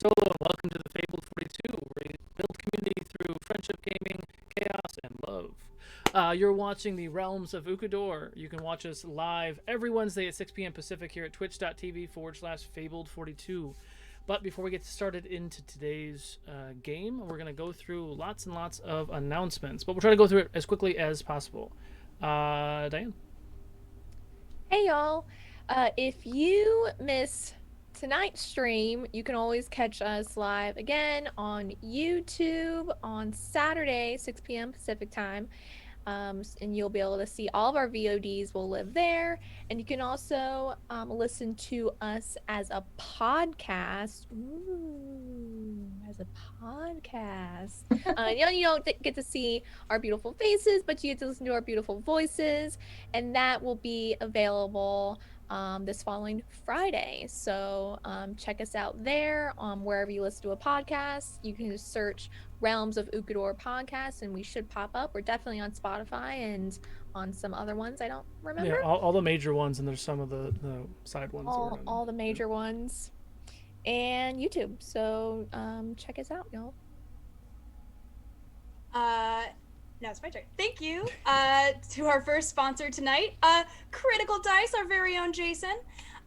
Hello and welcome to the Fabled 42, where we build community through friendship, gaming, chaos, and love. You're watching the Realms of Ukodor. You can watch us live every Wednesday at 6 p.m. Pacific here at twitch.tv/Fabled42. But before we get started into today's game, we're going to go through lots and lots of announcements. But we'll try to go through it as quickly as possible. Diane? Hey, y'all. If you miss tonight's stream, you can always catch us live again on YouTube on Saturday, 6 p.m. Pacific time. And you'll be able to see all of our VODs will live there. And you can also listen to us as a podcast. Ooh, as a podcast. You don't get to see our beautiful faces, but you get to listen to our beautiful voices. And that will be available this following Friday. So check us out there wherever you listen to a podcast. You can just search Realms of Ukodor podcast and we should pop up. We're definitely on Spotify and on some other ones I don't remember. Yeah, all the major ones, and there's some of the side ones. All the major ones. And YouTube. So check us out, y'all. Now it's my turn. Thank you to our first sponsor tonight, Critical Dice, our very own Jason.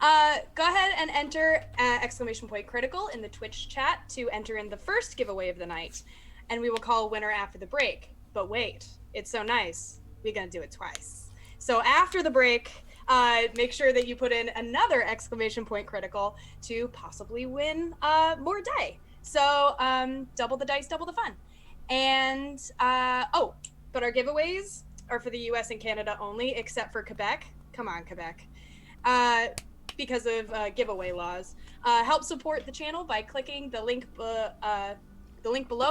Go ahead and enter !critical in the Twitch chat to enter in the first giveaway of the night, and we will call a winner after the break. But wait, it's so nice, we're gonna do it twice. So after the break, make sure that you put in another !critical to possibly win more die. So double the dice, double the fun. And but our giveaways are for the US and Canada only, except for Quebec. Come on, Quebec. Because of giveaway laws. Help support the channel by clicking the link below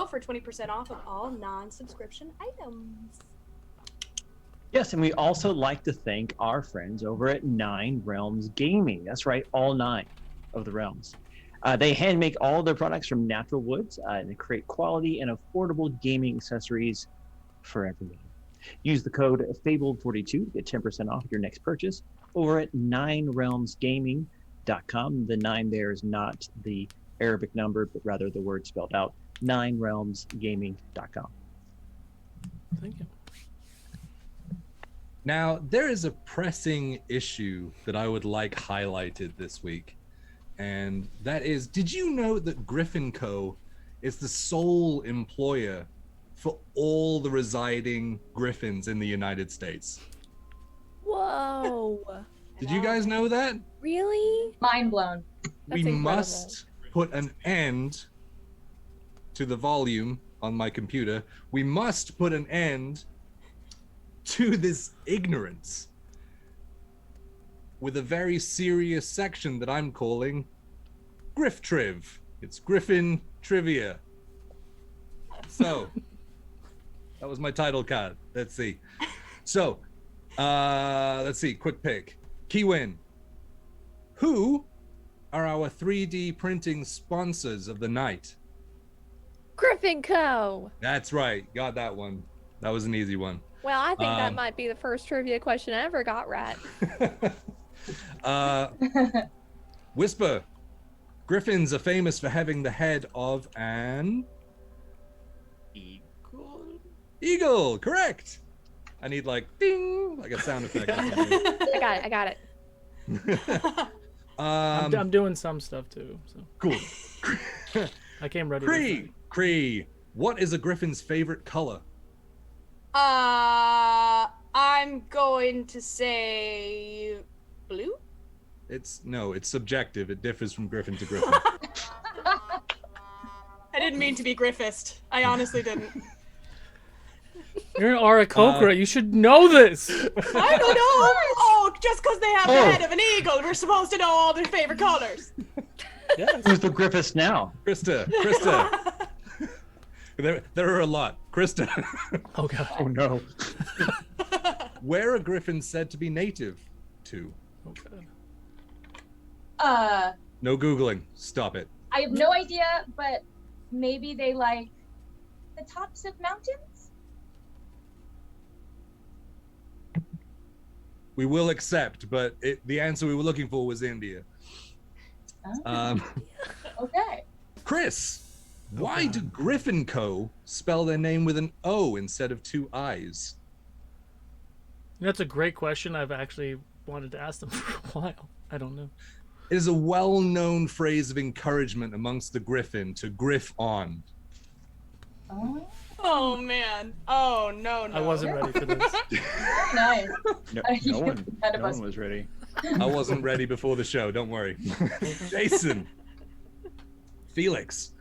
for 20% off of all non-subscription items. Yes, and we also like to thank our friends over at 9 Realms Gaming. That's right, all 9 of the realms. They hand make all their products from natural woods and they create quality and affordable gaming accessories for everyone. Use the code FABLED42 to get 10% off your next purchase over at 9realmsgaming.com. The 9 there is not the Arabic number, but rather the word spelled out, 9realmsgaming.com. Thank you. Now, there is a pressing issue that I would like highlighted this week. And that is, did you know that Griffin Co. is the sole employer for all the residing Griffins in the United States? Whoa. Did you guys know that? Really? Mind blown. That's We incredible. must put an end to the volume on my computer. We must put an end to this ignorance with a very serious section that I'm calling Griff Triv. It's Griffin Trivia. So, that was my title card. Let's see. So, let's see, quick pick. Keywin. Who are our 3D printing sponsors of the night? Griffin Co. That's right, got that one. That was an easy one. Well, I think that might be the first trivia question I ever got right. Whisper. Griffins are famous for having the head of an eagle. Correct. I need like ding, like a sound effect. I got it. I'm doing some stuff too. So. Cool. I came ready. Cree. What is a griffin's favorite color? I'm going to say blue. It's subjective. It differs from griffin to griffin. I didn't mean to be griffist. I honestly didn't. You're an Aarakocra. You should know this. I don't know. Oh, just because they have the head of an eagle, we're supposed to know all their favorite colors. Yes. Who's the Griffiths now? Krista. There are a lot. Krista. Oh god. Oh no. Where are griffins said to be native to? Oh god. No Googling. Stop it. I have no idea, but maybe they like the tops of mountains? We will accept, but the answer we were looking for was India. Okay. Chris, why do Griffin Co. spell their name with an O instead of 2 I's? That's a great question. I've actually wanted to ask them for a while. I don't know. It is a well-known phrase of encouragement amongst the Griffin to griff on. Oh man. Oh no. I wasn't ready for this. Nice. No one was ready. I wasn't ready before the show, don't worry. Jason. Felix.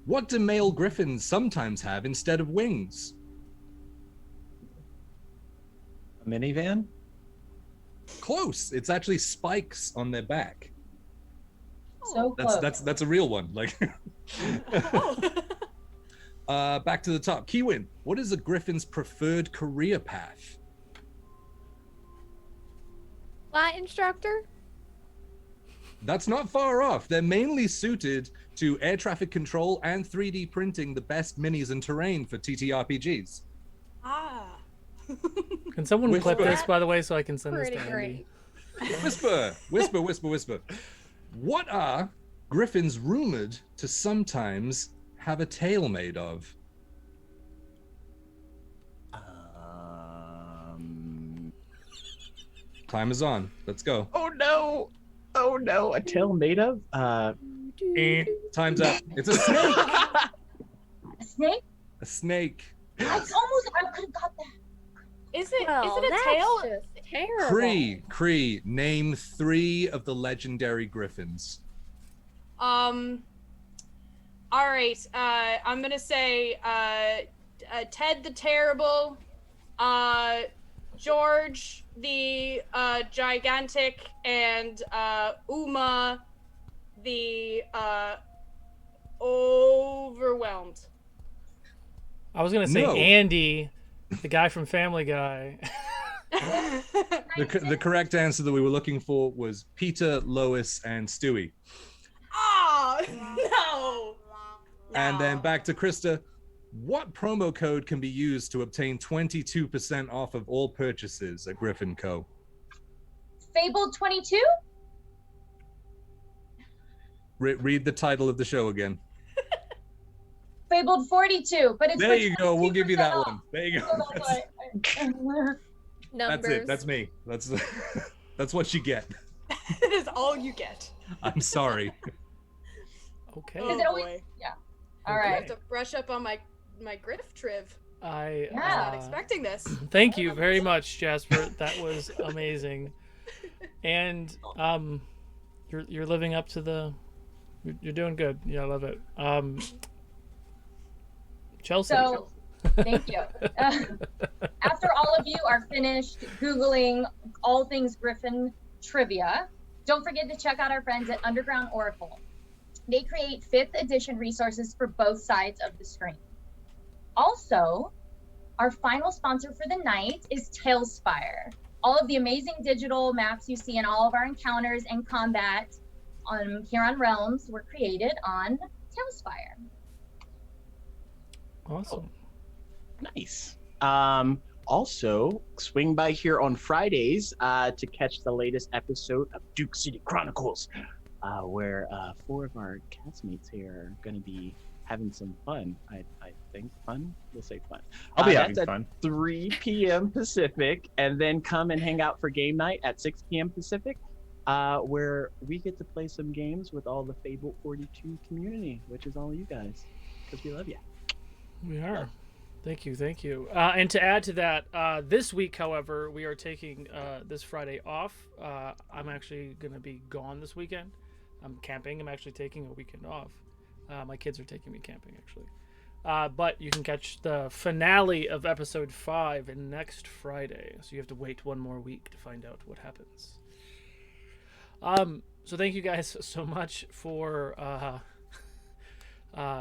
What do male griffins sometimes have instead of wings? A minivan? Close. It's actually spikes on their back. So close. That's a real one. Like back to the top. Kiwin, what is a griffin's preferred career path? Flight instructor? That's not far off. They're mainly suited to air traffic control and 3D printing the best minis and terrain for TTRPGs. Ah. Can someone Whisper. clip this, by the way, so I can send this Pretty to Andy? great. Whisper. What are griffins rumored to sometimes have a tail made of? Time is on. Let's go. Oh no! A tail made of? Time's up. It's a snake. A snake? A snake. I could have got that. Is it Well, a that's tail? just terrible. Cree, name 3 of the legendary griffins. All right. I'm gonna say Ted the Terrible, George the Gigantic, and Uma the Overwhelmed. I was gonna say No. Andy, the guy from Family Guy. The correct answer that we were looking for was Peter, Lois, and Stewie. Oh no! And then back to Krista. What promo code can be used to obtain 22% off of all purchases at Griffin Co? Fabled 22? Read the title of the show again. Fabled 42, but it's There you go. We'll give you that off. one. There you go. Numbers. That's it. That's me. That's what you get. That is all you get. I'm sorry. Okay. Oh, Is it always- boy. Yeah. All I right. have to brush up on my griff triv. I I was not expecting this. thank you very much, Jasper. That was amazing. And you're living up to you're doing good. Yeah, I love it. Chelsea. So, thank you. After all of you are finished Googling all things Griffin trivia, don't forget to check out our friends at Underground Oracle. They create 5th edition resources for both sides of the screen. Also, our final sponsor for the night is Tailspire. All of the amazing digital maps you see in all of our encounters and combat here on Realms were created on Tailspire. Awesome. Nice. Also, swing by here on Fridays to catch the latest episode of Duke City Chronicles, where 4 of our castmates here are going to be having some fun. I think fun. We'll say fun. I'll be That's having at fun. 3 p.m. Pacific, and then come and hang out for game night at 6 p.m. Pacific, where we get to play some games with all the Fable 42 community, which is all you guys, because we love you. We are. Thank you. And to add to that, this week, however, we are taking this Friday off. I'm actually going to be gone this weekend. I'm camping. I'm actually taking a weekend off. My kids are taking me camping, actually. But you can catch the finale of episode 5 next Friday. So you have to wait one more week to find out what happens. So thank you guys so much for...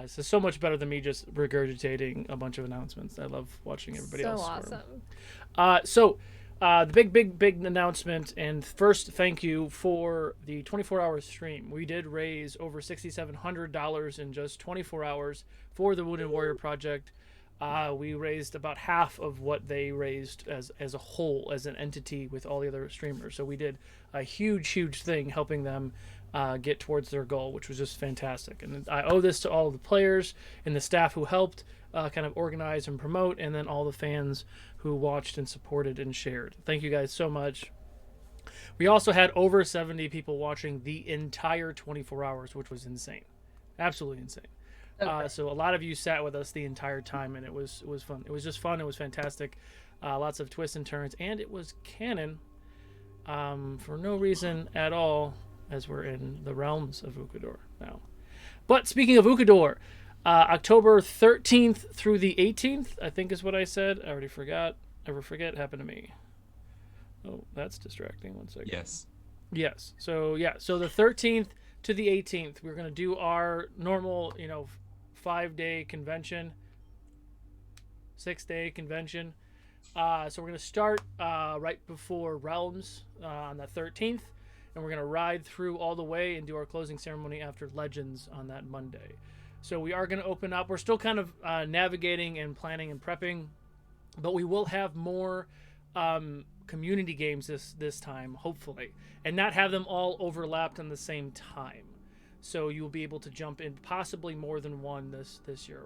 this is so much better than me just regurgitating a bunch of announcements. I love watching everybody else. Awesome. The big announcement, and first thank you for the 24-hour stream. We did raise over $6,700 in just 24 hours for the Wounded Warrior Project. we raised about half of what they raised as a whole, as an entity with all the other streamers. So we did a huge thing helping them get towards their goal, which was just fantastic. And I owe this to all of the players and the staff who helped kind of organize and promote, and then all the fans who watched and supported and shared. Thank you guys so much. We also had over 70 people watching the entire 24 hours, which was insane. Absolutely insane. Okay. So a lot of you sat with us the entire time, and it was fun. It was just fun. It was fantastic. Lots of twists and turns, and it was canon for no reason at all, as we're in the realms of Ukodor now. But speaking of Ukodor, October 13th through the 18th, I think is what I said. I already forgot. Ever forget? Happened to me. Oh, that's distracting. 1 second. Yes. Yes. So the 13th to the 18th, we're going to do our normal, 5-day convention, 6-day convention. So we're going to start right before Realms on the 13th, and we're going to ride through all the way and do our closing ceremony after Legends on that Monday. So we are going to open up. We're still kind of navigating and planning and prepping, but we will have more community games this time, hopefully, and not have them all overlapped on the same time. So you'll be able to jump in possibly more than one this year.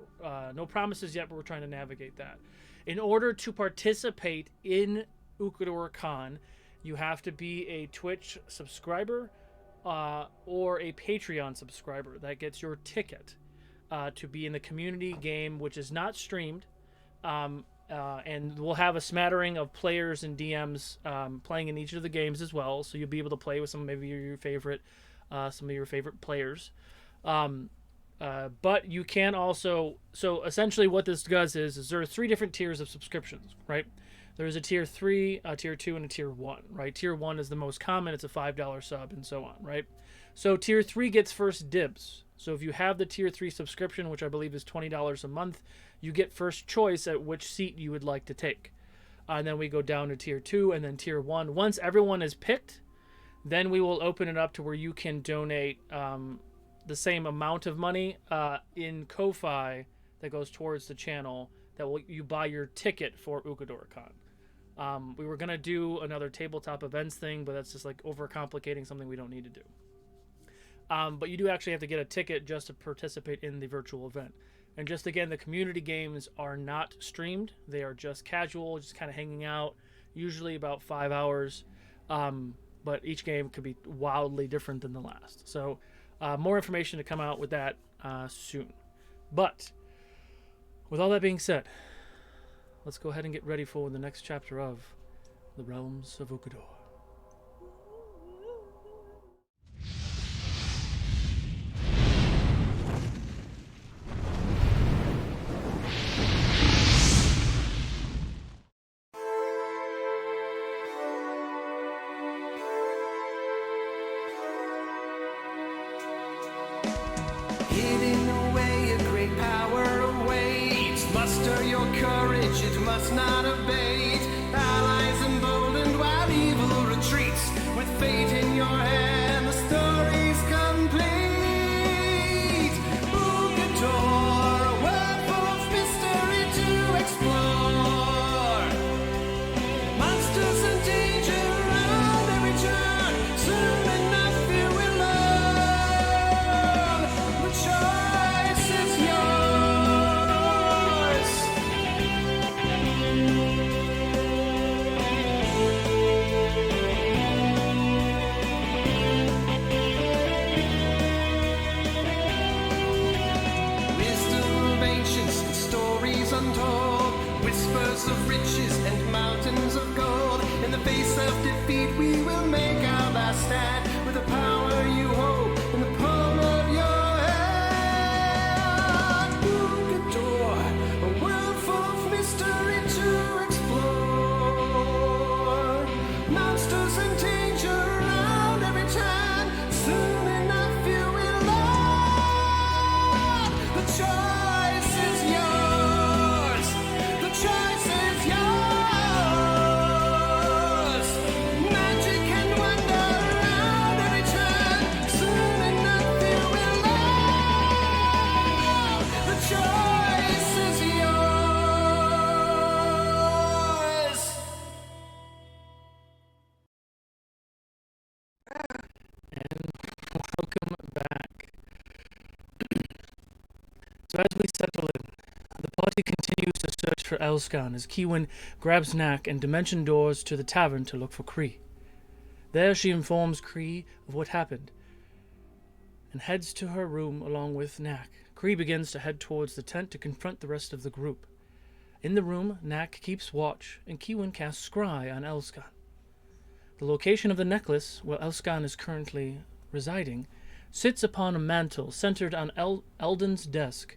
No promises yet, but we're trying to navigate that. In order to participate in Ukodor Con, you have to be a Twitch subscriber or a Patreon subscriber. That gets your ticket to be in the community game, which is not streamed. And we'll have a smattering of players and DMs playing in each of the games as well. So you'll be able to play with some of your favorite players. But you can also, so essentially what this does is there are 3 different tiers of subscriptions, right? There's a tier 3, a tier 2, and a tier 1, right? Tier 1 is the most common. It's a $5 sub and so on, right? So tier 3 gets first dibs. So if you have the tier 3 subscription, which I believe is $20 a month, you get first choice at which seat you would like to take. And then we go down to tier 2 and then tier 1. Once everyone is picked, then we will open it up to where you can donate the same amount of money in Ko-Fi that goes towards the channel that you buy your ticket for Ukodor Con. We were going to do another tabletop events thing, but that's just like overcomplicating something we don't need to do. But you do actually have to get a ticket just to participate in the virtual event. And just again, the community games are not streamed. They are just casual, just kind of hanging out, usually about 5 hours. But each game could be wildly different than the last. So more information to come out with that soon. But with all that being said, let's go ahead and get ready for the next chapter of The Realms of Ukodor. Hidden away, a great power awaits. Muster your courage, it must not abate. Allies emboldened while evil retreats. With fate in your hand, the story's complete. Ukodor, a world full of mystery to explore. Monsters and danger around every turn. Soon enough you will learn. The choice is yours. And welcome back. So as we settle in, the party continues to search for Elskan as Kiwin grabs Knack and dimension doors to the tavern to look for Kree. There she informs Kree of what happened and heads to her room along with Knack. Kree begins to head towards the tent to confront the rest of the group. In the room, Knack keeps watch and Kiwin casts Scry on Elskan. The location of the necklace, where Elskan is currently residing, sits upon a mantle centered on Eldon's desk,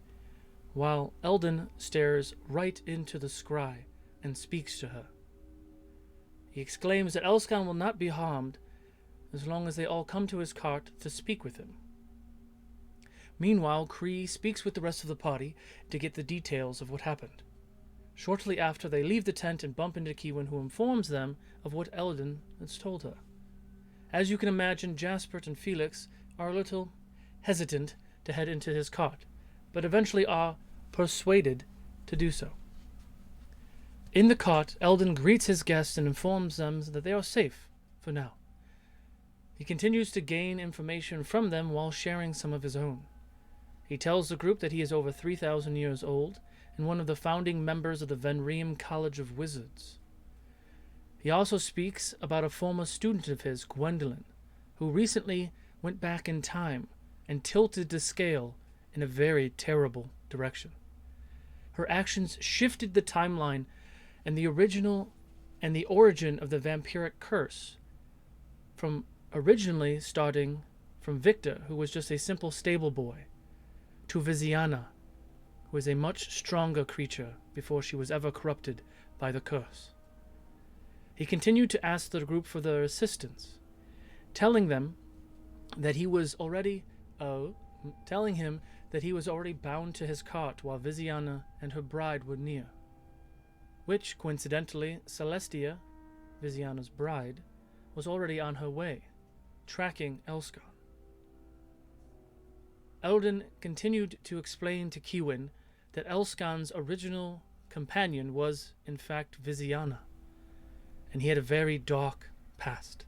while Eldon stares right into the scry and speaks to her. He exclaims that Elskan will not be harmed as long as they all come to his cart to speak with him. Meanwhile, Kree speaks with the rest of the party to get the details of what happened. Shortly after, they leave the tent and bump into Kiwin, who informs them of what Eldon has told her. As you can imagine, Jaspert and Felix are a little hesitant to head into his cart, but eventually are persuaded to do so. In the cart, Eldon greets his guests and informs them that they are safe for now. He continues to gain information from them while sharing some of his own. He tells the group that he is over 3,000 years old and one of the founding members of the Venrium College of Wizards. He also speaks about a former student of his, Gwendolyn, who recently went back in time and tilted the scale in a very terrible direction. Her actions shifted the timeline and the origin of the vampiric curse, from originally starting from Victor, who was just a simple stable boy, to Viziana, who is a much stronger creature before she was ever corrupted by the curse. He continued to ask the group for their assistance, telling him that he was already bound to his cart while Viziana and her bride were near, which, coincidentally, Celestia, Viziana's bride, was already on her way, tracking Elskan. Eldon continued to explain to Kiwin that Elskan's original companion was, in fact, Viziana, and he had a very dark past.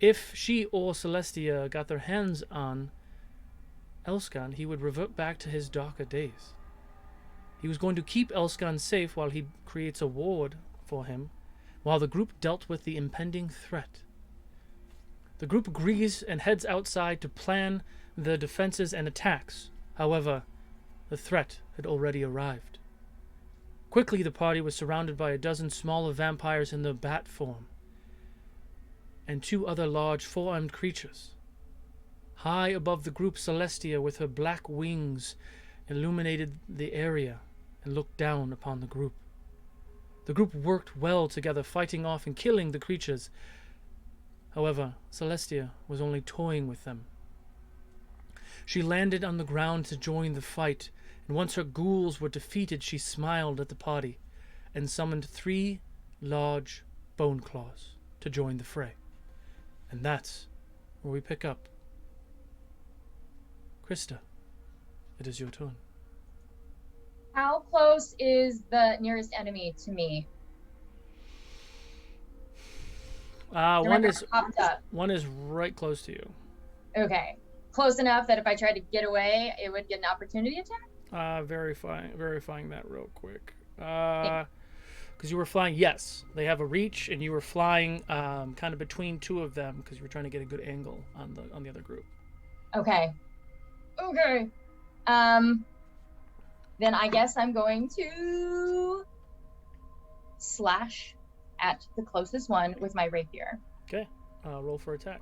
If she or Celestia got their hands on Elskan, he would revert back to his darker days. He was going to keep Elskan safe while he creates a ward for him, while the group dealt with the impending threat. The group agrees and heads outside to plan the defenses and attacks. However, the threat had already arrived. Quickly, the party was surrounded by a dozen smaller vampires in their bat form, and 2 other large 4-armed creatures. High above the group, Celestia, with her black wings, illuminated the area and looked down upon the group. The group worked well together, fighting off and killing the creatures. However, Celestia was only toying with them. She landed on the ground to join the fight, and once her ghouls were defeated, she smiled at the party and summoned 3 large Boneclaws to join the fray. And that's where we pick up. Krista, it is your turn. How close is the nearest enemy to me? One is Popped up. One is right close to you. Okay. Close enough that if I tried to get away, it would get an opportunity attack? Verifying that real quick. Because you were flying, yes, they have a reach, and you were flying kind of between 2 of them because you were trying to get a good angle on the other group. Okay. Then I guess I'm going to slash at the closest one with my rapier. Okay. Roll for attack.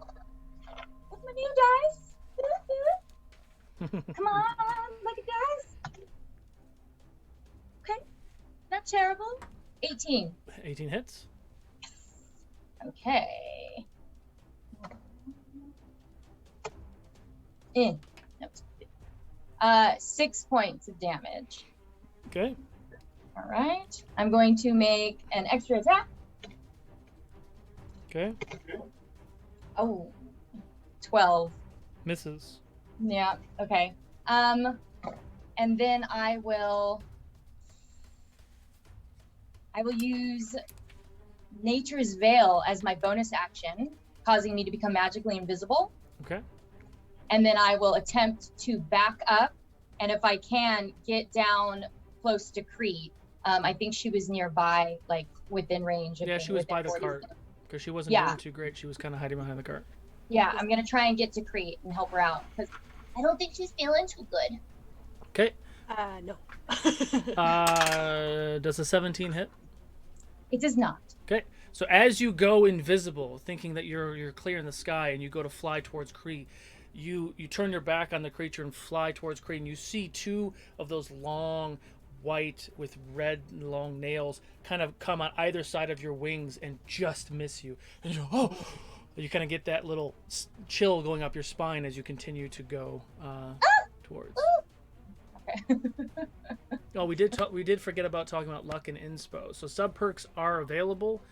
With my new dice. Come on, lucky dice. Okay. Not terrible. 18. 18 hits. Okay. 6 points of damage. Okay. All right. I'm going to make an extra attack. Okay. Oh, 12. Misses. Yeah. Okay. And then I will use Nature's Veil as my bonus action causing me to become magically invisible. Okay. And then I will attempt to back up, and if I can, get down close to Cree. I think she was nearby, like within range. Yeah, she was by the 40 cart because she wasn't doing too great. She was kind of hiding behind the cart. Yeah, I'm gonna try and get to Cree and help her out because I don't think she's feeling too good. Okay. No. Does a 17 hit? It does not. Okay. So as you go invisible, thinking that you're clear in the sky, and you go to fly towards Cree, you turn your back on the creature and fly towards Cree, and you see two of those long, white with red long nails kind of come on either side of your wings and just miss you. And you kind of get that little chill going up your spine as you continue to go towards. Okay. Oh, we did forget about talking about luck and inspo. So sub perks are available.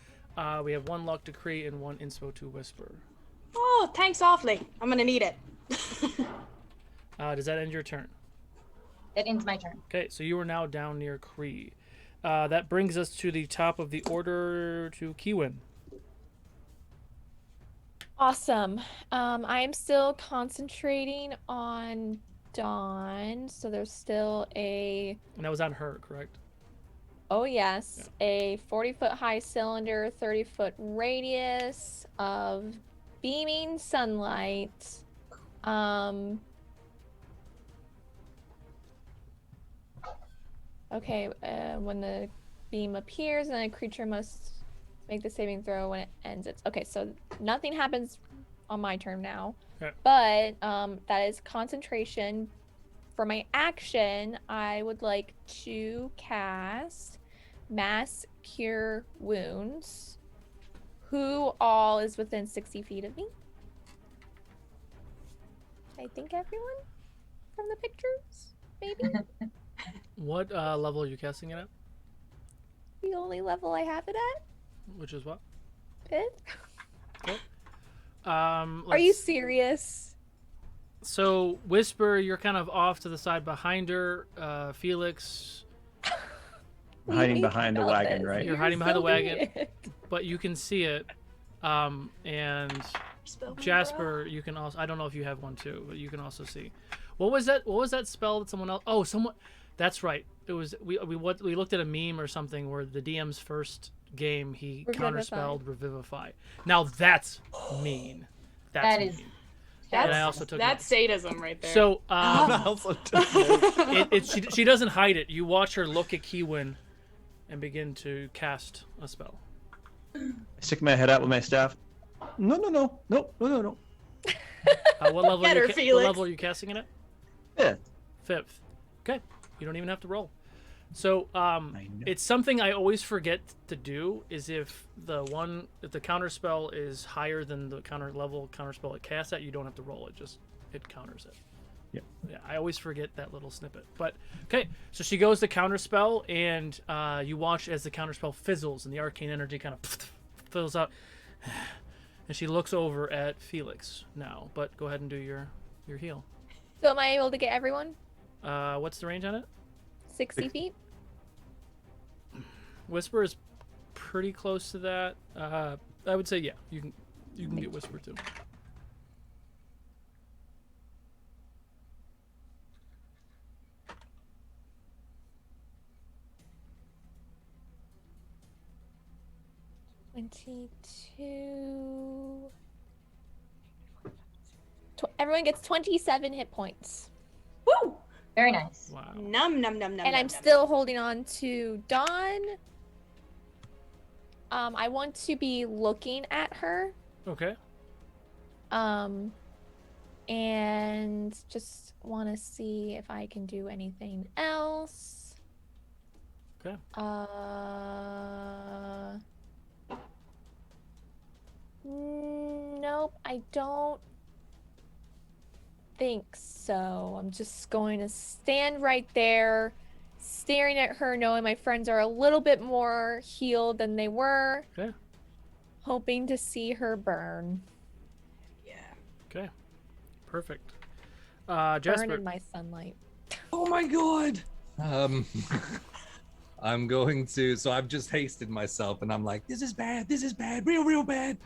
We have 1 luck to Cree and 1 inspo to Whisper. Oh, thanks awfully. I'm gonna need it. Does that end your turn? That ends my turn. Okay, so you are now down near Cree. That brings us to the top of the order to Kiwin. Awesome. I am still concentrating on Dawn, so there's still a... And that was on her, correct? Oh, yes. Yeah. A 40-foot high cylinder, 30-foot radius of beaming sunlight. Okay, when the beam appears, then a creature must make the saving throw when it ends. Okay, so nothing happens on my turn now. Okay. But that is concentration. For my action, I would like to cast Mass Cure Wounds. Who all is within 60 feet of me? I think everyone from the pictures, maybe? What level are you casting it at? The only level I have it at? Which is what? 5th. Okay. Are you serious? So, Whisper, you're kind of off to the side behind her. Felix... hiding behind the wagon, right? You're hiding behind the wagon, but you can see it. And Jasper, you can also... I don't know if you have one too, but you can also see. What was that? What was that spell that someone else... Oh, someone... That's right. It was... We looked at a meme or something where the DM's first game, he counterspelled Revivify. Now that's mean. That is... That's sadism right there. So, she doesn't hide it. You watch her look at Kiwin and begin to cast a spell. I stick my head out with my staff. No. What level are you casting it at? 5th. Okay. You don't even have to roll. So it's something I always forget to do is if the counter spell is higher than the counter spell it casts at, you don't have to roll it. It counters it. Yeah, I always forget that little snippet. But okay, so she goes to counter spell, and you watch as the counter spell fizzles and the arcane energy kind of fills out, and she looks over at Felix now. But go ahead and do your heal. So am I able to get everyone? What's the range on it? 60 feet. Whisper is pretty close to that. I would say yeah. You can get Whisper too. Everyone gets 27 hit points. Woo! Very nice. Wow. Num. And I'm still holding on to Dawn. I want to be looking at her. Okay. And just want to see if I can do anything else. Okay. Nope, I don't think so. I'm just going to stand right there, staring at her, knowing my friends are a little bit more healed than they were. Okay. Hoping to see her burn. Yeah. Okay. Perfect. Jasper. Burn in my sunlight. Oh my god. I'm going to, so I've just hasted myself and I'm like, this is bad, real bad.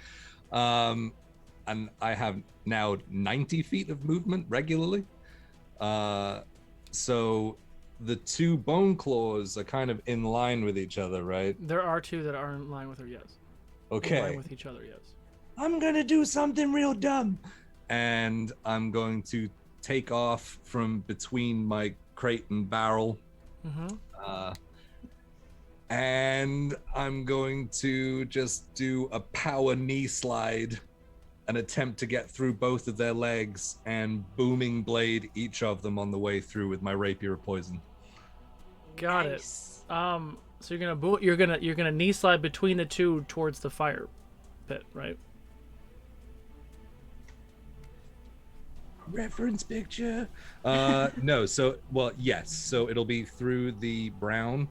and I have now 90 feet of movement regularly. So the two Boneclaws are kind of in line with each other, right? There are two that are in line with her, yes. In Okay. line with each other, yes. I'm gonna do something real dumb. And I'm going to take off from between my crate and barrel. Mm-hmm. And I'm going to just do a power knee slide and attempt to get through both of their legs and booming blade each of them on the way through with my rapier of poison. Got Nice. it. So you're gonna knee slide between the two towards the fire pit, right? Reference picture. No, so yes. So it'll be through the brown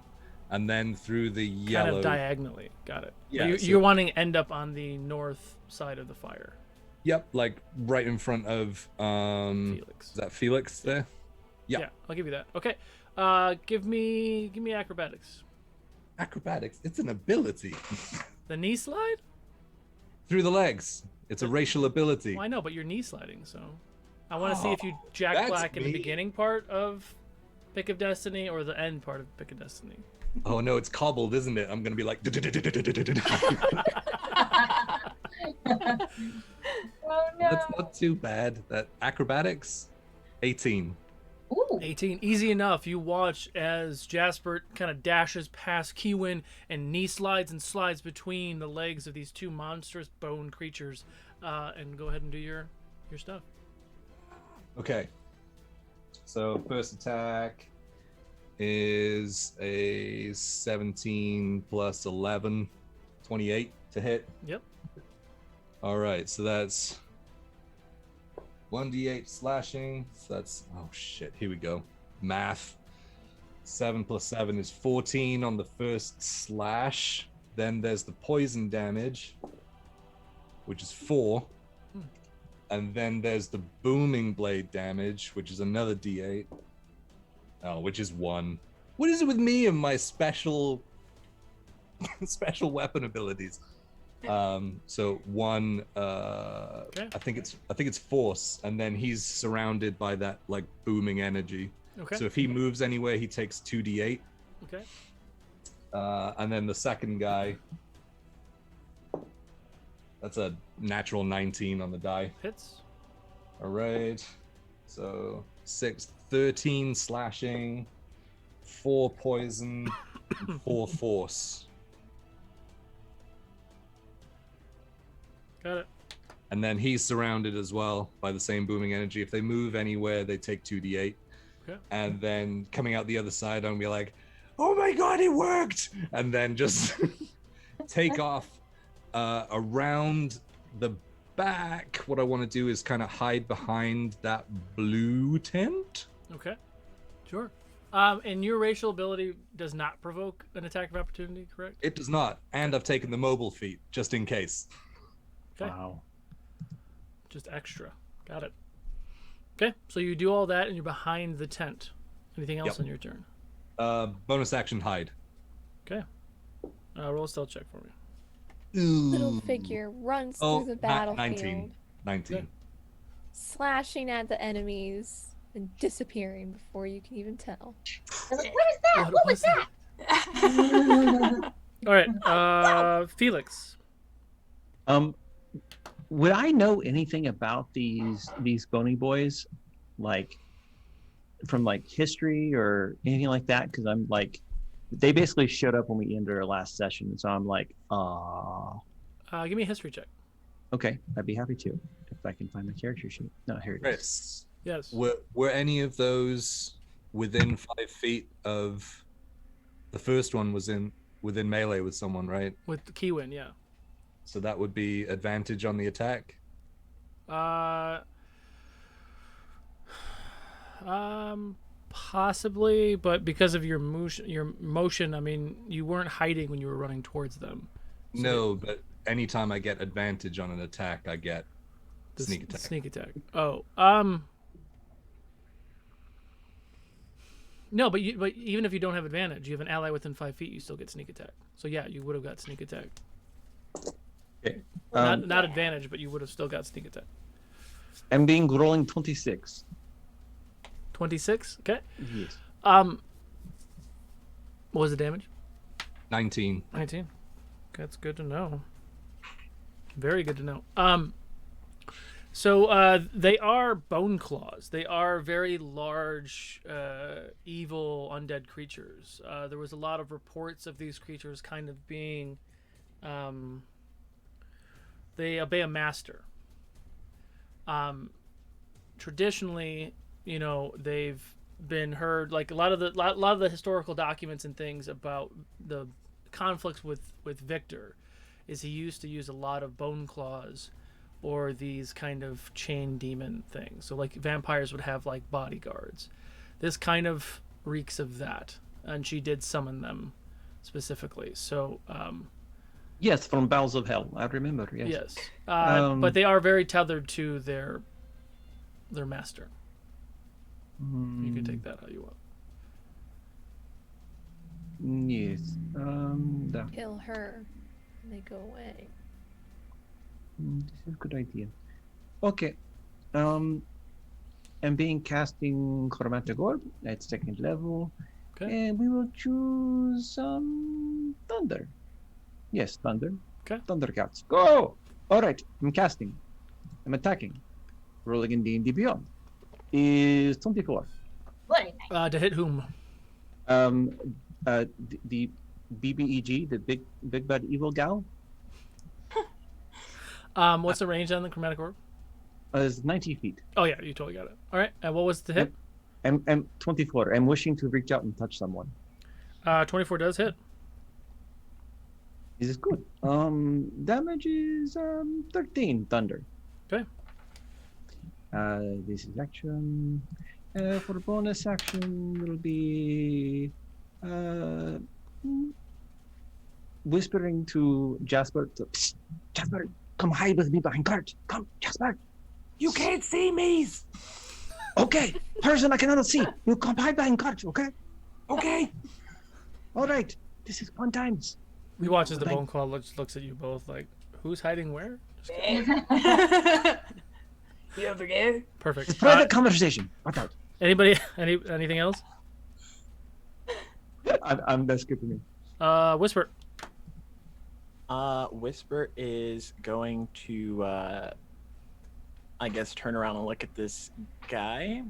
and then through the yellow. Kind of diagonally. Got it. Yeah, You're wanting to end up on the north side of the fire. Yep, like right in front of Felix. Is that Felix there? Yeah, I'll give you that. Okay. Give me acrobatics. Acrobatics. It's an ability. The knee slide? Through the legs. It's a racial ability. Well, I know, but you're knee sliding, so I want to see if you jack that's black in the me. beginning part of Pick of Destiny or the end part of Pick of Destiny. Oh no, it's cobbled, isn't it? I'm gonna be like. Oh no. That's not too bad. That acrobatics, 18. Ooh. 18, easy enough. You watch as Jasper kind of dashes past Kiwin and knee slides and slides between the legs of these two monstrous bone creatures, and go ahead and do your stuff. Okay. So first attack is a 17 plus 11, 28 to hit. Yep. All right, so that's 1d8 slashing. So that's, oh shit, here we go. Math. 7 plus 7 is 14 on the first slash. Then there's the poison damage, which is 4. And then there's the booming blade damage, which is another d8. Oh, which is 1. What is it with me and my special weapon abilities? So 1 Okay. I think it's force, and then he's surrounded by that like booming energy. Okay. So if he moves anywhere, he takes 2d8. Okay. And then the second guy, that's a natural 19 on the die. Hits. All right. So 13 slashing, 4 poison, and 4 force. Got it. And then he's surrounded as well by the same booming energy. If they move anywhere, they take 2d8. Okay. And then coming out the other side, I'm gonna be like, oh my god, it worked! And then just take off around the back. What I want to do is kind of hide behind that blue tent. Okay. Sure. And your racial ability does not provoke an attack of opportunity, correct? It does not. And I've taken the mobile feat, just in case. Okay. Wow. Just extra. Got it. Okay, so you do all that and you're behind the tent. Anything else Yep. on your turn? Bonus action hide. Okay. Roll a stealth check for me. Little figure runs through the battlefield, 19. Good. slashing at the enemies and disappearing before you can even tell. What is that? What was that? All right, Felix. Would I know anything about these bony boys, like from like history or anything like that? Because I'm like, they basically showed up when we ended our last session, so I'm like, Give me a history check. okay, I'd be happy to if I can find my character sheet. No, here it is. Chris, Yes. were any of those within 5 feet of the first one? Was within melee with someone, right? With the Kiwin, yeah. So that would be advantage on the attack. Possibly, but because of your motion, I mean, you weren't hiding when you were running towards them. No, but anytime I get advantage on an attack, I get The sneak attack. Sneak attack. Oh, no, but even if you don't have advantage, you have an ally within 5 feet, you still get sneak attack. So yeah, you would have got sneak attack. Okay. Not advantage, but you would have still got sneak attack. I'm being rolling 26. 26. Okay. Yes. What was the damage? 19. 19. That's good to know. Very good to know. So they are Boneclaws. They are very large, evil, undead creatures. There was a lot of reports of these creatures kind of being... they obey a master. Traditionally, you know, they've been heard, like a lot of the historical documents and things about the conflicts with Victor is he used to use a lot of Boneclaws or these kind of chain demon things. So like vampires would have like bodyguards. This kind of reeks of that, and she did summon them specifically. So Yes, from Bowels of Hell. I remember. Yes. yes, but they are very tethered to their master. You can take that how you want. Yes. Da. Kill her. And they go away. This is a good idea. Okay. I'm being casting Chromatic Orb at 2nd level. Okay. And we will choose Thunder. Yes, Thunder. Okay. Thundercats. Go! Alright, I'm casting. I'm attacking. Rolling in D&D Beyond. Is 24. Bloody nice. To hit whom? The BBEG, the big bad evil gal, What's the range on the chromatic orb? is 90 feet. Oh yeah, you totally got it. All right, and what was the hit? I'm 24. I'm wishing to reach out and touch someone. 24 does hit. This is good. Damage is 13 thunder. Okay. This is action. For bonus action will be whispering to Jasper. Psst, Jasper, come hide with me behind cart. Come, Jasper. You can't see me. Okay, person I cannot see. You come hide behind cart. Okay. Okay. All right. This is fun times. He watches the Thank- Boneclaw, looks at you both like, who's hiding where? Just kidding. You over there? Perfect. It's private conversation. Watch out. Anybody? Anything else? I'm that's good for me. Whisper. Whisper is going to, I guess, turn around and look at this guy.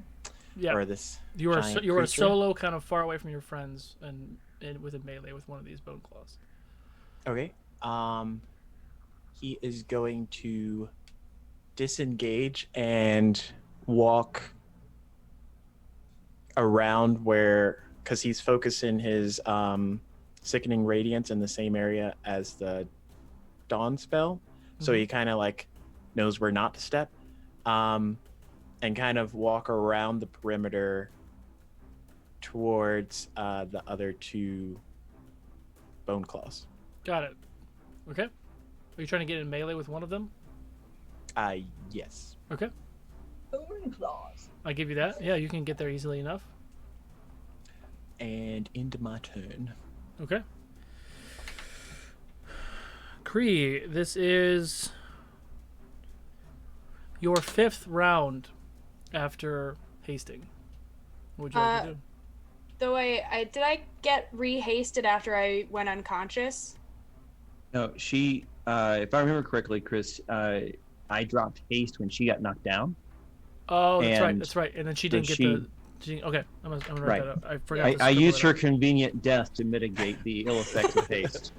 Yeah. Or this. You are giant you are creature. solo, kind of far away from your friends, and within melee with one of these Boneclaws. Okay. He is going to disengage and walk around where, because he's focusing his sickening radiance in the same area as the dawn spell, so he kind of like knows where not to step, and kind of walk around the perimeter towards the other two Boneclaws. Got it. Okay. Are you trying to get in melee with one of them? Yes. Okay. Boneclaws. I give you that. Yeah, you can get there easily enough. And into my turn. Okay. Kree, this is your 5th round after hasting. What would you like to do? Though did I get re-hasted after I went unconscious? No, she. If I remember correctly, Chris, I dropped haste when she got knocked down. Oh, that's right. and That's right. And then she didn't get she- the. Okay, I'm gonna write Right. that up. I forgot. I to scribble used it her out. convenient death to mitigate the ill effects of haste.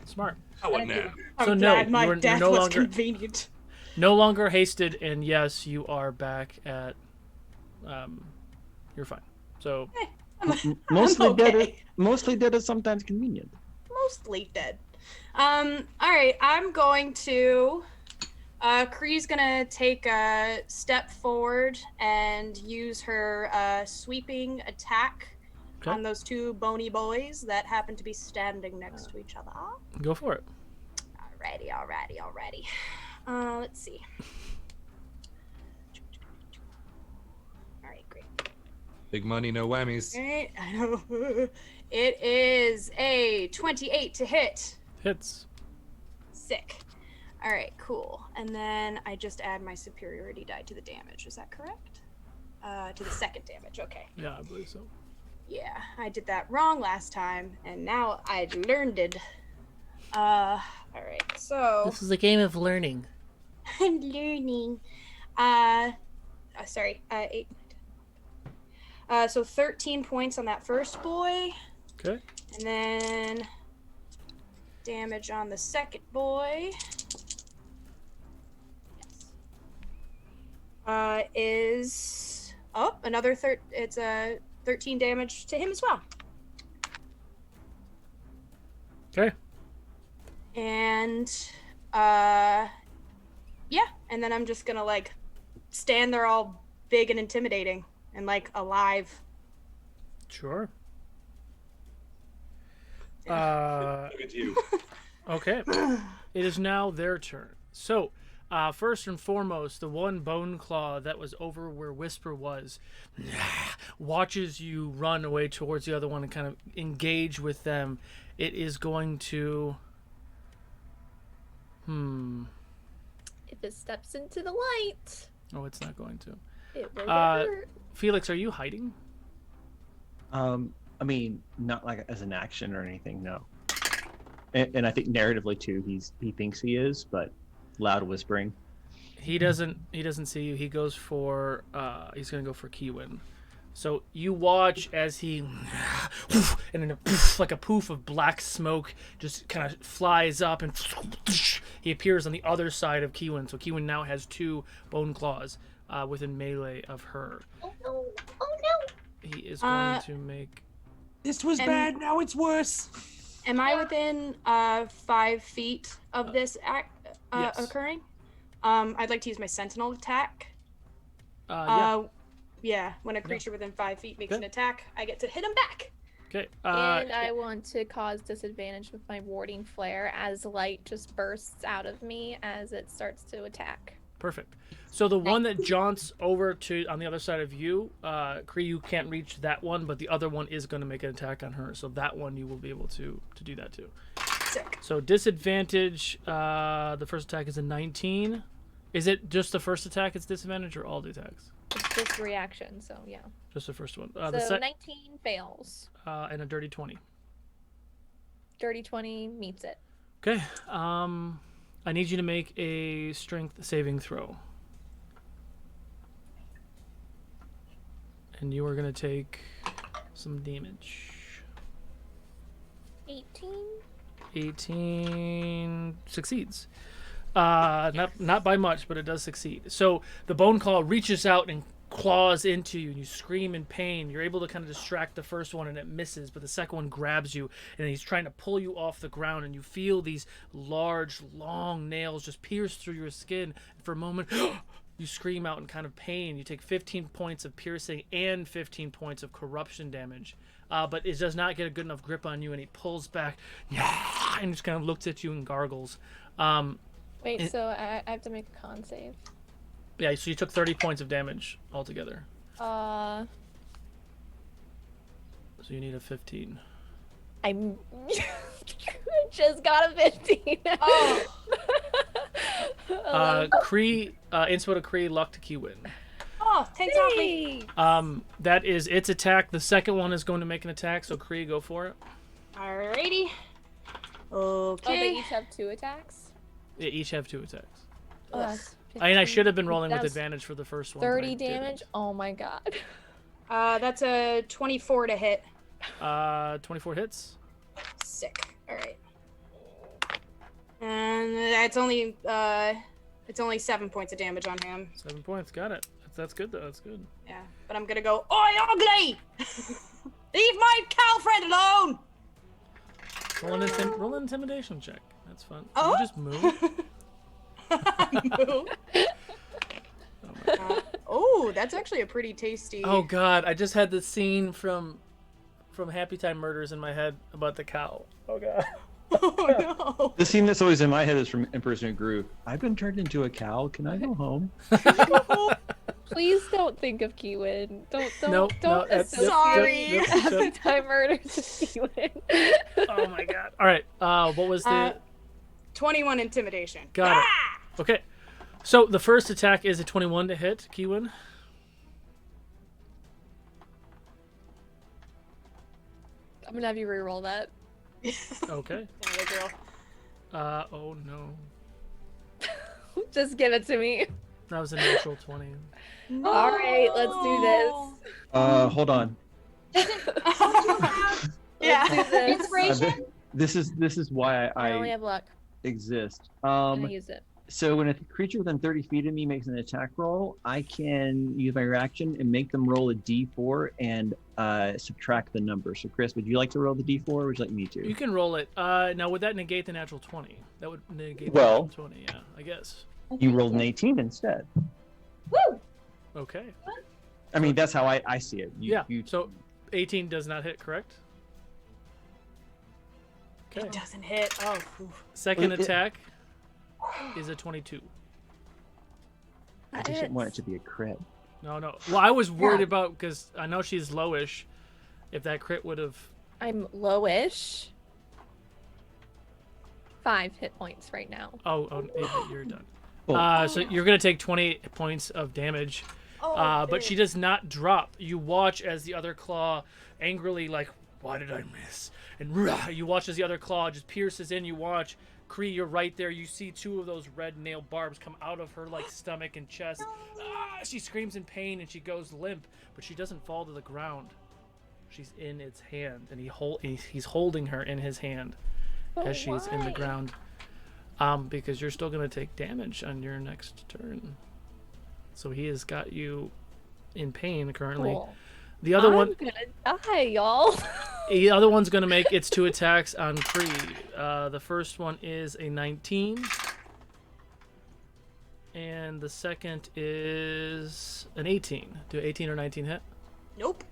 Smart. I wouldn't have. So I'm no, glad my you're death no was longer- convenient. No longer hasted, and yes, you are back at. You're fine. So Mostly dead. okay. Mostly dead is sometimes convenient. Mostly dead. All right, I'm going to. Kree's gonna take a step forward and use her sweeping attack Okay. on those two bony boys that happen to be standing next to each other. go for it. Alrighty. Let's see. Alright, great. Big money, no whammies. Alright, I know. It is a 28 to hit. Hits. Sick. All right, cool. And then I just add my superiority die to the damage. Is that correct? To the second damage. Okay. Yeah, I believe so. Yeah, I did that wrong last time, and now I learned it. All right. So This is a game of learning. I'm learning. Sorry. 8. So 13 points on that first boy, Okay. and then damage on the second boy. Is another it's a 13 damage to him as well. Okay. And yeah, and then I'm just gonna like stand there all big and intimidating and like alive. Sure. Look at you. Okay. It is now their turn. So, first and foremost, the one Boneclaw that was over where Whisper was watches you run away towards the other one and kind of engage with them. It is going to... If it steps into the light, Oh, it's not going to. it will get hurt. Felix, are you hiding? I mean, not like as an action or anything, no. And I think narratively too, he thinks he is, but loud whispering. He doesn't see you. He goes for he's gonna go for Kiwin. So you watch as he and then like a poof of black smoke just kind of flies up and he appears on the other side of Kiwin. So Kiwin now has 2 Boneclaws within melee of her. Oh no! Oh no! He is going to make... This was And- bad. Now it's worse. Am I within 5 feet of this yes. occurring? I'd like to use my sentinel attack. Yeah. Yeah, when a creature within 5 feet makes an attack, I get to hit him back. Okay. And I want to cause disadvantage with my warding flare as light just bursts out of me as it starts to attack. Perfect. So the one that jaunts over to on the other side of you, Kree, you can't reach that one, but the other one is going to make an attack on her. So that one you will be able to do that too. Sick. So disadvantage. The first attack is a 19. Is it just the first attack? It's disadvantage, or all the attacks? It's just reaction, so yeah. Just the first one. So The 19 fails. and a dirty 20. Dirty 20 meets it. Okay. I need you to make a strength saving throw. And you are going to take some damage. 18? 18 succeeds. Not by much, but it does succeed. So the Boneclaw reaches out and claws into you, and you scream in pain. You're able to kind of distract the first one, and it misses, but the second one grabs you, and he's trying to pull you off the ground, and you feel these large, long nails just pierce through your skin. And for a moment, you scream out in kind of pain. You take 15 points of piercing and 15 points of corruption damage. But it does not get a good enough grip on you, and he pulls back and just kind of looks at you and gargles. Wait, so I have to make a con save. Yeah, so you took 30 points of damage altogether. So So you need a 15. I'm just got a 15. Oh, Kree, inspo to Kree, luck to Kiwin. oh, thanks awfully. Hey! That is its attack. The second one is going to make an attack, so Kree, go for it. Alrighty. Oh, they Okay. each have 2 attacks? They each have 2 attacks. Oh, that's I mean, I 15. should have been rolling with That was advantage for the first one. but I 30 didn't. damage? Oh my god. That's a 24 to hit. 24 hits. Sick. All right. And it's only 7 points of damage on him. 7 points. Got it. That's good, though. That's good. Yeah, but I'm gonna go. Oi, ugly! Leave my cow friend alone. Roll an intimidation check. That's fun. Can Oh? you just move? Move. Oh, that's actually a pretty tasty. Oh God! I just had the scene from Happy Time Murders in my head about the cow. Oh God! Oh no. The scene that's always in my head is from Emperor's New Groove. I've been turned into a cow. Can I go home? Please don't think of Kiwin. Don't Nope, no, that's- associate Sorry. yep. time murders with Kiwin. Oh my God! All right. What was the? 21 intimidation. Got it. Okay. So the first attack is a 21 to hit, Kiwin. I'm gonna have you reroll that. Okay. Yeah, girl. Oh no. Just give it to me. That was a natural 20. All right, let's do this. Hold on. Yeah. Let's do this. Inspiration? This is why I only I have luck. exist. And I use it. So when a creature within 30 feet of me makes an attack roll, I can use my reaction and make them roll a d4 and subtract the number. So Chris, would you like to roll the d4 or would you like me to? You can roll it. Now, would that negate the natural 20? That would negate Well- the natural 20, yeah, I guess. You rolled an 18 instead. Woo! Okay. I mean, that's how I see it. Yeah, so 18 does not hit, correct? Okay. It doesn't hit. Oh. Oof. Second It- attack is a 22. I just didn't want it to be a crit. No. Well, I was worried Yeah. about, because I know she's lowish, if that crit would have... I'm lowish. 5 hit points right now. Oh, you're done. Oh. So you're going to take 20 points of damage. But she does not drop. You watch as the other claw angrily, like, why did I miss? And you watch as the other claw just pierces in. You watch. Kree, you're right there. You see 2 of those red nail barbs come out of her like stomach and chest. She screams in pain and she goes limp, but she doesn't fall to the ground. She's in its hand, and he's holding her in his hand as she's in the why? ground. Because you're still going to take damage on your next turn. So he has got you in pain currently. Cool. The other I'm one, gonna die, y'all. the other one's going to make its 2 attacks on Kree. The first one is a 19. And the second is an 18. Do 18 or 19 hit? Nope.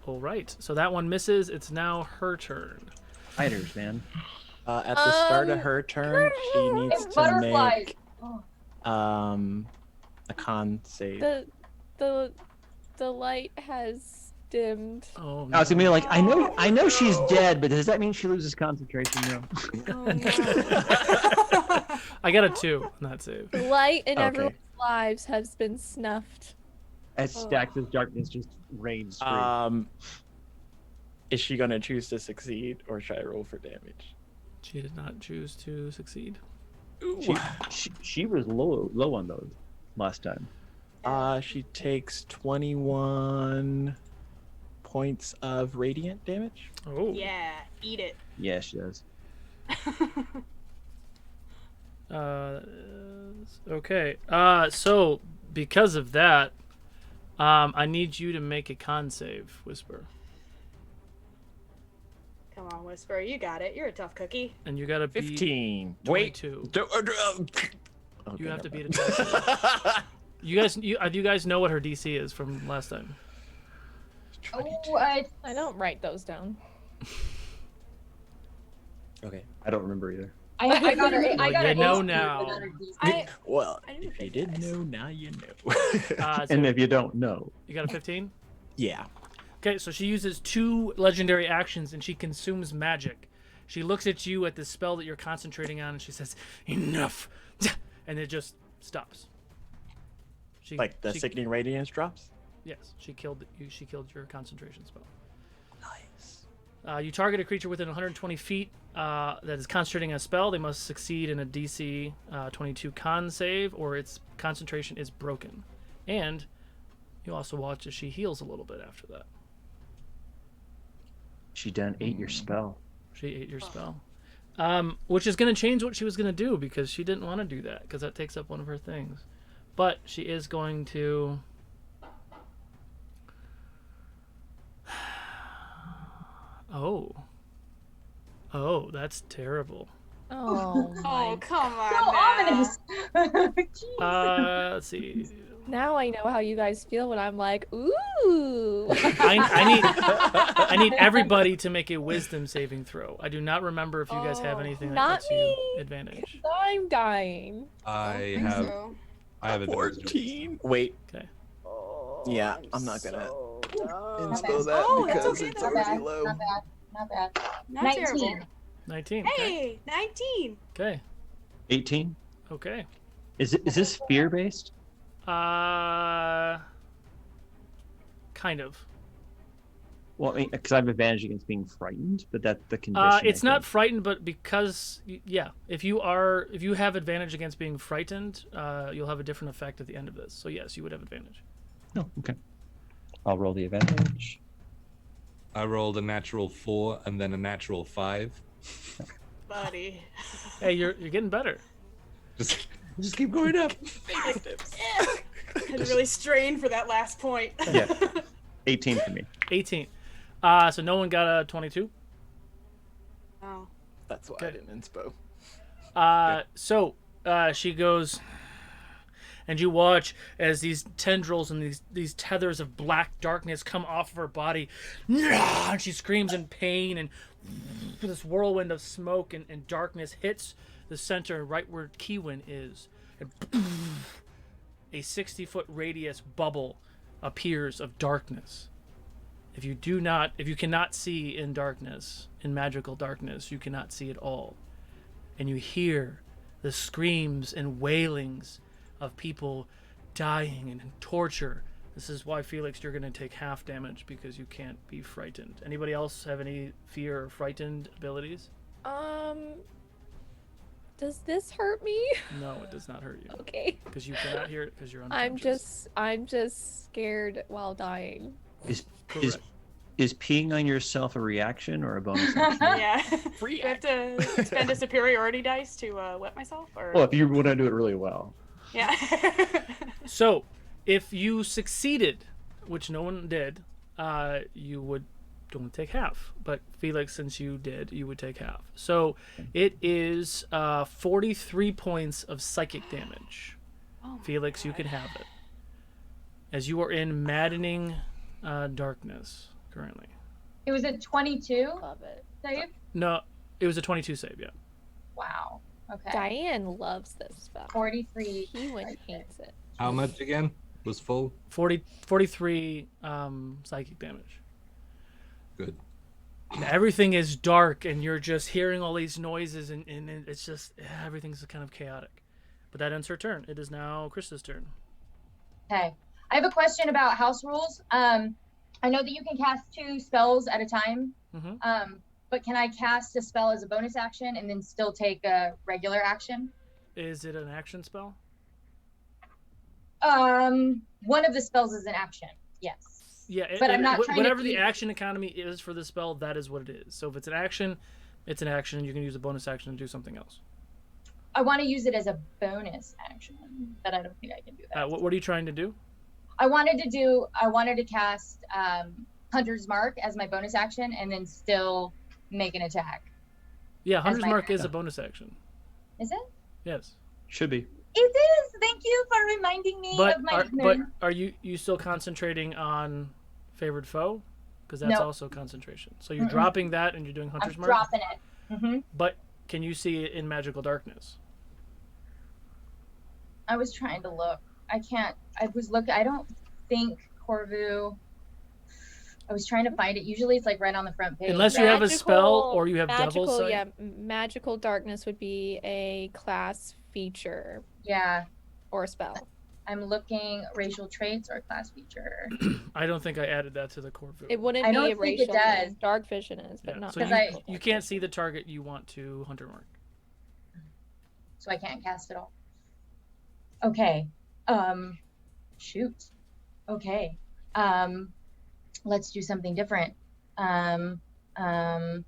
Oh. All right. So that one misses. It's now her turn. Fighters, man. At the start of her turn, she needs It's to butterflies. make Oh. a con save. The light has dimmed. Oh, I was gonna be like, I know she's dead, but does that mean she loses concentration? No. Oh, no. I got a 2 on that save. The light in Okay. everyone's lives has been snuffed. As stacked as darkness just reigns free. Is she gonna choose to succeed, or should I roll for damage? She did not choose to succeed. She was low on those last time. She takes 21 points of radiant damage. Oh. Yeah, eat it. Yeah, she does. Okay. So because of that, I need you to make a con save, Whisper. Come on, Whisper, you got it. You're a tough cookie. And you gotta beat 15. 22. Wait. You have to beat a 22. You guys know what her DC is from last time? Oh, I don't write those down. Okay. I don't remember either. I got her. I got you her. know AC, now. I got her DC. Well, I didn't if you think did guys. know, now you know. So And if you don't know, you got a 15? Yeah. Okay, so she uses 2 legendary actions and she consumes magic. She looks at you at the spell that you're concentrating on and she says, "Enough!" And it just stops. She, Like the she- sickening radiance drops? Yes, she killed you. She killed your concentration spell. Nice. You target a creature within 120 feet that is concentrating on a spell. They must succeed in a DC 22 con save, or its concentration is broken. And you also watch as she heals a little bit after that. she done ate your spell. She ate your spell. Which is going to change what she was going to do, because she didn't want to do that, because that takes up one of her things. But she is going to... Oh, that's terrible. Oh Oh, my. come on. So now. ominous. Let's see. Now I know how you guys feel when I'm like, ooh. I need everybody to make a wisdom saving throw. I do not remember if you guys have Oh, anything that not gets you me. advantage. I'm dying. I think have so. I have a 14. Wait. Okay. Yeah, I'm not gonna Not install bad. that Oh, that's because okay, it's that's Not already bad. low. Not bad. Not bad. Not 19. terrible. 19. Okay. Hey, 19. Okay. 18. Okay. Is this fear based? Kind of. Well, I mean, because I have advantage against being frightened, but that's the condition. It's I not think. frightened, but because yeah, if you have advantage against being frightened, you'll have a different effect at the end of this. So yes, you would have advantage. Oh, okay. I'll roll the advantage. I rolled a natural 4 and then a natural 5. Buddy. Hey, you're getting better. Just keep going up. Had to really strain for that last point. Yeah. 18 for me. 18. So no one got a 22. Oh. That's why I didn't inspo. So she goes, and you watch as these tendrils and these tethers of black darkness come off of her body. And she screams in pain, and this whirlwind of smoke and darkness hits the center right where Kiwin is. And a 60-foot radius bubble appears of darkness. If you cannot see in darkness, in magical darkness, you cannot see at all. And you hear the screams and wailings of people dying and in torture. This is why, Felix, you're going to take half damage because you can't be frightened. Anybody else have any fear or frightened abilities? Does this hurt me? No, it does not hurt you. Okay. Because you cannot hear it because you're unconscious. I'm just scared while dying. Correct. Is peeing on yourself a reaction or a bonus action? Yeah. Do I have to spend a superiority dice to wet myself? Or... Well, if you want to do it really well. Yeah. So, if you succeeded, which no one did, you would only take half. But Felix, since you did, you would take half. So it is 43 points of psychic damage. Oh Felix, you can have it. As you are in maddening darkness currently. It was a 22 Love it. save. No, it was a 22 save, yeah. Wow. Okay. Diane loves this spell. 43. Kiwin hates it. How much again? Was full? 43 psychic damage. Good. And everything is dark, and you're just hearing all these noises, and it's just, everything's kind of chaotic. But that ends her turn. It is now Krista's turn. Okay. I have a question about house rules. I know that you can cast 2 spells at a time. Mm-hmm. But can I cast a spell as a bonus action and then still take a regular action? Is it an action spell? One of the spells is an action. Yes. Yeah, But I'm not trying to whatever the keep- action economy is for the spell, that is what it is. So if it's an action, it's an action. You can use a bonus action to do something else. I want to use it as a bonus action, but I don't think I can do that. What are you trying to do? I wanted to cast Hunter's Mark as my bonus action and then still make an attack. Yeah, Hunter's my Mark turn. is a bonus action. Is it? Yes. Should be. It is. Thank you for reminding me But of my are, ignorance. but are you still concentrating on favored foe? Because that's No. also concentration. So you're dropping that and you're doing I'm Hunter's Mark? dropping it. Hmm. But can you see it in magical darkness? I was trying to look. I can't. I was looking. I don't think Corvu. I was trying to find it. Usually it's like right on the front page. Unless you have a spell or you have magical, Devil's Sight. yeah, magical darkness would be a class feature Yeah. or a spell. I'm looking racial traits or class feature. I don't think I added that to the core view. It wouldn't I be don't a think racial. it does. Dark vision is, but Yeah, not. so magical you dark can't see vision. the target you want to Hunter Mark. So I can't cast it all. Okay. Shoot. Okay. Let's do something different. Hold on.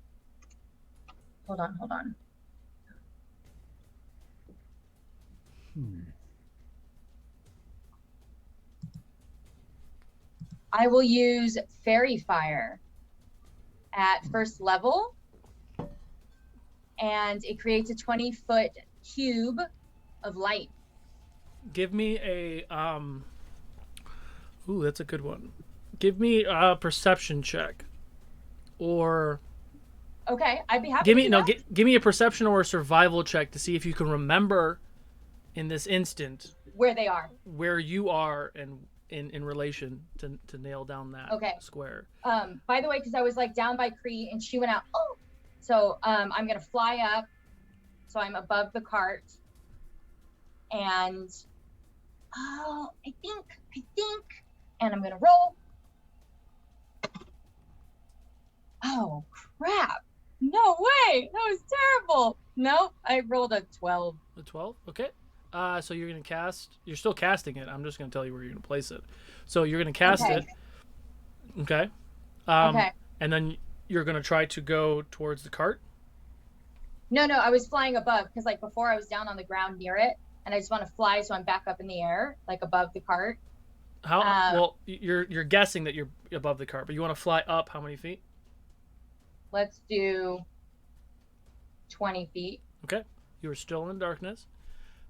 I will use Fairy Fire at first level, and it creates a 20-foot cube of light. Give me a Ooh, that's a good one. Give me a perception check, or Okay, I'd be happy give to me do no. that. Give me a perception or a survival check to see if you can remember, in this instant, Where they are. where you are and in relation to nail down that Okay. square. By the way, because I was like down by Cree and she went out. Oh, So I'm gonna fly up, so I'm above the cart, and I think, and I'm gonna roll. Oh crap! No way! That was terrible. Nope, I rolled a 12. A 12? Okay. So you're going to cast. You're still casting it. I'm just going to tell you where you're going to place it. So you're going to cast Okay. it. Okay. Okay. And then you're going to try to go towards the cart. No, I was flying above because like before I was down on the ground near it, and I just want to fly, so I'm back up in the air, like above the cart. How? Well, you're guessing that you're above the cart, but you want to fly up how many feet? Let's do 20 feet. Okay. You are still in darkness.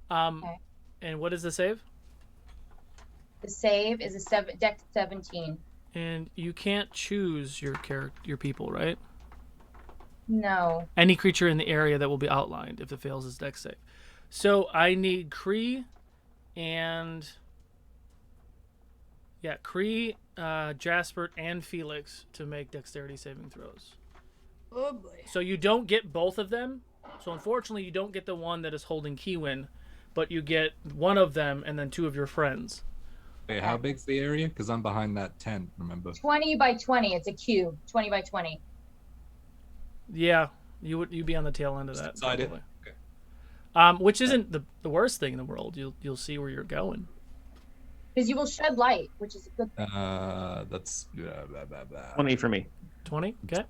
Okay. And what is the save? The save is a dex 17. And you can't choose your people, right? No. Any creature in the area that will be outlined if it fails its dex save. So I need Cree and Jasper and Felix to make dexterity saving throws. Oh boy. So you don't get both of them. So unfortunately, you don't get the one that is holding Kiwin, but you get one of them and then two of your friends. Wait, how big's the area? Because I'm behind that tent, remember? 20 by 20. It's a cube. 20 by 20. Yeah, you'd be on the tail end of that. Inside it. probably. Okay. Which isn't the worst thing in the world. You'll see where you're going. Because you will shed light, which is a good thing. That's blah, blah, blah, blah. 20 for me. 20. Okay.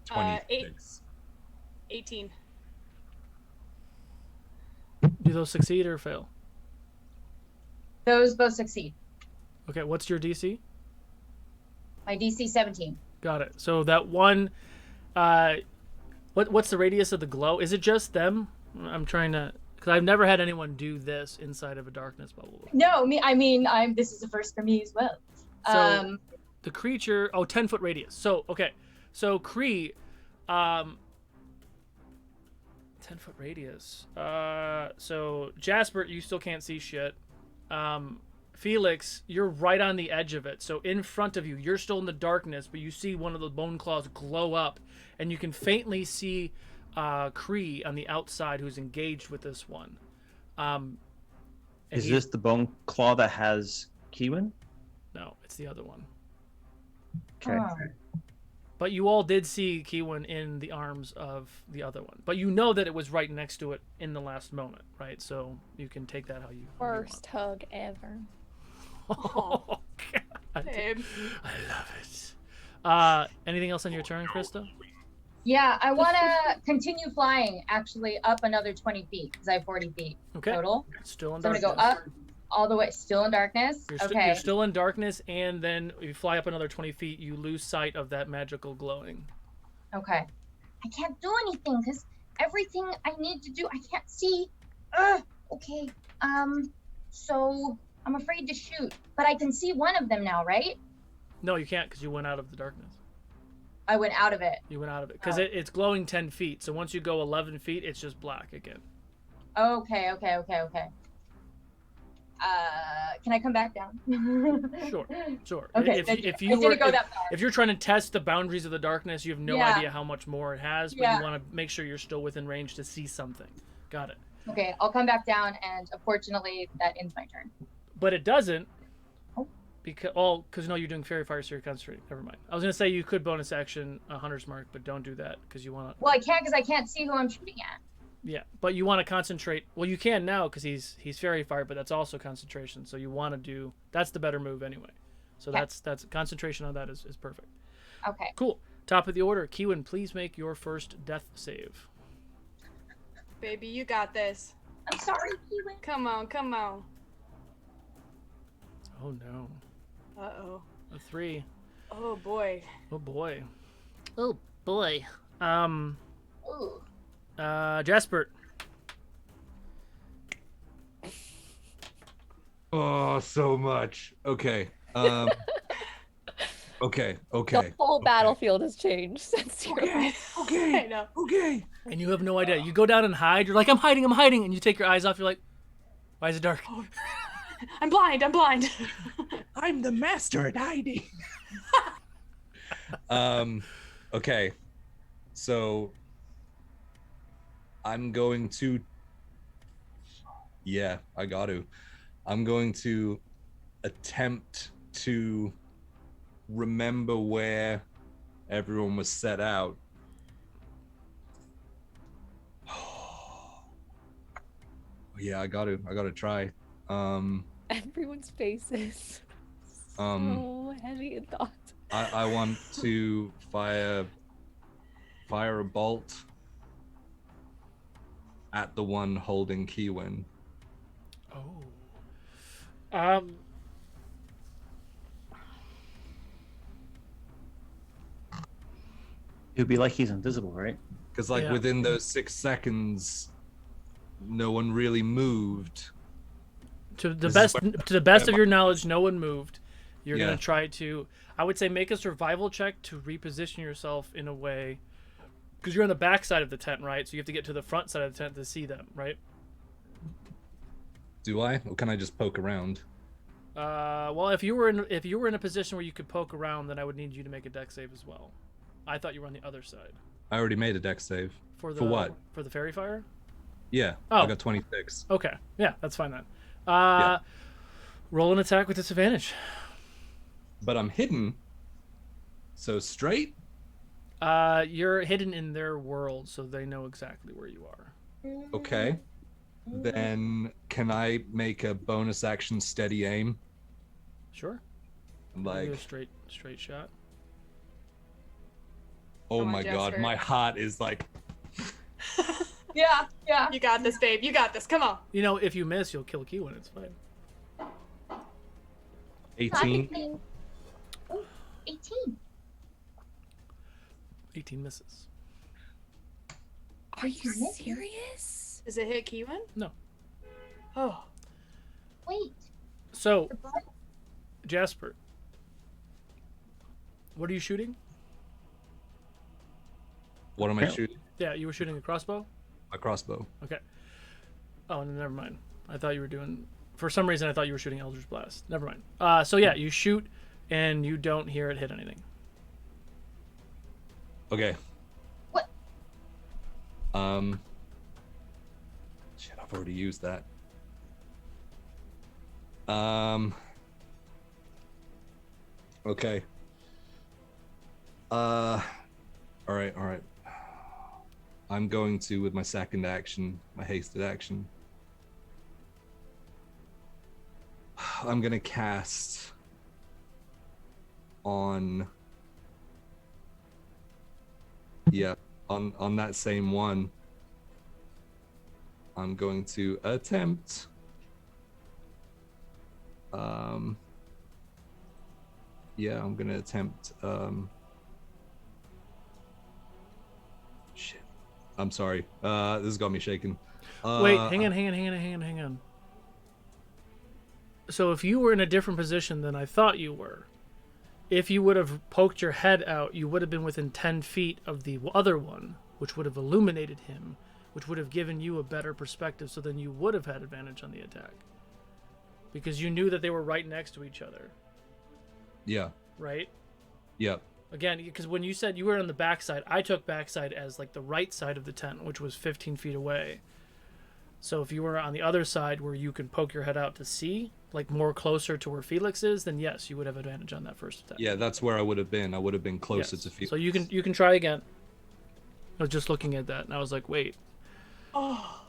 26. 18. Do those succeed or fail? Those both succeed. Okay. What's your DC? My DC 17. Got it. So that one, what's the radius of the glow? Is it just them? I'm trying to, because I've never had anyone do this inside of a darkness bubble. No, this is the first for me as well. So the creature, 10-foot radius. So, okay. So Kree, 10-foot radius. So Jasper, you still can't see shit. Felix, you're right on the edge of it. So in front of you, you're still in the darkness, but you see one of the Boneclaws glow up, and you can faintly see Kree on the outside who's engaged with this one. Is this the bone claw that has Kiwin? No, it's the other one. Okay. But you all did see Kiwin in the arms of the other one. But you know that it was right next to it in the last moment, right? So you can take that how you want. First hug ever. Oh, God. Babe. I love it. Anything else on your turn, Krista? Yeah, I want to continue flying, actually, up another 20 feet, because I have 40 feet Okay. total. Still in So I'm darkness. going to go up all the way, still in darkness. You're still in darkness, and then you fly up another 20 feet, you lose sight of that magical glowing. Okay. I can't do anything, because everything I need to do, I can't see. Okay. So I'm afraid to shoot, but I can see one of them now, right? No, you can't, because you went out of the darkness. I went out of it. You went out of it. Because it's glowing 10 feet, so once you go 11 feet, it's just black again. Okay. Can I come back down? Sure. Okay. If you're trying to test the boundaries of the darkness, you have no Yeah. idea how much more it has, but Yeah. you want to make sure you're still within range to see something. Got it. Okay, I'll come back down, and unfortunately, that ends my turn. But it doesn't. Oh. Because no, you're doing fairy fire, so you're concentrating. Never mind. I was gonna say you could bonus action a hunter's mark, but don't do that because you want to. Well, I can't because I can't see who I'm shooting at. Yeah, but you want to concentrate. Well, you can now because he's fairy fire, but that's also concentration. So you want to do that's the better move anyway. So Okay. that's concentration on that is perfect. Okay. Cool. Top of the order, Kiwin, please make your first death save. Baby, you got this. I'm sorry, Keelan. Come on. Oh no. Uh-oh. A 3. Oh boy. Oh boy. Oh boy. Ooh. Jasper. Oh, so much. Okay. Okay. The whole battlefield has changed since you're I know. Okay. And you have no idea. You go down and hide. You're like, I'm hiding. And you take your eyes off. You're like, why is it dark? I'm blind. I'm the master at hiding. Okay. So I'm going to. Yeah, I got to. I'm going to attempt to remember where everyone was set out. Yeah, I got to try. Everyone's faces Um, so heavy in thought. I want to fire a bolt at the one holding Kiwin. Oh. It would be like he's invisible, right? Because like Yeah. within those 6 seconds, no one really moved. To the This is best, to the best of your knowledge, no one moved. You're Yeah. gonna try to, I would say, make a survival check to reposition yourself in a way, because you're on the back side of the tent, right? So you have to get to the front side of the tent to see them, right? Do I? Or can I just poke around? Well, if you were in a position where you could poke around, then I would need you to make a dex save as well. I thought you were on the other side. I already made a dex save. For what? For the fairy fire? Yeah, Oh. I got 26. Okay. Yeah, that's fine then. Yeah. Roll an attack with disadvantage. But I'm hidden. So straight? You're hidden in their world, so they know exactly where you are. Okay. Then can I make a bonus action steady aim? Sure. Give you a Like, straight shot. oh Come on, my god, Jasper. my heart is like, Yeah, yeah. You got this, babe. You got this. Come on. You know, if you miss, you'll kill Kiwin. It's fine. 18. Ooh, 18. 18 misses. Are you Missing? serious? Does it hit Kiwin? No. Oh. Wait. So, Jasper, what are you shooting? What am I Apparently. shooting? Yeah, you were shooting a crossbow? A crossbow. Okay. Oh, never mind. I thought you were doing... For some reason, I thought you were shooting Eldritch Blast. Never mind. So yeah, you shoot, and you don't hear it hit anything. Okay. What? Shit, I've already used that. Okay. All right. I'm going to, with my second action, my hasted action, I'm gonna cast on, on that same one. I'm going to attempt I'm gonna attempt shit. I'm sorry. This has got me shaking. Wait, hang on. So if you were in a different position than I thought you were, if you would have poked your head out, you would have been within 10 feet of the other one, which would have illuminated him, which would have given you a better perspective, so then you would have had advantage on the attack. Because you knew that they were right next to each other, Yeah. right? Yep. Again, because when you said you were on the backside, I took backside as like the right side of the tent, which was 15 feet away. So if you were on the other side where you can poke your head out to see, like more closer to where Felix is, then yes, you would have advantage on that first attack. Yeah, that's where I would have been. I would have been closer Yes. to Felix. So you can try again. I was just looking at that and I was like, wait. Oh.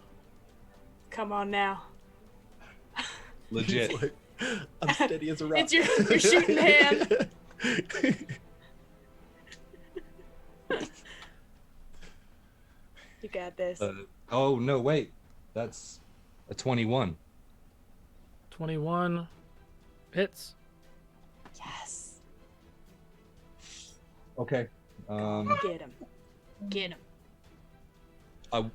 Come on now. Legit. I'm steady as a rock. It's your shooting hand. You got this. Oh no, wait. That's a 21. 21 hits. Yes. Okay. Get him. Get him.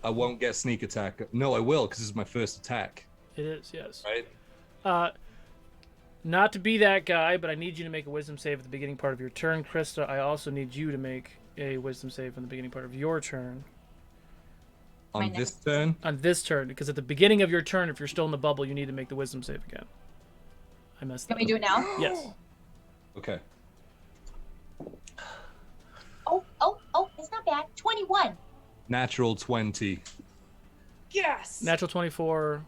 I won't get sneak attack. No, I will, because this is my first attack. It is, yes. Right? Not to be that guy, but I need you to make a wisdom save at the beginning part of your turn. Krista, I also need you to make a wisdom save in the beginning part of your turn. On this turn? On this turn, because at the beginning of your turn, if you're still in the bubble, you need to make the wisdom save again. I messed Can up. we do it now? Yes. Okay. Oh, that. 21. Natural 20 Yes. Natural 24,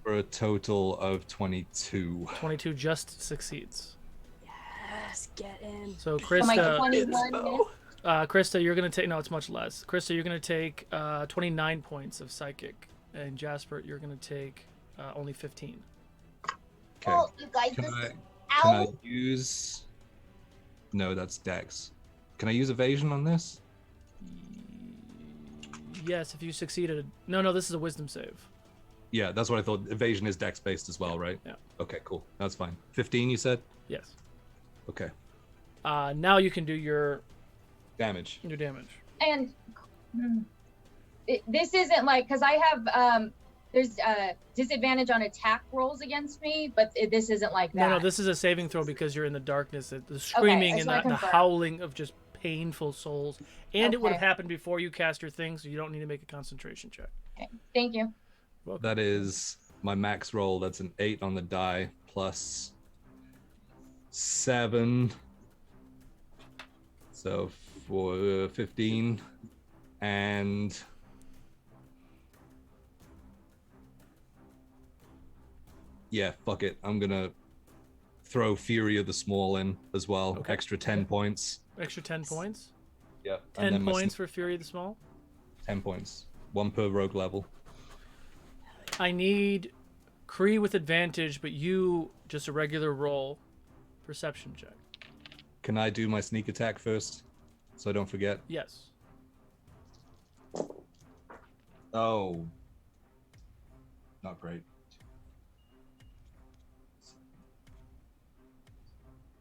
for a total of 22. 22 just succeeds. Yes, get in. So So my Krista, 21 missed. Krista, you're gonna take. No, it's much less. Krista, you're gonna take 29 points of psychic, and Jasper, you're gonna take only 15. Okay. Oh, you guys, Can this I, is can I ow. use... No, that's Dex. Can I use evasion on this? Yes, if you succeeded. No, this is a wisdom save. Yeah, that's what I thought. Evasion is Dex based as well, right? Yeah. Okay, cool. That's fine. 15, you said? Yes. Okay. Now you can do your Damage. damage. And this isn't like, because I have, there's disadvantage on attack rolls against me, but this isn't like that. No, this is a saving throw because you're in the darkness. The screaming just and wanna the confirm. howling of just painful souls. And it would have Okay. happened before you cast your thing, so you don't need to make a concentration check. Okay. Thank you. Welcome. That is my max roll. That's an 8 on the die plus 7. So for 15. And yeah, fuck it. I'm gonna throw Fury of the Small in as well. Okay. Extra 10 points. Extra 10 points. Yeah. 10 points for Fury of the Small. 10 points. 1 per rogue level. I need Kree with advantage, but you just a regular roll. Perception check. Can I do my sneak attack first? So I don't forget. Yes. Oh. Not great.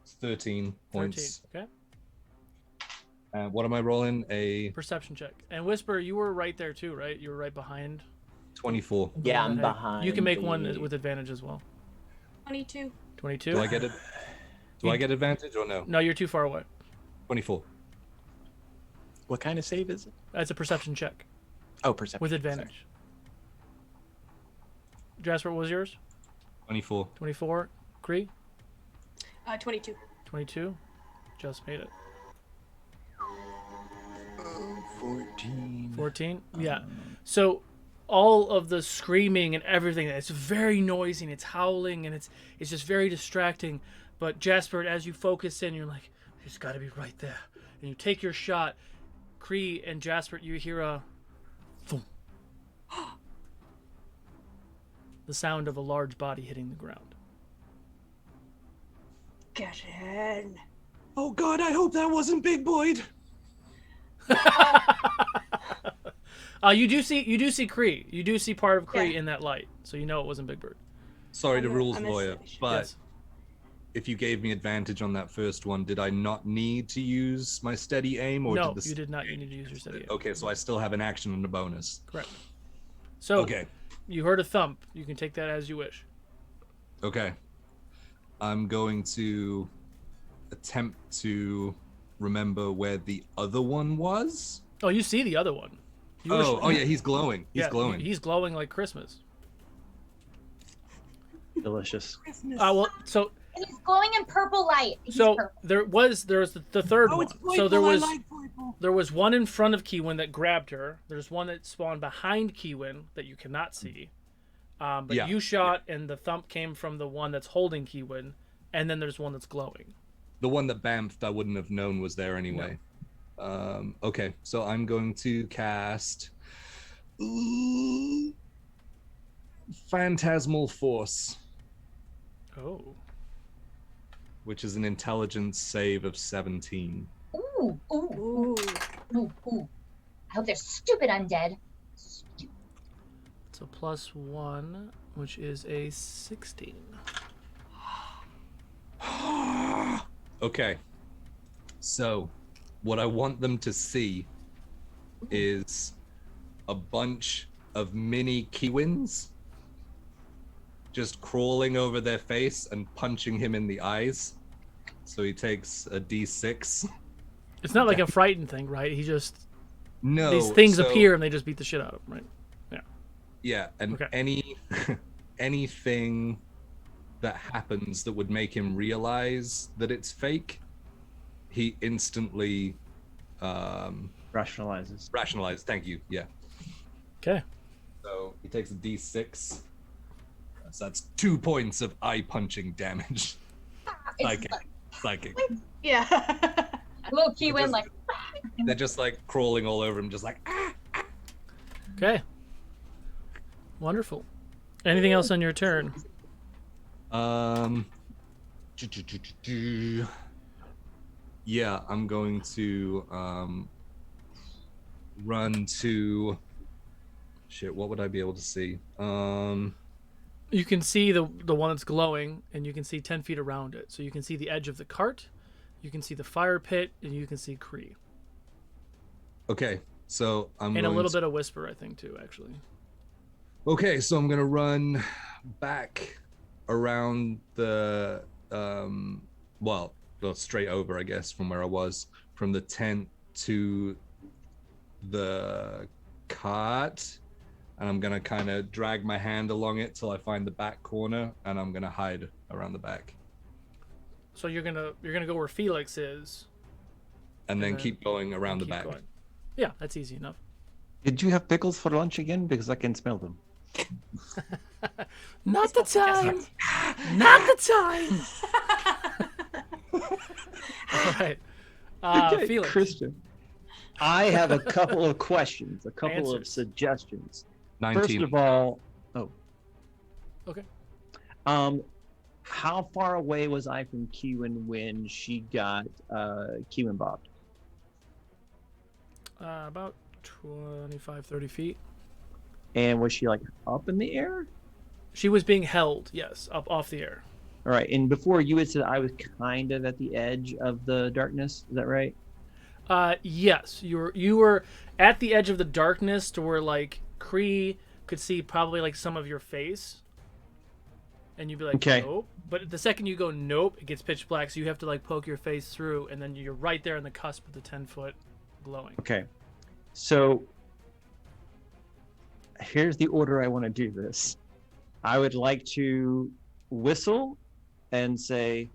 It's 13 points. 13. Okay. And what am I rolling? A Perception check. And Whisper, you were right there too, right? You were right behind. 24. Yeah, I'm Okay. behind. You can make one the- with advantage as well. 22. 22. Do I get it? Do I get advantage or no? No, you're too far away. 24. What kind of save is it? That's a perception check Oh, perception. with advantage. Jasper, what was yours? 24. 24. Kree? 22. 22. Just made it. 14. 14. Yeah. So all of the screaming and everything, it's very noisy and it's howling and it's just very distracting. But Jasper, as you focus in, you're like, he's got to be right there. And you take your shot. Kree and Jasper, you hear a thump. The sound of a large body hitting the ground. Get in. Oh god, I hope that wasn't Big Boyd. You do see Kree. You do see part of Kree Yeah. in that light, so you know it wasn't Big Bird. Sorry to I'm a- rules I'm a lawyer, snitch. but Yes. if you gave me advantage on that first one, did I not need to use my steady aim? Or No, did the you did not. You need to use your steady aim. Okay, so I still have an action and a bonus. Correct. So Okay. you heard a thump. You can take that as you wish. Okay. I'm going to attempt to remember where the other one was. Oh, you see the other one. You wish- Oh yeah, he's glowing. He's yeah, glowing. He's glowing like Christmas. Delicious. Well, so And he's glowing in purple light. He's so purple. there was the third one. So there was purple. there was one in front of Kiwin that grabbed her. There's one that spawned behind Kiwin that you cannot see. But Yeah, you shot, and the thump came from the one that's holding Kiwin, and then there's one that's glowing. The one that bamfed, I wouldn't have known was there anyway. Okay, so I'm going to cast Phantasmal Force, Oh. which is an intelligence save of 17. Ooh, ooh, Ooh. ooh, ooh. I hope they're stupid undead. So +1, which is a 16. Okay, so what I want them to see is a bunch of mini Kiwins just crawling over their face and punching him in the eyes. So he takes a d6. It's not like a frightened thing, right? He just No, these things so- appear and they just beat the shit out of him, right? Yeah, and Okay. anything that happens that would make him realize that it's fake, he instantly Rationalizes. Rationalize. Thank you. Yeah. Okay. So he takes a d6. So that's 2 points of eye punching damage. It's Psychic. Yeah. little Keywin like. They're just like crawling all over him, just like. Okay. Wonderful. Anything else on your turn? Yeah, I'm going to run to. Shit, what would I be able to see? You can see the one that's glowing, and you can see 10 feet around it. So you can see the edge of the cart, you can see the fire pit, and you can see Kree. Okay, so I'm And a going little to- bit of Whisper, I think, too, actually. Okay, so I'm gonna run back around the well, straight over, I guess, from where I was, from the tent to the cart, and I'm gonna kind of drag my hand along it till I find the back corner, and I'm gonna hide around the back, So you're gonna go where Felix is. and then then keep going around the keep back. going. Yeah, that's easy enough. Did you have pickles for lunch again? Because I can smell them. Not the time. Not the time. All right. Okay, Felix. Christian. I have a couple of questions, a couple of Answers. suggestions. 19. First of all, Okay. how far away was I from Kewen when she got Kewen bobbed? About 25, 30 feet. And was she like up in the air? She was being held, yes, up off the air. All right. And before you had said I was kind of at the edge of the darkness. Is that right? Yes, you were at the edge of the darkness to where like Kree could see probably like some of your face, and you'd be like, Okay. nope. But the second you go nope, it gets pitch black, so you have to like poke your face through, and then you're right there on the cusp of the 10-foot glowing. Okay. So here's the order I want to do this. I would like to whistle and say,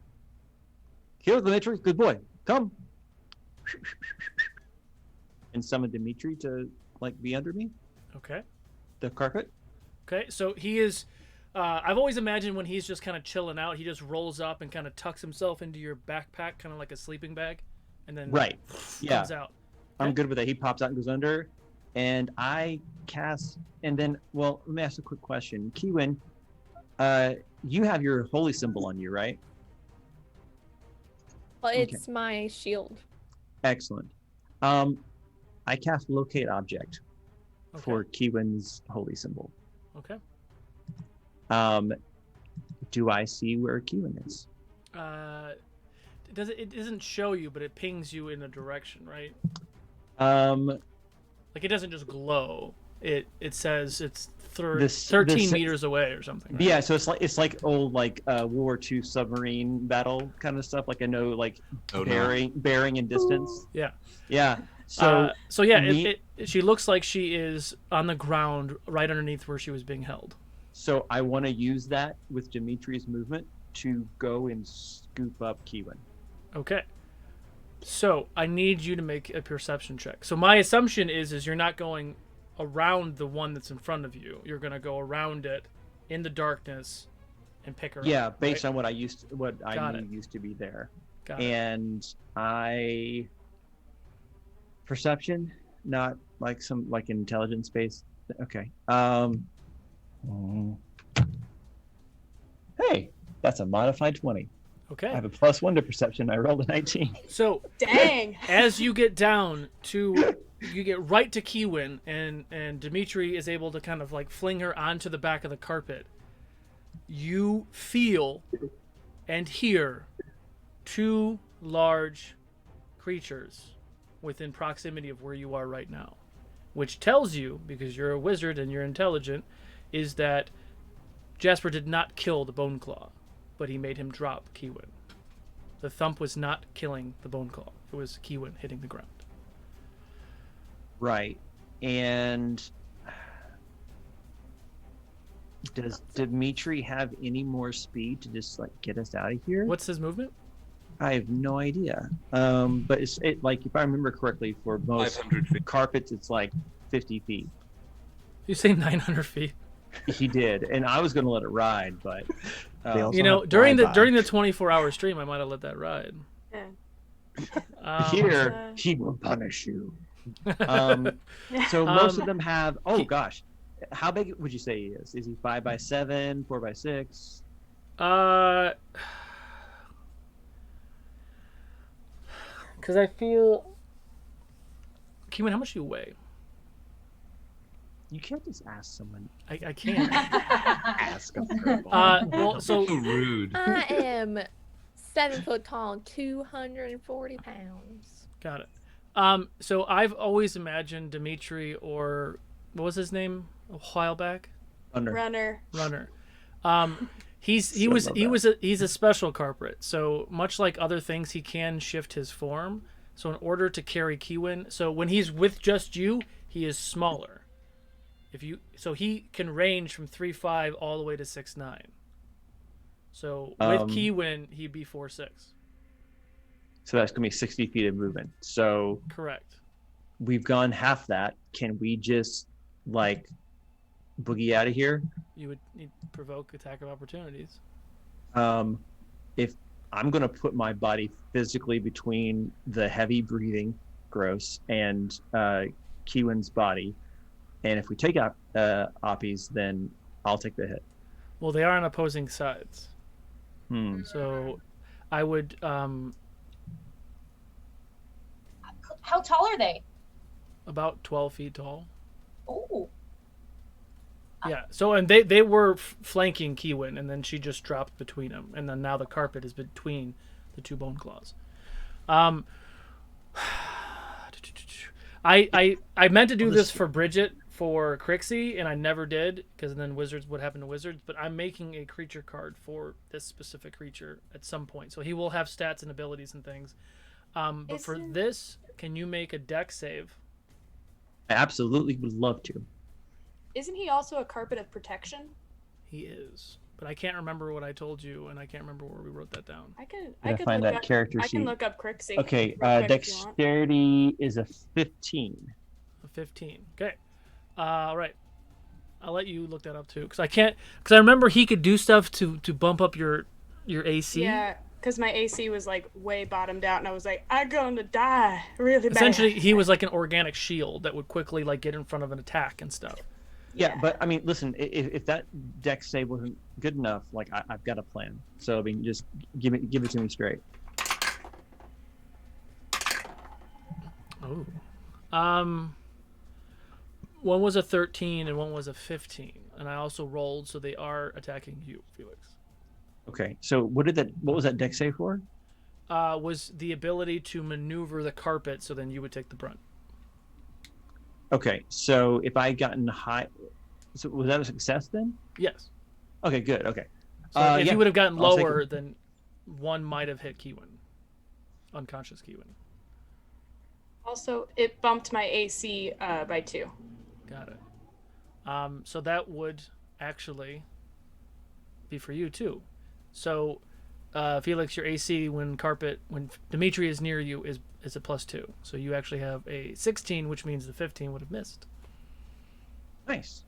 "Here's Dimitri, good boy, come." And summon Dimitri to like be under me, Okay. the carpet. Okay. So he is. I've always imagined when he's just kind of chilling out, he just rolls up and kind of tucks himself into your backpack, kind of like a sleeping bag, and then Right. Yeah. comes out. I'm Okay. good with that. He pops out and goes under, and I cast. And then, well, let me ask a quick question. Kewen, you have your holy symbol on you, right? Well, Okay. it's my shield. Excellent. I cast locate object for Kewen's holy symbol. Okay. Do I see where Kewen is? It doesn't show you, but it pings you in a direction, right? Like it doesn't just glow. It says it's This- 13 this- meters away or something. Right? Yeah, so it's like old like World War II submarine battle kind of stuff. Like I know like Oh, no. bearing and distance. Yeah. Yeah. So yeah, me- she looks like she is on the ground right underneath where she was being held. so I want to use that with Dimitri's movement to go and scoop up Kewen. Okay. So I need you to make a perception check. So my assumption is you're not going around the one that's in front of you. You're gonna go around it in the darkness and pick her up. Yeah, based right? on what I Got knew it. used to be there. Got it. And I perception, not like some like intelligence based. Okay. Hey, that's a modified 20. Okay. I have a +1 to perception. I rolled a 19. So Dang. as you get down to, you get right to Kewen, and Dimitri is able to kind of like fling her onto the back of the carpet. You feel and hear two large creatures within proximity of where you are right now, which tells you, because you're a wizard and you're intelligent, is that Jasper did not kill the Boneclaw, but he made him drop Kewen. The thump was not killing the Boneclaw. It was Kewen hitting the ground. Right. And does Dimitri have any more speed to just like get us out of here? What's his movement? I have no idea. But it like if I remember correctly, for most 500 feet. carpets, it's like 50 feet. You say 900 feet. He did, and I was going to let it ride, but They also You know, have during the flyby. 24-hour stream, I might have let that ride. Yeah. here he will punish you. So most of them have. Oh gosh, how big would you say he is? Is he 5x7, 4x6? Because I feel. Keeman, how much do you weigh? You can't just ask someone. I can't. Ask a purple. Well, so So rude. I am 7 foot tall, 240 pounds. got it. So I've always imagined Dimitri, or what was his name a while back? Runner. Runner. He's a special carpet. So much like other things, he can shift his form. So in order to carry Kiwin, so when he's with just you, he is smaller. So he can range from 3'5" all the way to 6'9". So with Kiwin, he'd be 4'6". So that's gonna be 60 feet of movement. So Correct. we've gone half that. Can we just like boogie out of here? You would need to provoke attack of opportunities. If I'm gonna put my body physically between the heavy breathing, gross, and Kiwin's body, and if we take out Oppies, then I'll take the hit. Well, they are on opposing sides. Hmm. So I would How tall are they? about 12 feet tall. Oh, Yeah. So and they were flanking Kiwin, and then she just dropped between them, and then now the carpet is between the two Boneclaws. I meant to do this for Bridget for Crixie, and I never did, because then wizards would happen to wizards. But I'm making a creature card for this specific creature at some point, so he will have stats and abilities and things. But for this, can you make a dex save? I absolutely would love to. Isn't he also a carpet of protection? He is, but I can't remember what I told you, and I can't remember where we wrote that down. I could Find look that up, character I sheet. can look up Crixie. Okay, real quick if you want. dexterity is a 15. A 15. Okay. All right. I'll let you look that up too, because I remember he could do stuff to bump up your AC. Yeah, because my AC was like way bottomed out, and I was like, I'm gonna die really bad. Essentially, he was like an organic shield that would quickly like get in front of an attack and stuff. Yeah, but I mean, listen, if that dex save wasn't good enough, like I've got a plan. So I mean, just give it to me straight. Oh. One was a 13 and one was a 15, and I also rolled, so they are attacking you, Felix. Okay, so what was that dex save for? Was the ability to maneuver the carpet, so then you would take the brunt. Okay, so if I gotten high, so was that a success then? Yes. Okay, good. Okay. So if yeah, you would have gotten I'll take lower, it. then one might have hit Kiwin. Unconscious Kiwin. Also, it bumped my AC by 2. Got it. So that would actually be for you too. So, Felix, your AC when Dimitri is near you is a +2. So you actually have a 16, which means the 15 would have missed. Nice.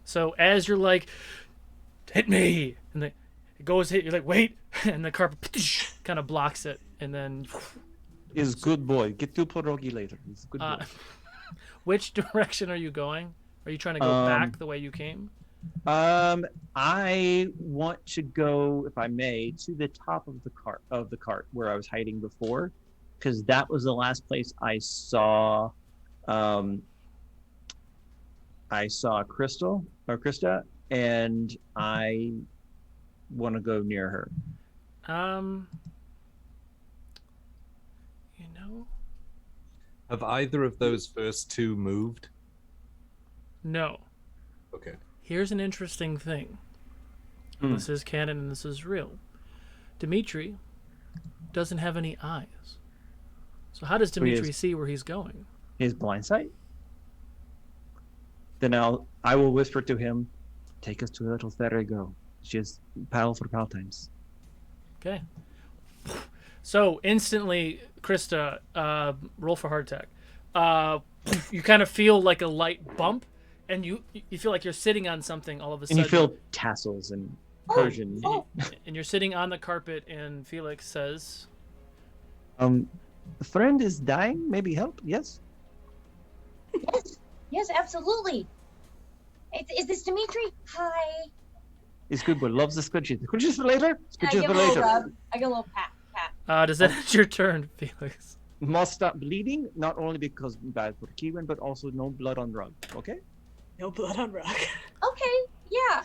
So as you're like, hit me, and it goes hit, you're like, wait, and the carpet kind of blocks it, and then. Is good boy. Get to pierogi later. He's a good boy. Which direction are you going? Are you trying to go back the way you came? I want to go, if I may, to the top of the cart where I was hiding before, because that was the last place I saw Krista, and I want to go near her. You know, Have either of those first two moved? no. Okay. Here's an interesting thing. This is canon and this is real. Dimitri doesn't have any eyes. So how does Dimitri see where he's going? His blind sight. Then I will whisper to him, "Take us to the little ferry girl. She has paddle for times." Okay. So instantly, Krista, roll for heart attack. You kind of feel like a light bump, and you feel like you're sitting on something all of a And sudden. you feel tassels and Persian. And you're sitting on the carpet, and Felix says, A friend is dying. Maybe help. Yes. Yes, absolutely. Is this Dimitri? Hi. He's good boy. Loves the squidges. Squidges for later. I Squidges give for him a little later. rub. I give him a little pat. does that end your turn, Felix? Must stop bleeding. Not only because bad for Kiwin, but also no blood on rug. Okay. No blood on rug. Okay. Yeah.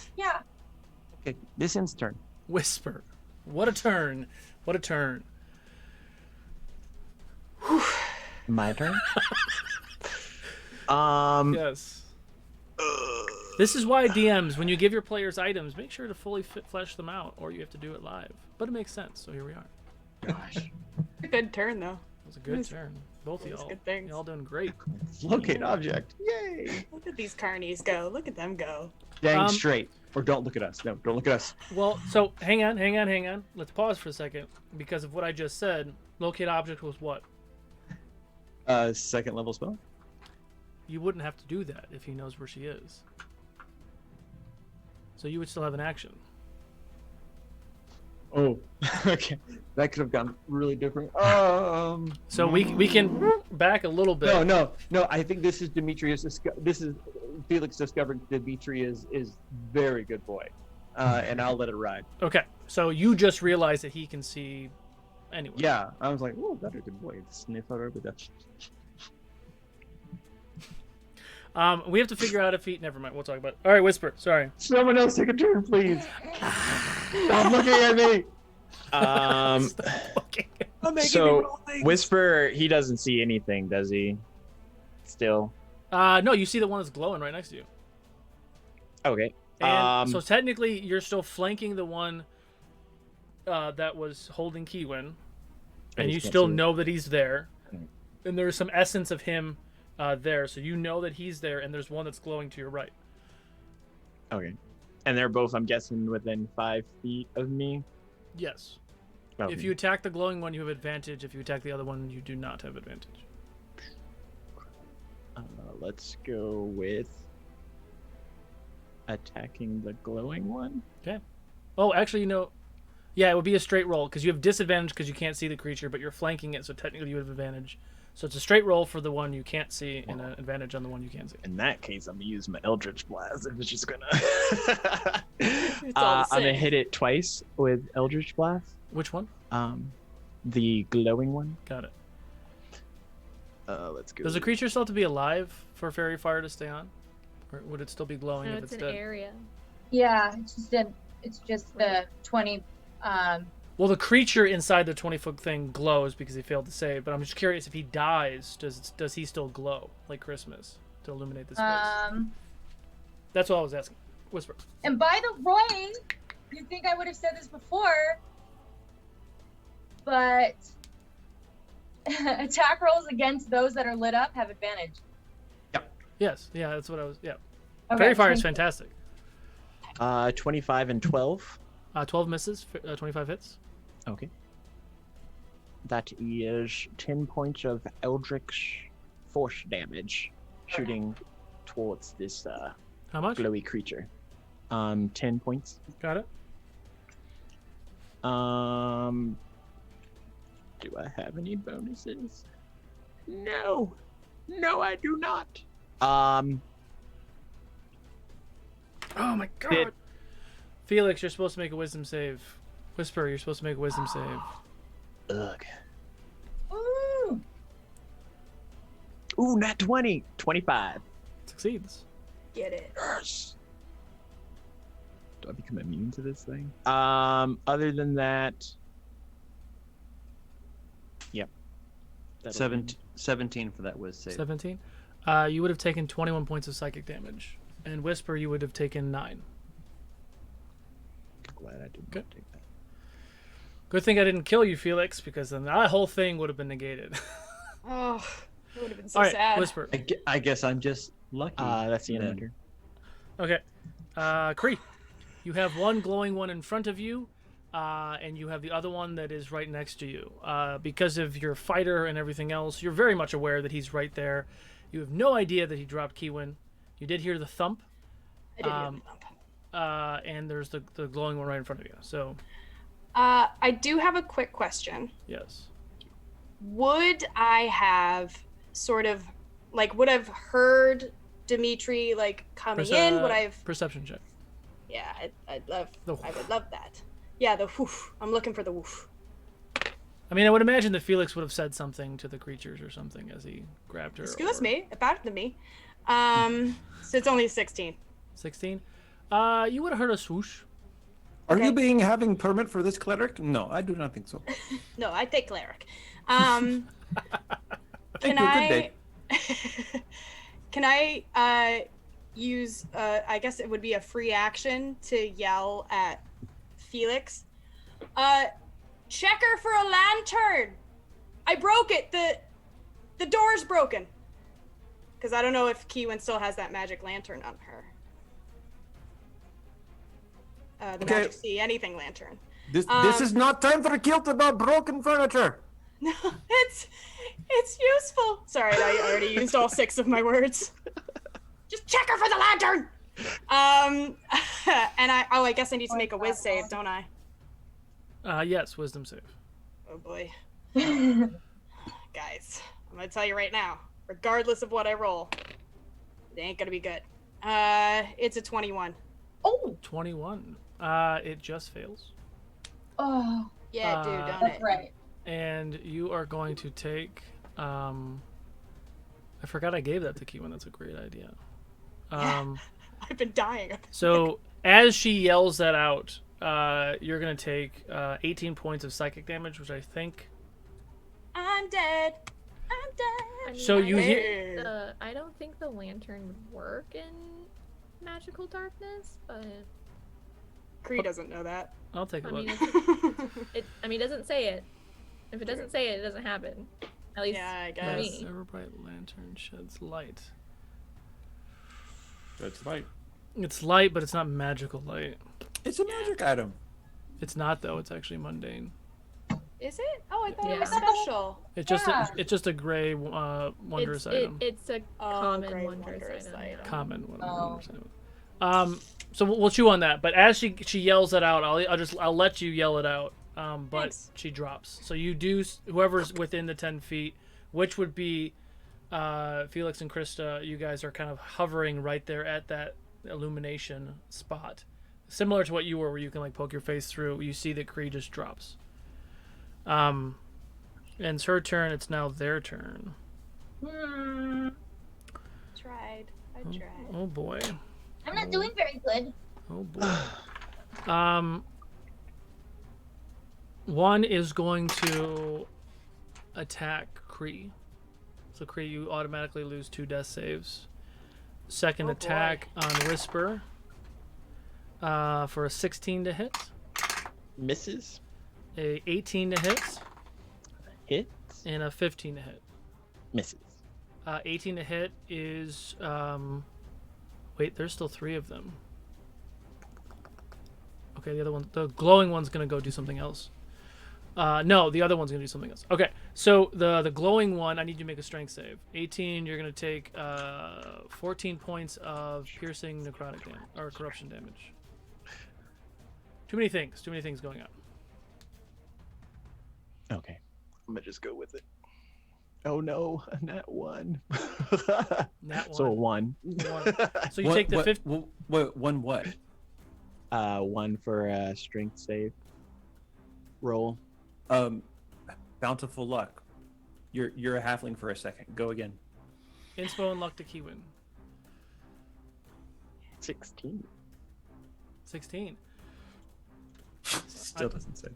Okay. This ends turn. Whisper. What a turn. What a turn. My turn. Yes. This is why DMs, when you give your players items, make sure to fully flesh them out, or you have to do it live. But it makes sense, so here we are. Gosh. A good turn though. It was a good turn. Both of Those y'all. good things. Y'all doing great. Locate object. Yay. Look at these carnies go. Look at them go. Dang straight. Or don't look at us. No, don't look at us. Well, so hang on. Let's pause for a second because of what I just said. Locate object was what? Second level spell. You wouldn't have to do that if he knows where she is. So you would still have an action. Oh, okay. That could have gone really different. So we can back a little bit. No. I think this is Demetrius. This is Felix discovering Dimitri is very good boy, and I'll let it ride. Okay, so you just realized that he can see anyway. Yeah, I was like, oh, that's a good boy. Sniff out over that. We have to figure out if he. Never mind. We'll talk about it. All right, Whisper. Sorry. Someone else take a turn, please. Stop looking at me. So Whisper, he doesn't see anything, does he? Still. No, you see the one that's glowing right next to you. Okay. And so technically, you're still flanking the one that was holding Kiwin, and you still know that he's there. And there's some essence of him there, so you know that he's there, and there's one that's glowing to your right. Okay. And they're both, I'm guessing, within 5 feet of me? Yes. Okay. If you attack the glowing one, you have advantage. If you attack the other one, you do not have advantage. Let's go with attacking the glowing one. Okay. Oh, actually, yeah, it would be a straight roll, because you have disadvantage because you can't see the creature, but you're flanking it, so technically you would have advantage. So it's a straight roll for the one you can't see, and an advantage on the one you can see. In that case, I'm gonna use my Eldritch Blast. If it's just gonna, all the I'm gonna same. hit it twice with Eldritch Blast. Which one? The glowing one. Got it. Let's go. Does the creature still have to be alive for Fairy Fire to stay on? Or would it still be glowing No, if it's it's an dead? area. Yeah. It's just the 20. Well, the creature inside the 20-foot thing glows because he failed to save, but I'm just curious if he dies, does he still glow like Christmas to illuminate the space? That's what I was asking. Whisper. And by the way, you'd think I would have said this before, but attack rolls against those that are lit up have advantage. Yes. Yeah, that's what I was. Yeah. Okay, Fairy Fire is thank you. fantastic. 25 and 12. 12 misses, 25 hits. Okay. That is 10 points of Eldritch force damage shooting towards this How much? glowy creature. 10 points. Got it. Do I have any bonuses? No. No, I do not. Oh my god. Felix, you're supposed to make a wisdom save. Whisper, you're supposed to make a wisdom save. Ugh. Ooh. Ooh, not 20. 25. Succeeds. Get it. Yes. Do I become immune to this thing? Other than that, yep. That'll be- 17 for that whiz save. 17. You would have taken 21 points of psychic damage. And Whisper, you would have taken 9. Glad I didn't Good. take that. Good thing I didn't kill you, Felix, because then that whole thing would have been negated. Oh, it would have been so All right, sad. Whisper. I guess I'm just lucky. That's the end of my then. turn. Okay. Kree, you have one glowing one in front of you. and you have the other one that is right next to you. Because of your fighter and everything else, you're very much aware that he's right there. You have no idea that he dropped Kiwin. You did hear the thump. I did hear the thump. And there's the glowing one right in front of you. So, I do have a quick question. yes. Would I have would I've heard Dimitri like coming in? Would I've Perception check. Yeah, I would love that. Yeah, the woof. I'm looking for the woof. I mean, I would imagine that Felix would have said something to the creatures or something as he grabbed her. Excuse me, about to me. So it's only 16. 16. You would have heard a swoosh. Are Okay. you having permit for this cleric? No, I do not think so. No, I take cleric. Thank Can you. Good I? day. Can I use? I guess it would be a free action to yell at Felix. Check her for a lantern. I broke it. The door's broken. Because I don't know if Kiwin still has that magic lantern on her. The Okay. magic see anything lantern. This is not time for a guilt about broken furniture. No, it's useful. Sorry, I already used all 6 of my words. Just check her for the lantern. And I guess I need to make a whiz save, don't I? Yes, wisdom save. Oh boy. Guys, I'm gonna tell you right now, regardless of what I roll, it ain't gonna be good. It's a 21. Oh, 21. It just fails. oh, Yeah, dude, don't that's it? right. And you are going to take. I forgot I gave that to Kiwin. That's a great idea. I've been dying. So as she yells that out, you're gonna take 18 points of psychic damage, which I think. I'm dead. I'm dead. I mean, So I you don't hear- think I don't think the lantern would work in magical darkness, but Cree doesn't know that. I'll take a I look. mean, it doesn't say it. If it doesn't say it, it doesn't happen. At least Yeah, I for guess. me. Ever bright lantern sheds light. That's right. It's light, but it's not magical light. It's a magic item. It's not though. It's actually mundane. Is it? Oh, I thought it was Yeah. special. It's just a gray wondrous item. It's a Oh, common great wondrous wondrous item. item. Common Oh. wondrous item. So we'll chew on that. But as she yells it out, I'll let you yell it out. But Thanks. she drops. So you do whoever's within the 10 feet, which would be Felix and Krista. You guys are kind of hovering right there at that illumination spot, similar to what you were, where you can like poke your face through. You see that Kree just drops. And it's her turn. It's now their turn. Hmm. Tried. I tried. Oh boy. I'm not doing very good. Oh boy. One is going to attack Kree. So Kree, you automatically lose 2 death saves. Second Oh, attack on Whisper. For a 16 to hit. Misses. A 18 to hit. Hits. And a 15 to hit. Misses. 18 to hit is wait, there's still 3 of them. Okay, the other one, the glowing one's gonna go do something else. No, the other one's gonna do something else. Okay, so the glowing one, I need you to make a strength save. 18, you're gonna take 14 points of piercing necrotic damage or corruption damage. Too many things going on. Okay. I'm gonna just go with it. Oh no, nat 1. Nat So a 1. 1. So you take the 50. One what? 1 for a strength save. Roll. Bountiful luck. You're a halfling for a second. Go again. Inspo and luck to Kiwin. 16. 16. Still doesn't say.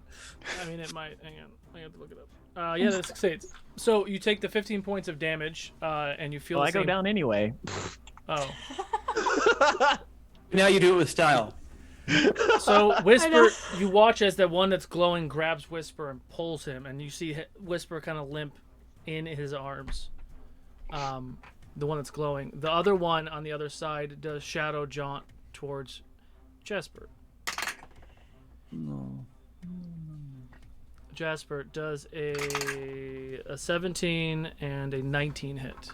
I mean, it might. Hang on. I have to look it up. Yeah, that succeeds. So you take the 15 points of damage, and you feel Well, the I go same... down anyway. Oh. Now you do it with style. So Whisper, you watch as the one that's glowing grabs Whisper and pulls him, and you see Whisper kind of limp in his arms. The one that's glowing. The other one on the other side does shadow jaunt towards Jesper. No. Jasper, does a 17 and a 19 hit?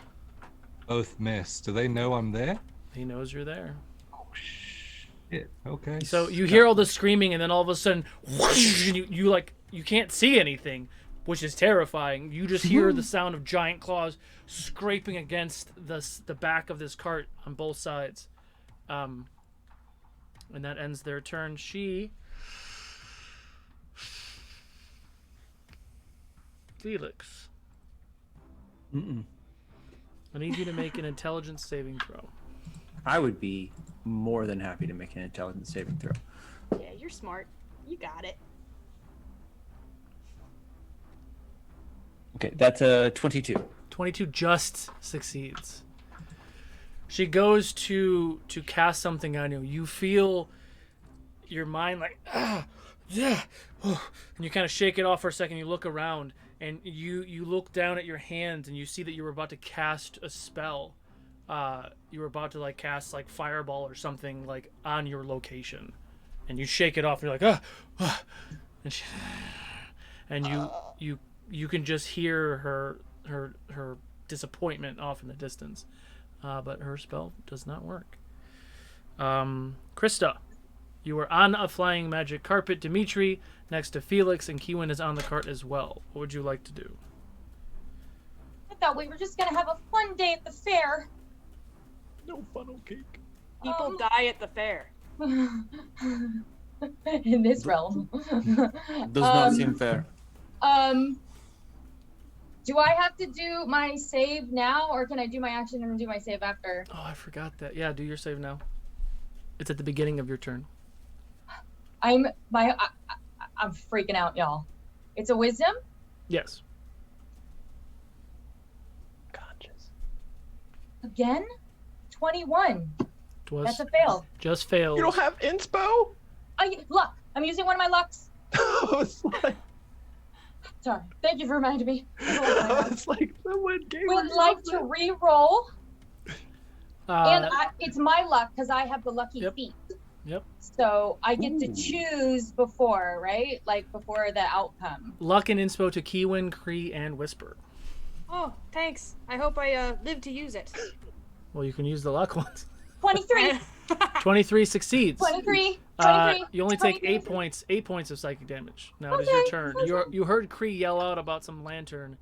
Both miss. Do they know I'm there? He knows you're there. Oh shit. Okay. So you hear all the screaming, and then all of a sudden, whoosh, and you can't see anything, which is terrifying. You just hear the sound of giant claws scraping against the back of this cart on both sides. And that ends their turn. Felix. I need you to make an intelligence saving throw. I would be more than happy to make an intelligence saving throw. Yeah, you're smart. You got it. Okay, that's a 22. 22 just succeeds. She goes to cast something on you. You feel your mind like, yeah, and you kind of shake it off for a second. You look around, and you look down at your hands, and you see that you were about to cast a spell. You were about to like cast like fireball or something like on your location, and you shake it off, and you're like, and you can just hear her disappointment off in the distance, but her spell does not work. Krista, you are on a flying magic carpet. Dimitri next to Felix, and Kiwin is on the cart as well. What would you like to do? I thought we were just gonna have a fun day at the fair. No funnel cake. People die at the fair. In this realm. Does not seem fair. Do I have to do my save now, or can I do my action and do my save after? Oh, I forgot that. Yeah, do your save now. It's at the beginning of your turn. I'm freaking out, y'all. It's a wisdom? Yes. Conscious. Again? 21. That's a Just fail. failed. You don't have inspo? Luck. I'm using one of my lucks. It's like, Sorry. Thank you for reminding me. it's like someone gave Would me like to something. re-roll. And Uh, it's my luck because I have the lucky Yep. feet. Yep. So I get to Ooh. choose before, right? Like before the outcome. luck and inspo to Kiwin, Cree, and Whisper. Oh, thanks. I hope I live to use it. Well, you can use the luck ones. 23. 23 succeeds. 23. You only take 23. 8 points of psychic damage. Now it is your turn. You heard Cree yell out about some lantern.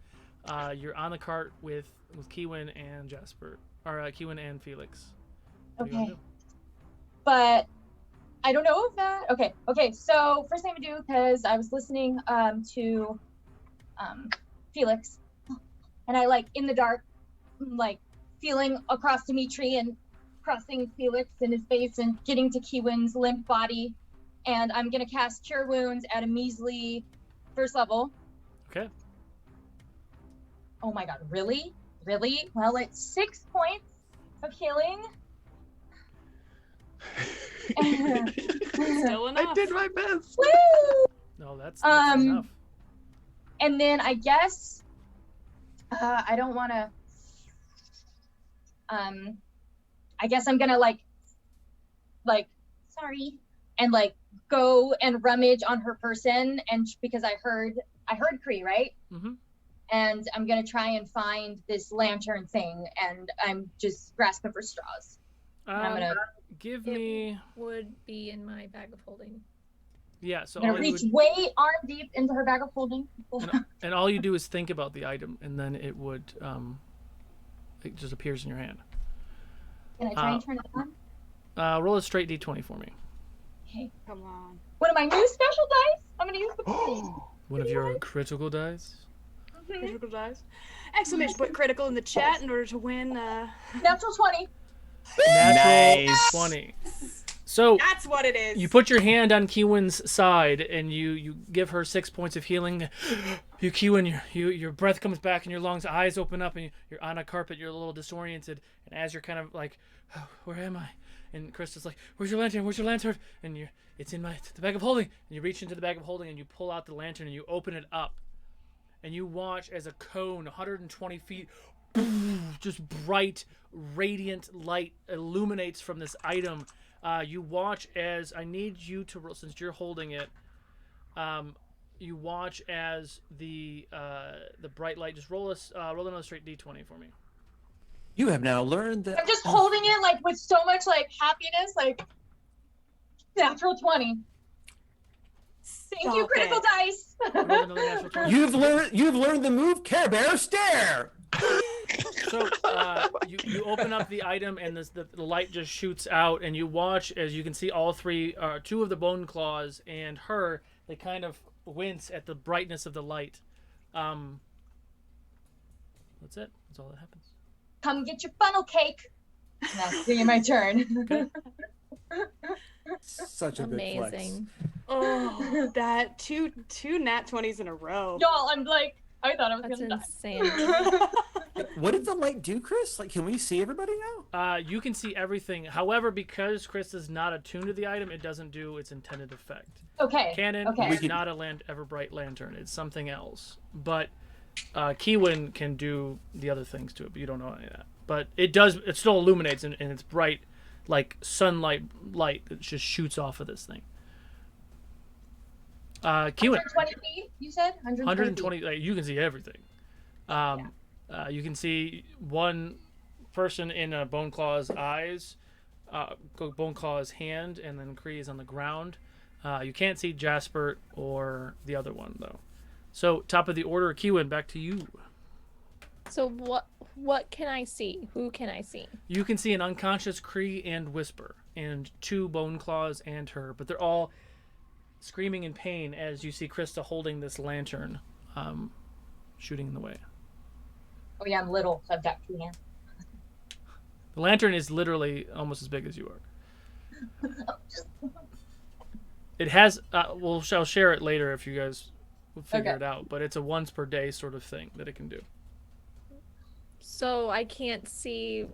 You're on the cart with Kiwin and Jasper, or Kiwin and Felix. What do you wanna Okay. do? But I don't know if that. Okay. So first thing I'm gonna do, because I was listening to Felix, and I like in the dark, like feeling across Dimitri and crossing Felix in his face and getting to Kiwin's limp body, and I'm gonna cast Cure Wounds at a measly first level. Okay. Oh my god, really? Well, it's 6 points of healing. Still enough. I did my best. Woo! No, that's Um, enough. And then I guess I don't want to. I guess I'm gonna like sorry, and like go and rummage on her person, and because I heard Cree, right? Mm-hmm. And I'm gonna try and find this lantern thing, and I'm just grasping for straws. I'm gonna Give It me. would be in my bag of holding. Yeah. So I'm gonna all you reach would, way arm deep into her bag of holding. and all you do is think about the item, and then it would it just appears in your hand. Can I try and turn it on? Roll a straight d20 for me. Okay. Come on. One of my new special dice. I'm gonna use the One of your critical dice. Critical dice. Exclamation point critical in the chat in order to win. natural 20. Natural Nice. 20. So That's what it is. you put your hand on Kiwin's side, and you give her 6 points of healing. You Kiwin, your breath comes back in your lungs, eyes open up, and you're on a carpet. You're a little disoriented, and as you're kind of like, oh, where am I? And Krista's like, where's your lantern? Where's your lantern? And it's in the bag of holding. And you reach into the bag of holding, and you pull out the lantern, and you open it up, and you watch as a cone, 120 feet, just bright, radiant light illuminates from this item. You watch as I need you to roll, since you're holding it, you watch as the bright light. Just roll another straight d20 for me. You have now learned that. I'm just holding it like with so much like happiness, like natural 20. Thank you, critical dice. Roll another natural 20. You've learned the move Care Bear Stare. So you open up the item and the light just shoots out, and you watch as you can see all three, two of the Boneclaws and her. They kind of wince at the brightness of the light. That's it. That's all that happens. Come get your funnel cake. That's my turn. Such a big flex. Amazing. Oh, that two nat 20s in a row. Y'all, I'm like, I thought I was That's gonna insane. What did the light do, Chris? Like, can we see everybody now? You can see everything. However, because Chris is not attuned to the item, it doesn't do its intended effect. Okay. Canon is not a Everbright lantern. It's something else. But Keywin can do the other things to it, but you don't know any of that. But it does. It still illuminates, and it's bright, like sunlight light that just shoots off of this thing. Keywin. 120 feet, you said? 120. Like, you can see everything. You can see one person in a Boneclaw's eyes, Boneclaw's hand, and then Kree is on the ground. You can't see Jasper or the other one though. So top of the order, Keywin, back to you. So what can I see? Who can I see? You can see an unconscious Kree and Whisper, and two Boneclaws and her, but they're all screaming in pain as you see Krista holding this lantern, shooting in the way. Oh yeah, I'm little, so I've got 2 hands. The lantern is literally almost as big as you are. It has. I'll share it later if you guys will figure it out. But it's a once per day sort of thing that it can do. So I can't see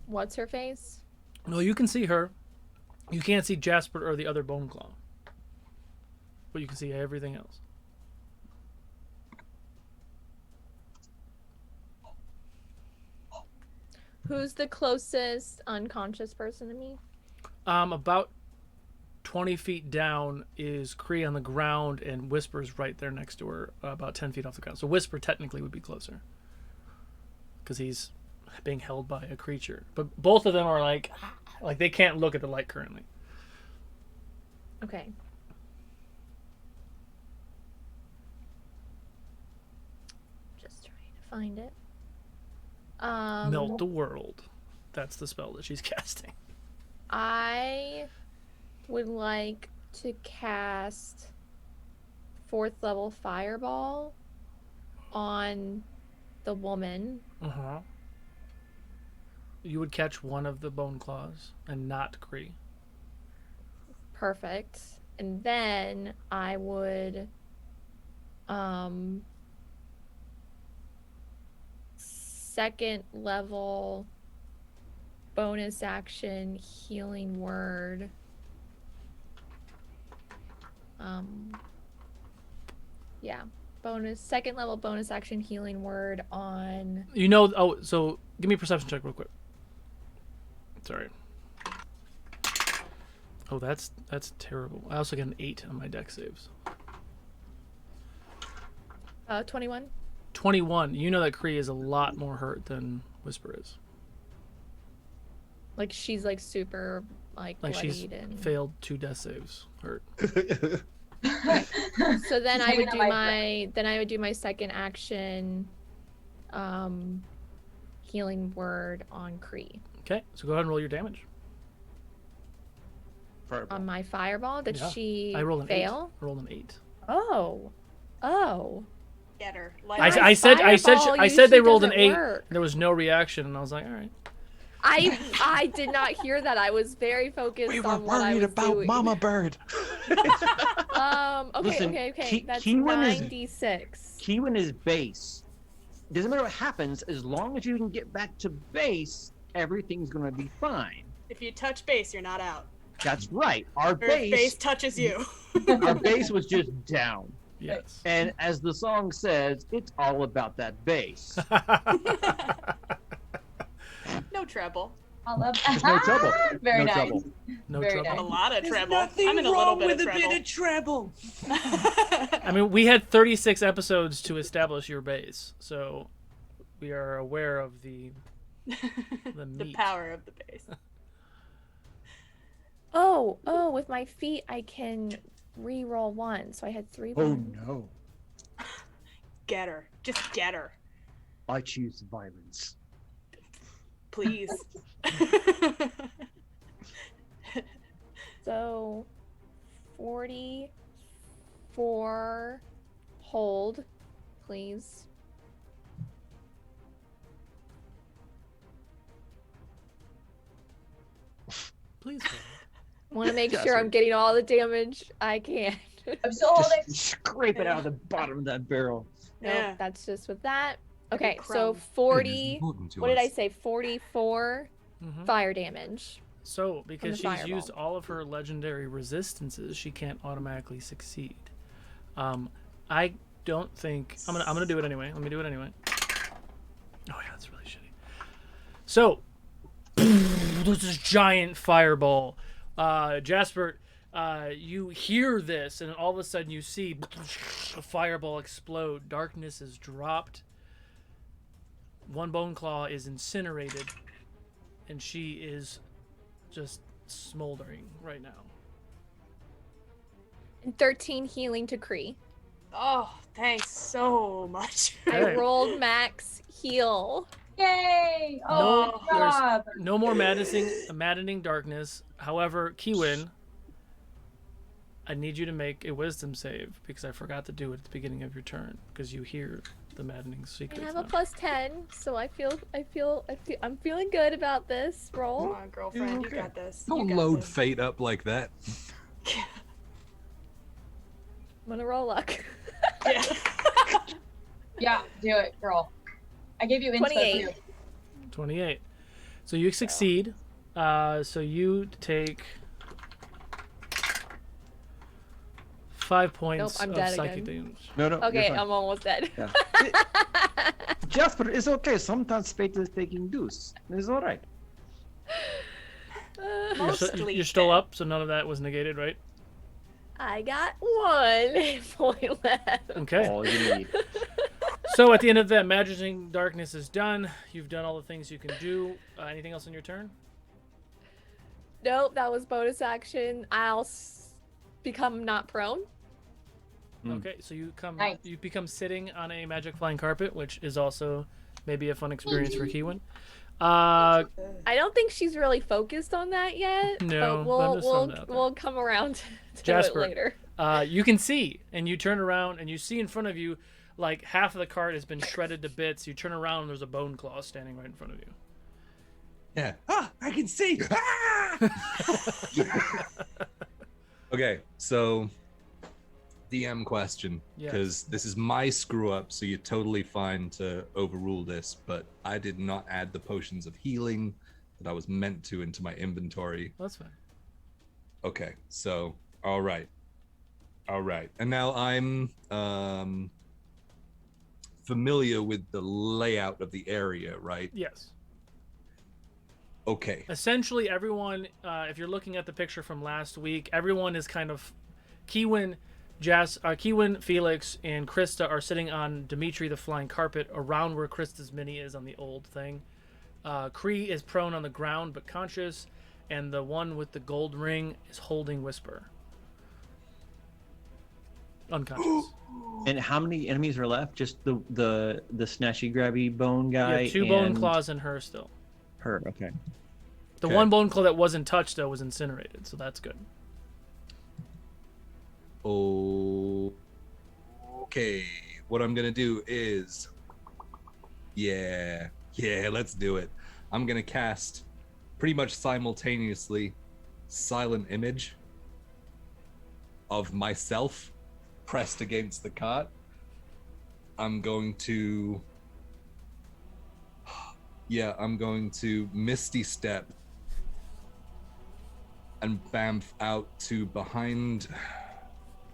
what's her face? No, you can see her. You can't see Jasper or the other Boneclaw. But you can see everything else. Who's the closest unconscious person to me? About 20 feet down is Kree on the ground, and Whisper's right there next to her, about 10 feet off the ground. So Whisper technically would be closer, because he's being held by a creature. But both of them are like they can't look at the light currently. Okay. Just trying to find it. Melt the world. That's the spell that she's casting. I would like to cast 4th level fireball on the woman. You would catch one of the Boneclaws and not Kree. Perfect. And then I would second level bonus action healing word. Second level bonus action healing word on. So give me a perception check real quick. Sorry. Oh, that's terrible. I also get an 8 on my deck saves. 21. 21. You know that Kree is a lot more hurt than Whisper is. Like she's like super like she's and... failed 2 death saves. Hurt. So then I would do my second action healing word on Kree. Okay, so go ahead and roll your damage. Fireball. On my fireball? Did she I rolled an fail? 8. I rolled an 8. Oh. Get her. I said they rolled an 8. There was no reaction, and I was like, all right. I did not hear that. I was very focused on what I was about doing. Mama Bird. Okay. That's 9d6. Keywin is base. Doesn't matter what happens, as long as you can get back to base, everything's gonna be fine. If you touch base, you're not out. That's right. Our Or if base touches you. Our base was just down. Yes. And as the song says, it's all about that bass. No treble. I love No trouble. Very no nice. trouble. No Very trouble. A lot of There's treble. nothing I'm in a wrong little bit with of a bit of treble. I mean, we had 36 episodes to establish your base, so we are aware of the The meat. power of the base. Oh, with my feet I can re-roll 1, so I had 3 Oh ones. no. Get her. Just get her. I choose violence. Please. So 44 hold, please. Please. Want to make Yes, sure sir. I'm getting all the damage I can. I'm still holding. Just scrape it out of the bottom of that barrel. Nope, Yeah. that's just with that. Every Okay, so crumb. 40. important to What did I us. say? 44 Mhm. fire damage. So, because the she's used fireball. all of her legendary resistances, she can't automatically succeed. I don't think I'm gonna do it anyway. Let me do it anyway. Oh yeah, that's really shitty. So, there's this giant fireball. Jasper, you hear this, and all of a sudden you see a fireball explode. Darkness is dropped. One Boneclaw is incinerated, and she is just smoldering right now. And 13 healing to Cree. Oh, thanks so much. I Okay. rolled max heal. Yay! No, Oh, good there's job. no more maddening darkness. However, Kiwin, I need you to make a wisdom save because I forgot to do it at the beginning of your turn because you hear the maddening I secrets. have a now. plus 10, so I'm feeling good about this Come roll. on, girlfriend. You got this. You Don't got load this. fate up like that. I'm gonna roll luck. Yeah. Yeah, do it, girl. I gave you inspo 28. too. 28. So you succeed. So you take 5 points I'm of dead psychic again. damage. No, no. Okay, you're fine. I'm almost dead. Yeah. Jasper, it's okay. Sometimes fate is taking deuce. It's all right. You're still up, so none of that was negated, right? I got 1 hit point left. Okay. All you need. So at the end of that, Maddening Darkness is done. You've done all the things you can do. Anything else on your turn? Nope, that was bonus action. I'll become not prone. Okay, so you Nice. become sitting on a magic flying carpet, which is also maybe a fun experience for Kiwin. Uh, I don't think she's really focused on that yet. No, but but I'm just throwing it out there. we'll come around to Jasper. it later. you can see, and you turn around, and you see in front of you, like half of the cart has been shredded to bits. You turn around, and there's a Boneclaw standing right in front of you. Yeah. Ah, I can see. Ah! Okay, so DM question, Yes. because this is my screw up, so you're totally fine to overrule this, but I did not add the potions of healing that I was meant to into my inventory. That's fine. Okay, so all right, and now I'm familiar with the layout of the area, right? Yes. Okay. Essentially, everyone, if you're looking at the picture from last week, everyone is kind of Kiwin, Kiwin, Felix, and Krista are sitting on Dimitri the flying carpet around where Krista's mini is on the old thing. Kree is prone on the ground but conscious, and the one with the gold ring is holding Whisper. Unconscious. And how many enemies are left? Just the snatchy grabby bone guy. You have 2 and Boneclaws in her still. Her. Okay. The Okay. one Boneclaw that wasn't touched, though, was incinerated, so that's good. Oh. Okay. What I'm gonna do is, yeah, let's do it. I'm gonna cast pretty much simultaneously silent image of myself pressed against the cart. I'm going to Misty Step and bamf out to behind.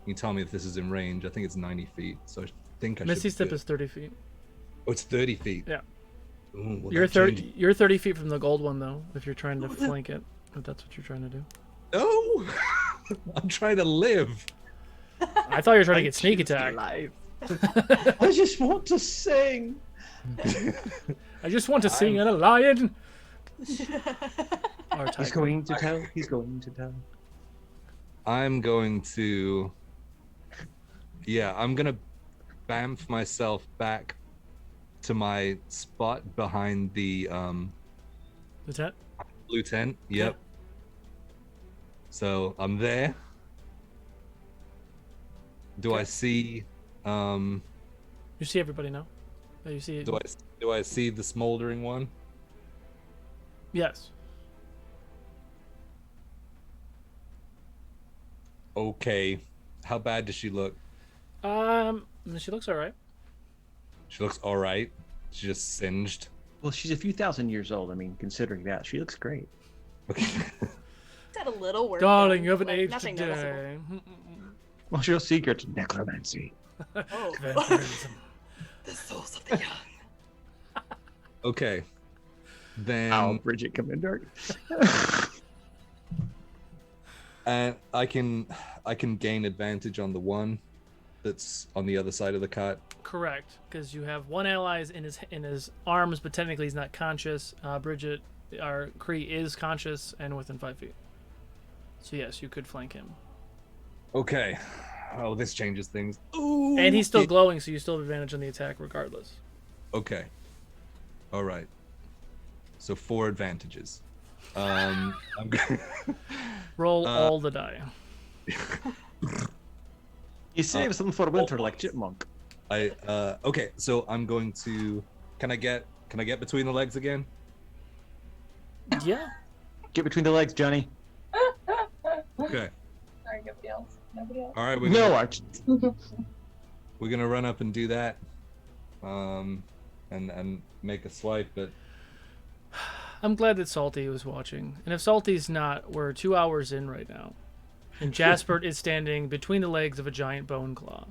You tell me if this is in range. I think it's 90 feet, so I think I Misty should. Step is 30 feet. Oh, it's 30 feet. Yeah. Ooh, well, You're that 30. changes- You're 30 feet from the gold one, though. If you're trying to flank it, if that's what you're trying to do. No, I'm trying to live. I thought you were trying to get sneak attack. I just want to sing. I just want to sing in a lion. He's going to tell. He's going to tell. I'm going to. Yeah, I'm gonna bamf myself back to my spot behind the The tent? blue tent. Yep. So I'm there. Do I see? You see everybody now? You see it? Do I see the smoldering one? Yes. Okay. How bad does she look? She looks all right. She looks all right. She's just singed. Well, she's a few thousand years old. I mean, considering that, she looks great. Okay. Had a little work. Darling, done, you haven't like, aged nothing today. What's your secret? Necromancy. Oh. Vampirism. The souls of the young. Okay. Then. Ow, Bridget, come in dark. And I can gain advantage on the one that's on the other side of the cot. Correct, because you have one ally in his arms, but technically he's not conscious. Bridget, our Kree, is conscious and within 5 feet. So yes, you could flank him. Okay. Oh, this changes things. Ooh, and he's still glowing, so you still have advantage on the attack regardless. Okay. All right. So 4 advantages. I'm going. Roll all the die. You save some for winter, like Chipmunk. Okay, so I'm going to. Can I get between the legs again? Yeah. Get between the legs, Johnny. Okay. Sorry, nobody else. Nobody else. All right. We're gonna run up and do that. And make a swipe, but. I'm glad that Salty was watching. And if Salty's not, we're 2 hours in right now. And Jasper is standing between the legs of a giant Boneclaw.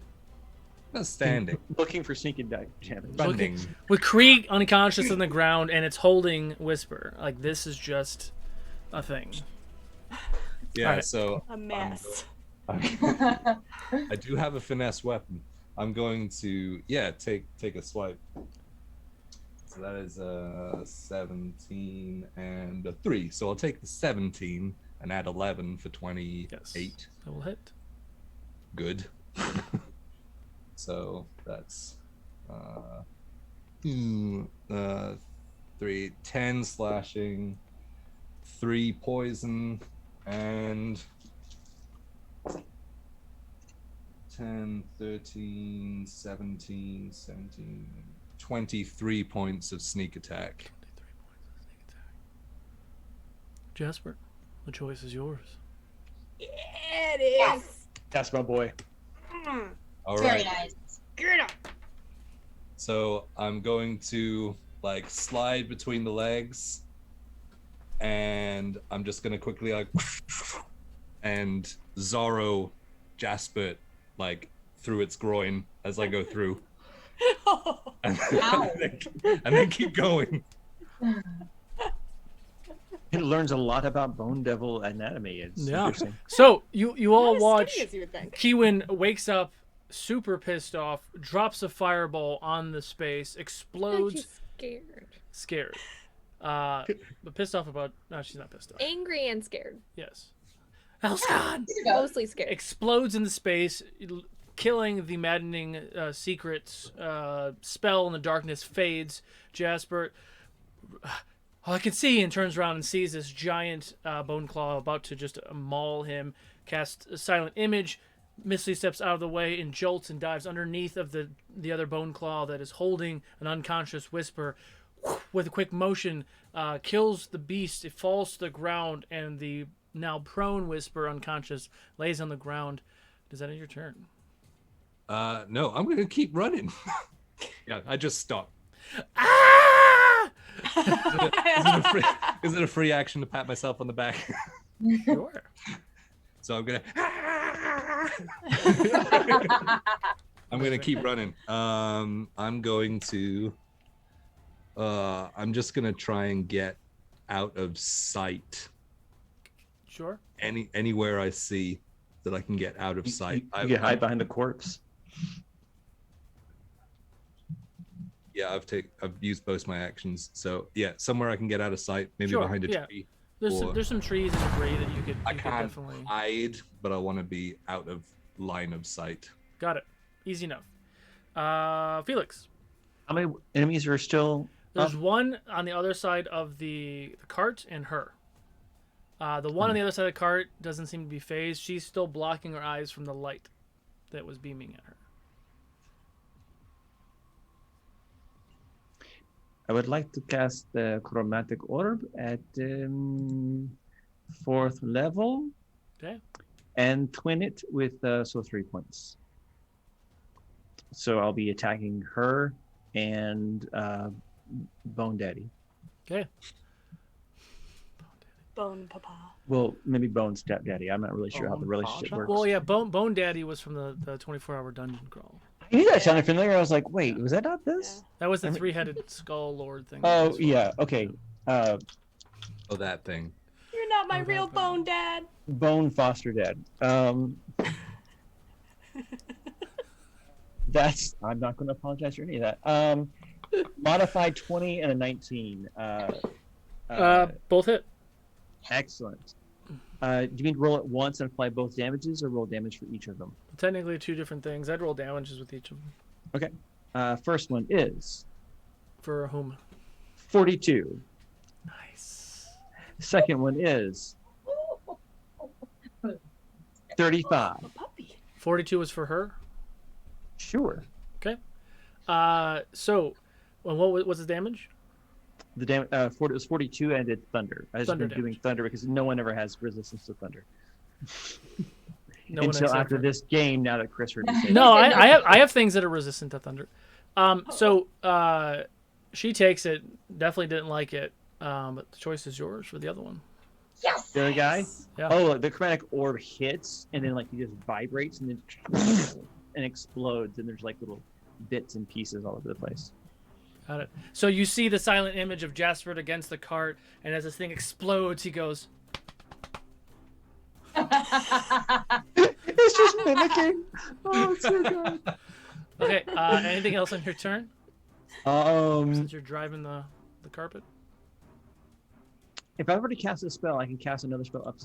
Not standing. Looking for sneaking damage. Running. With Krieg unconscious on the ground, and it's holding Whisper. Like, this is just a thing. Yeah, right. So... A mess. I do have a finesse weapon. I'm going to, take a swipe. So that is a 17 and a 3. So I'll take the 17 and add 11 for 28. Yes, that will hit. Good. So that's 3, 10 slashing, 3 poison, and 10, 13, 17, 23 points of sneak attack. 23 points of sneak attack. Jasper, the choice is yours. Yeah, it is. Yes. That's my boy. All Very right. nice. Get up. So I'm going to slide between the legs, and I'm just gonna quickly and Zorro Jasper through its groin as I go through. And then keep going. It learns a lot about Bone Devil anatomy. It's interesting. So you all Not as watch skinny as you would think. Kiwin wakes up super pissed off, drops a fireball on the space, explodes. Scared. But pissed off about... No, she's not pissed off. Angry and scared. Yes. Elskan! Mostly scared. Explodes in the space, killing the maddening secret spell in the darkness, fades. Jasper, all I can see, and turns around and sees this giant Boneclaw about to just maul him, casts a silent image, Misty steps out of the way and jolts and dives underneath of the other Boneclaw that is holding an unconscious Whisper. With a quick motion, kills the beast. It falls to the ground, and the now prone Whisper, unconscious, lays on the ground. Does that end your turn? No, I'm gonna keep running. Yeah, I just stop. Ah! Is it a free action to pat myself on the back? Sure. So I'm gonna. I'm gonna keep running. I'm going to. I'm just gonna try and get out of sight. Sure. Anywhere I see. that I can get out of sight. You get hide behind the corpse. Yeah, I've used both my actions. So yeah, somewhere I can get out of sight, maybe Sure, behind a yeah. tree. There's some trees and debris that you could I can't definitely hide, but I want to be out of line of sight. Got it. Easy enough. Felix. How many enemies are still? There's one on the other side of the cart and her. The one on the other side of the cart doesn't seem to be phased. She's still blocking her eyes from the light that was beaming at her. I would like to cast the chromatic orb at 4th level. Okay. And twin it with 3 points. So I'll be attacking her and Bone Daddy. Okay. Bone Papa. Well, maybe Bone Stepdaddy. I'm not really sure how the relationship works. Well, yeah, Bone Daddy was from the 24-hour dungeon crawl. I knew that sounded familiar. I was like, wait, was that not this? That was the three-headed skull lord thing. Oh, yeah. Okay. Oh, that thing. You're not my real bone dad. Bone foster dad. That's. I'm not going to apologize for any of that. Modified 20 and a 19. Both hit. Excellent. Do you mean roll it once and apply both damages, or roll damage for each of them? Technically, two different things. I'd roll damages with each of them. Okay. First one is For whom? 42. Nice. Second one is 35. 42 was for her. Sure. Okay. So, what was the damage? The damage. It was 42, and it's thunder. I was Thunder been doing thunder because no one ever has resistance to thunder. No one Until except after for- this game, now that Chris heard me say No, that. I have things that are resistant to thunder. So she takes it. Definitely didn't like it. But the choice is yours for the other one. Yes. The other guy? Yeah. Oh, the chromatic orb hits, and then like he just vibrates, and then and explodes, and there's like little bits and pieces all over the place. Got it. So you see the silent image of Jasper against the cart, and as this thing explodes, he goes. It's just mimicking. Oh, it's so good. Okay. Anything else on your turn? Since you're driving the carpet. If I were to cast a spell, I can cast another spell up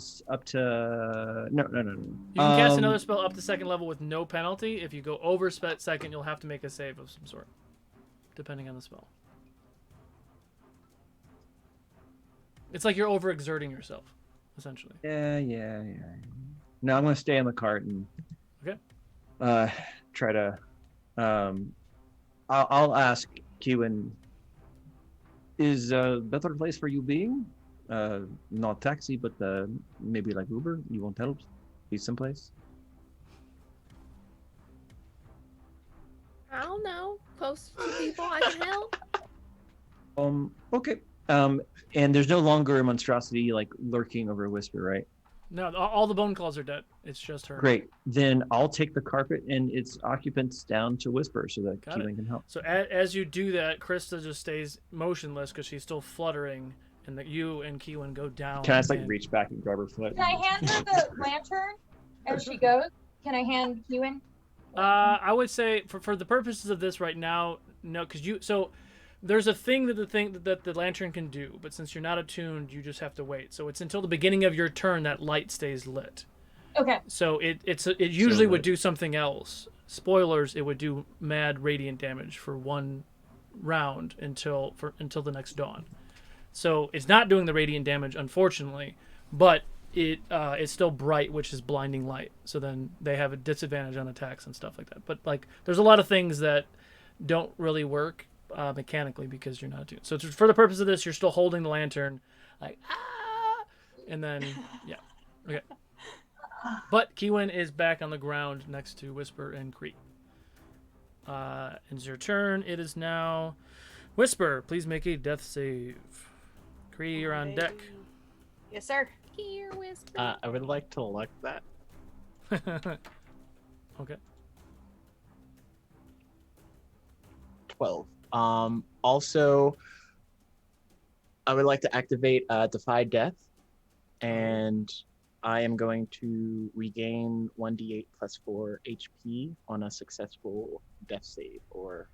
to. No. You can cast another spell up to second level with no penalty. If you go over second, you'll have to make a save of some sort, depending on the spell. It's like you're overexerting yourself, essentially. Yeah. No, I'm gonna stay on the cart and. Okay. Try to. I'll ask Kewen. Is a better place for you being? Not taxi, but maybe like Uber. You won't help? Be someplace. I don't know. Close to people I can help. Okay. And there's no longer a monstrosity like lurking over Whisper, right? No, all the Boneclaws are dead. It's just her. Great. Then I'll take the carpet and its occupants down to Whisper so that Got it. Keelan can help. So as you do that, Krista just stays motionless because she's still fluttering, and that you and Keelan go down. Can I just like and- reach back and grab her foot? Can I hand her the lantern as she goes? Can I hand Ewan? I would say for the purposes of this right now, no, because there's a thing that the lantern can do, but since you're not attuned, you just have to wait. So it's until the beginning of your turn that light stays lit. Okay. So it usually would do something else. Spoilers, it would do mad radiant damage for one round until the next dawn. So it's not doing the radiant damage, unfortunately, but it's still bright, which is blinding light. So then they have a disadvantage on attacks and stuff like that. But like, there's a lot of things that don't really work mechanically because you're not attuned. So for the purpose of this, you're still holding the lantern, like and then yeah, okay. But Keewan is back on the ground next to Whisper and Cree. It's your turn. It is now Whisper. Please make a death save. Cree, you're on deck. Yes, sir. Here, Whisper. I would like to elect that. Okay. 12. Also, I would like to activate Defy Death, and I am going to regain 1d8 plus 4 HP on a successful death save or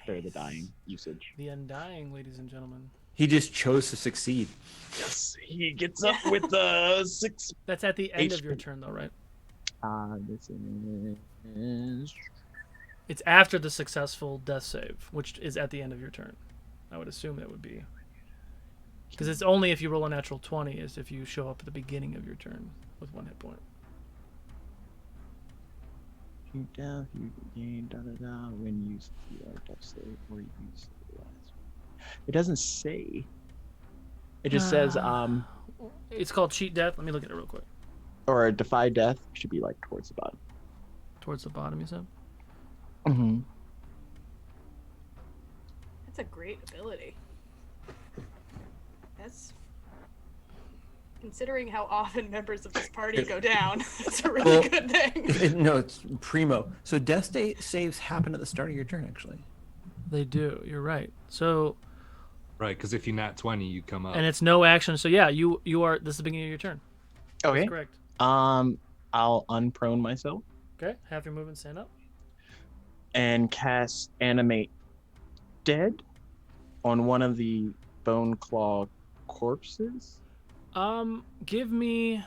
spare the dying usage. The Undying, ladies and gentlemen. He just chose to succeed. Yes, he gets up with the 6. That's at the end of HP. your turn, though, right? This is It's after the successful death save, which is at the end of your turn. I would assume that would be. Because it's only if you roll a natural 20 is if you show up at the beginning of your turn with 1 hit point. you death, you gain when you succeed death save or you use the last. It doesn't say. It just says It's called cheat death. Let me look at it real quick. or defy death should be like towards the bottom. Towards the bottom, you said? Mm-hmm. That's a great ability. That's considering how often members of this party go down. It's a really good thing. No, it's primo. So death saves happen at the start of your turn, actually. They do. You're right. So, Right, because if you nat 20, you come up. and it's no action. So yeah, you are. This is the beginning of your turn. Okay. That's correct. I'll unprone myself Okay. Half your movement, stand up. and cast Animate Dead on one of the Boneclaw corpses. Give me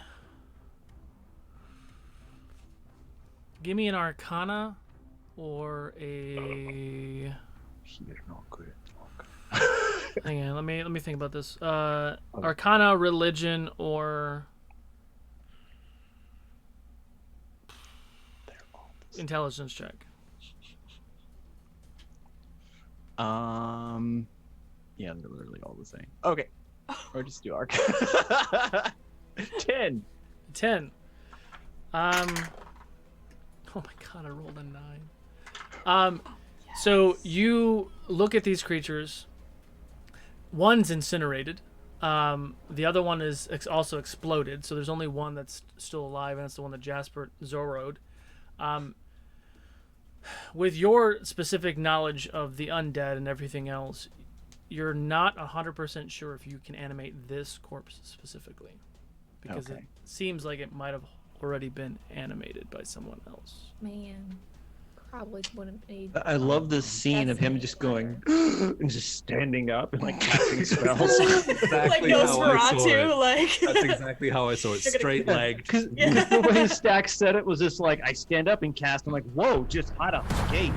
an Arcana or a. He is not good. Hang on, let me think about this. Arcana, religion, or intelligence check. Yeah, they're literally all the same. Okay. Or just do arc. 10. 10. Oh my god, I rolled a 9. So you look at these creatures. One's incinerated. The other one is also exploded. So there's only one that's still alive, and it's the one that Jasper Zoroed. With your specific knowledge of the undead and everything else, you're not 100% sure if you can animate this corpse specifically, because it seems like it might have already been animated by someone else. Man, probably wouldn't be. I love this scene of him just going and just standing up and like casting spells. Exactly Like how I saw Nosferatu, it. like. That's exactly how I saw it. Straight legged. Because the way Stack said it was just like I stand up and cast. I'm like, whoa, just hot out the gate.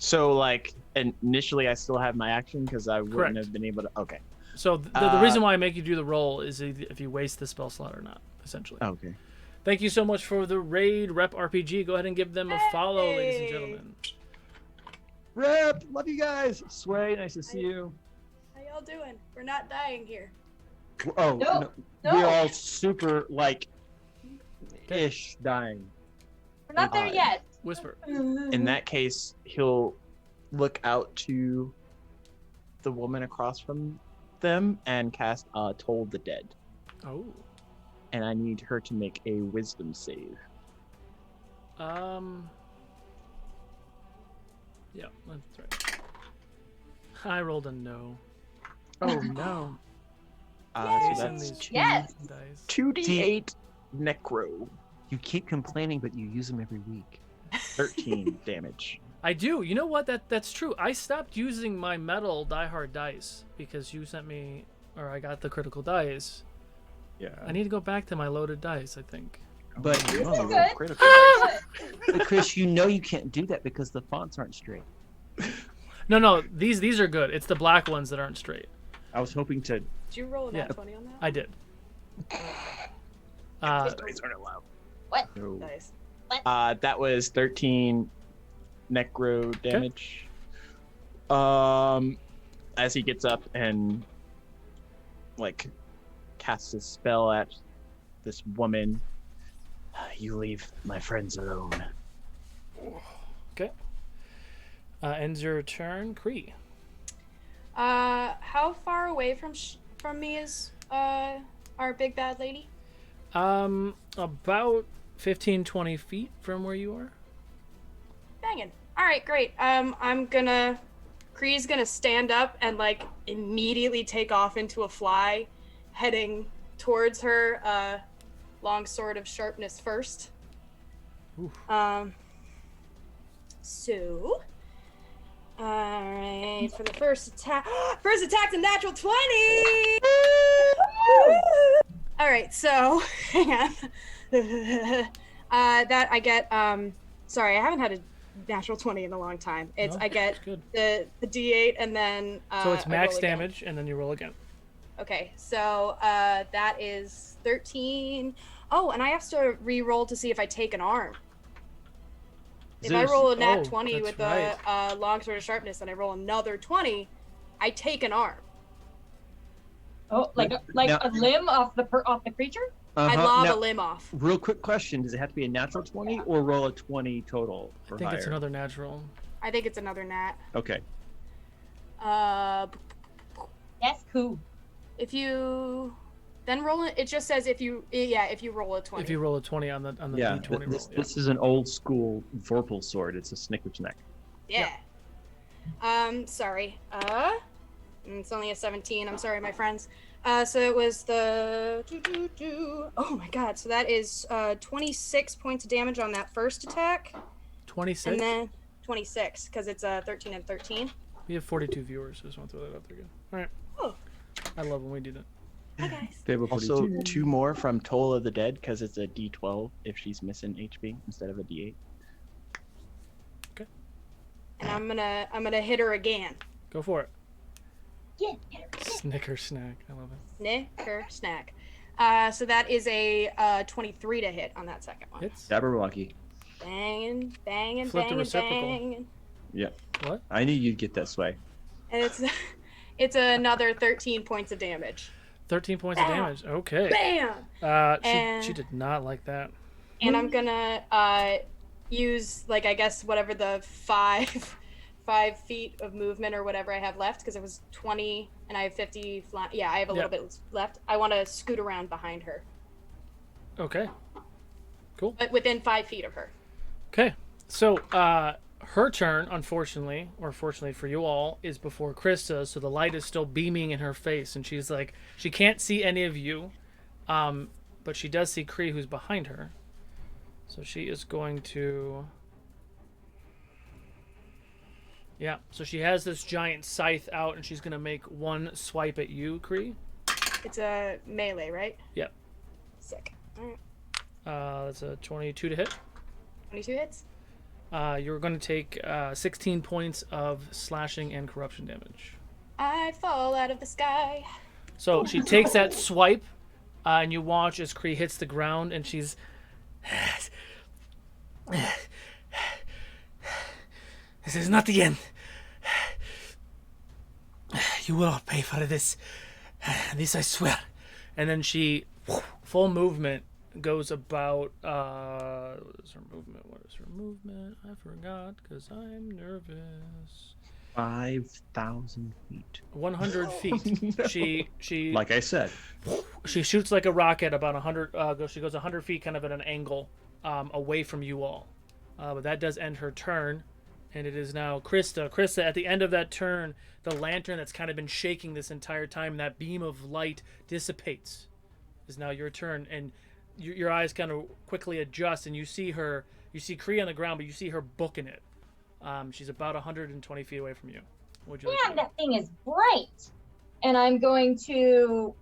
So like initially I still have my action because I wouldn't Correct. have been able to. Okay. So the reason why I make you do the roll is if you waste the spell slot or not, essentially. Okay. Thank you so much for the raid, Rep RPG. Go ahead and give them a follow, ladies and gentlemen. Rep, love you guys. Sway, nice to see you. How y'all doing? We're not dying here. Oh, No, we're no. all super like ish dying. We're not there yet. Whisper. In that case, he'll look out to the woman across from them and cast Toll the Dead. Oh. And I need her to make a wisdom save. Yeah, that's right. I rolled a no. Oh no. So Using that's these Yes. dice. 2d8 necro. You keep complaining, but you use them every week. 13 damage. I do. You know what? That's true. I stopped using my metal Die Hard dice because you sent me, or I got the critical dice. Yeah. I need to go back to my loaded dice, I think. But, You're good. Critical. but Chris, you know you can't do that because the fonts aren't straight. No, these are good. It's the black ones that aren't straight. I was hoping to. Did you roll a nat Yeah. 20 on that? I did. Dice aren't allowed. What? No. Nice. That was 13 necro damage. As he gets up and like casts a spell at this woman. You leave my friends alone. Okay. Ends your turn, Kree. How far away from me is our big bad lady? About 15-20 feet from where you are. Banging. All right, great. Kree's gonna stand up and like immediately take off into a fly, heading towards her. Long sword of sharpness first. Oof. So. Alright, for the first attack. First attack's a natural 20! Alright, so hang on. That I get sorry, I haven't had a natural 20 in a long time. It's No, I get good. the D8 and then So it's I max roll again. damage, and then you roll again. Okay, so that is 13. Oh, and I have to re-roll to see if I take an arm. If I roll a nat Oh, 20 that's with right. the long sword of sharpness and I roll another 20, I take an arm. Oh, like Now- a limb off the creature? I Uh-huh. lob Now, a limb off. real quick question: does it have to be a natural 20 or roll a 20 total I or think higher? it's another natural. I think it's another nat. Okay. That's cool. If you then roll it, it just says if you roll a 20. If you roll a 20 on the Yeah. D20 roll. Yeah. This is an old school Vorpal sword. It's a snickersnack. Yeah. Sorry. It's only a 17. I'm sorry, my friends. So it was the oh my god. So that is 26 points of damage on that first attack, 26. and then 26 because it's 13 and 13. We have 42 viewers, so just want to throw that out there again. All right. Oh. I love when we do that. Hi guys. Fable Also, 42. 2 more from Toll of the Dead because it's a D12 if she's missing HP instead of a D8. And I'm gonna hit her again. Go for it. Yeah. Snicker snack. I love it. Snicker snack. So that is a 23 to hit on that second one. Hits. Jabberwocky. Banging, banging, Flip the banging, reciprocal. banging. Yeah. What? I knew you'd get that sway. And it's another 13 points of damage. 13 points of damage. Okay. Bam! She did not like that. And I'm gonna use like I guess whatever the 5 feet of movement or whatever I have left because it was 20 and I have 50 yeah, I have a little bit left. I want to scoot around behind her. Okay. Cool. But within 5 feet of her. Okay. So, her turn, unfortunately, or fortunately for you all, is before Krista, so the light is still beaming in her face, and she's like, she can't see any of you, but she does see Kree, who's behind her. So she is going to... Yeah, so she has this giant scythe out, and she's going to make one swipe at you, Kree. It's a melee, right? Yep. Sick. All right. That's a 22 to hit. 22 hits. You're going to take 16 points of slashing and corruption damage. I fall out of the sky. So she takes that swipe, and you watch as Kree hits the ground, and she's... This is not the end. You will all pay for this. This I swear. And then she, full movement, goes about... what is her movement? I forgot, because I'm nervous. 5,000 feet. 100 feet. No. She Like I said. She shoots like a rocket about 100. She goes 100 feet, kind of at an angle, away from you all. But that does end her turn, and it is now Krista. Krista, at the end of that turn, the lantern that's kind of been shaking this entire time, that beam of light dissipates. It's now your turn, and your eyes kind of quickly adjust, and you see her. You see Kree on the ground, but you see her booking it. She's about 120 feet away from you. What'd you like to Damn, do? that thing is bright. And I'm going to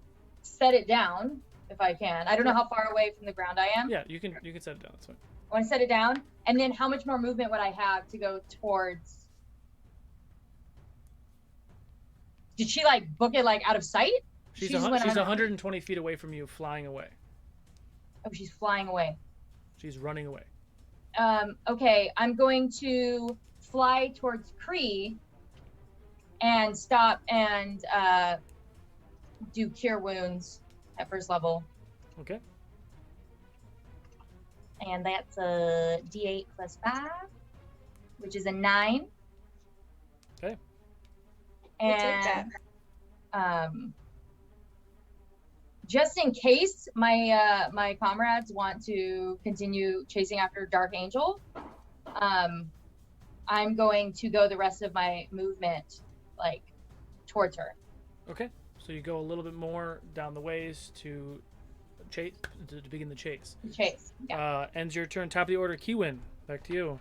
set it down if I can. I don't know how far away from the ground I am. Yeah, you can set it down. That's fine. I want to set it down, and then how much more movement would I have to go towards? Did she like book it like out of sight? She's just went 120 feet away from you, flying away. Oh, she's flying away. She's running away. Okay, I'm going to fly towards Kree and stop and do cure wounds at first level. Okay. And that's a D8 plus 5, which is a 9. Okay. We'll take And just in case my comrades want to continue chasing after Dark Angel, I'm going to go the rest of my movement like towards her. Okay. So you go a little bit more down the ways to chase to begin the chase. Chase. Yeah. Ends your turn. Top of the order, Kiwin. Back to you.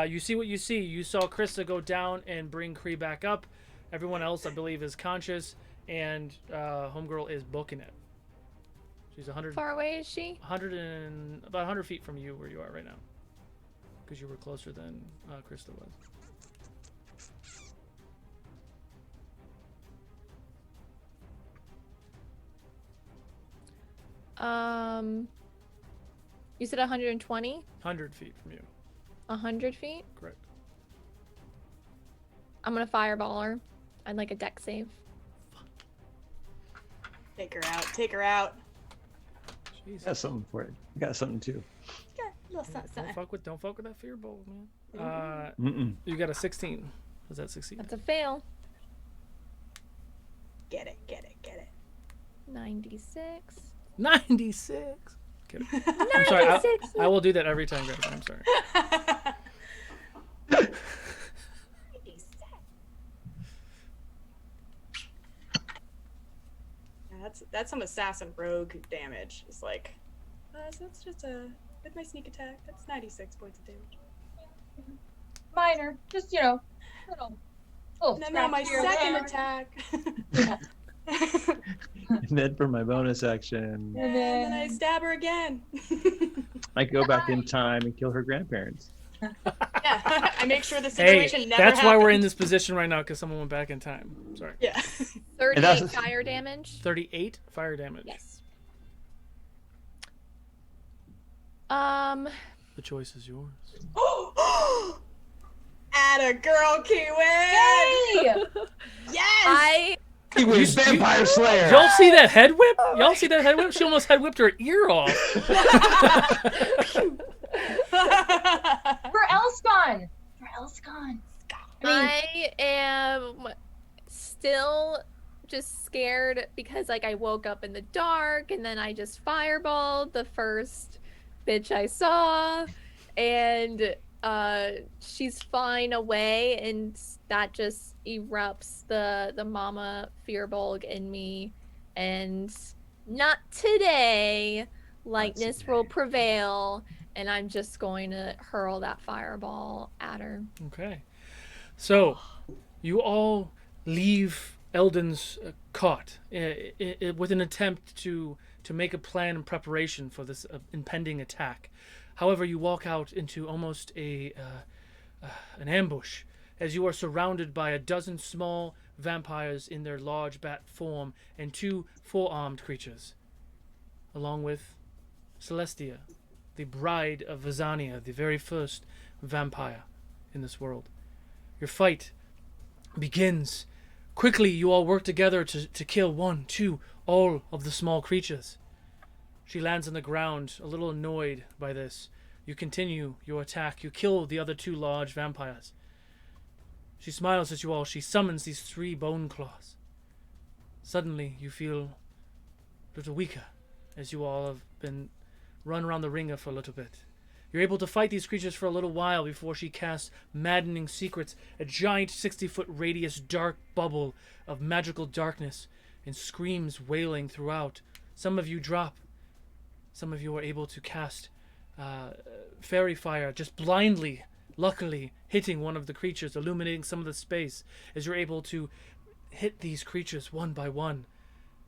You see what you see. You saw Krista go down and bring Kree back up. Everyone else, I believe, is conscious, and Homegirl is booking it. She's 100. Far away is she? 100 and about 100 feet from you, where you are right now, because you were closer than Krista was. You said 120? 100 feet from you. 100 feet? Correct. I'm gonna fireball her. I'd like a deck save. Take her out. Take her out. I got something for it. I got something too. Yeah, a little something, something. Don't fuck with that fear bowl, man. You got a 16. Does that succeed? That's a fail. Get it, get it, get it. 96. 96. Kidding. I'm sorry. I will do that every time, guys. I'm sorry. That's some assassin rogue damage. It's like, so that's just with my sneak attack. That's 96 points of damage. Minor, just little. And then on my second attack. And then for my bonus action, and then I stab her again. I go back in time and kill her grandparents. Yeah, I make sure the situation never that's happened. why we're in this position right now, because someone went back in time. Sorry. Yeah. 38 fire damage. 38 fire damage. Yes. The choice is yours. Atta girl, Kiwi! Yay! Yes! Kiwi's Vampire Slayer! Y'all see that head whip? Y'all see that head whip? She almost head whipped her ear off. For Elskan! For Elskan! I am still just scared because like I woke up in the dark and then I just fireballed the first bitch I saw, and she's flying away, and that just erupts the mama fearbulg in me, and not today. Lightness will prevail, and I'm just going to hurl that fireball at her. Okay. So, you all leave Eldon's cot with an attempt to make a plan and preparation for this impending attack. However, you walk out into almost an ambush, as you are surrounded by a dozen small vampires in their large bat form and 2 4-armed creatures, along with Celestia, the bride of Vizania, the very first vampire in this world. Your fight begins. Quickly, you all work together to kill 1, 2, all of the small creatures. She lands on the ground, a little annoyed by this. You continue your attack. You kill the other 2 large vampires. She smiles at you all. She summons these 3 Boneclaws. Suddenly, you feel a little weaker, as you all have been run around the ringer for a little bit. You're able to fight these creatures for a little while before she casts Maddening Secrets, a giant 60-foot radius dark bubble of magical darkness, and screams wailing throughout. Some of you drop. Some of you are able to cast fairy fire, just blindly, luckily, hitting one of the creatures, illuminating some of the space, as you're able to hit these creatures one by one.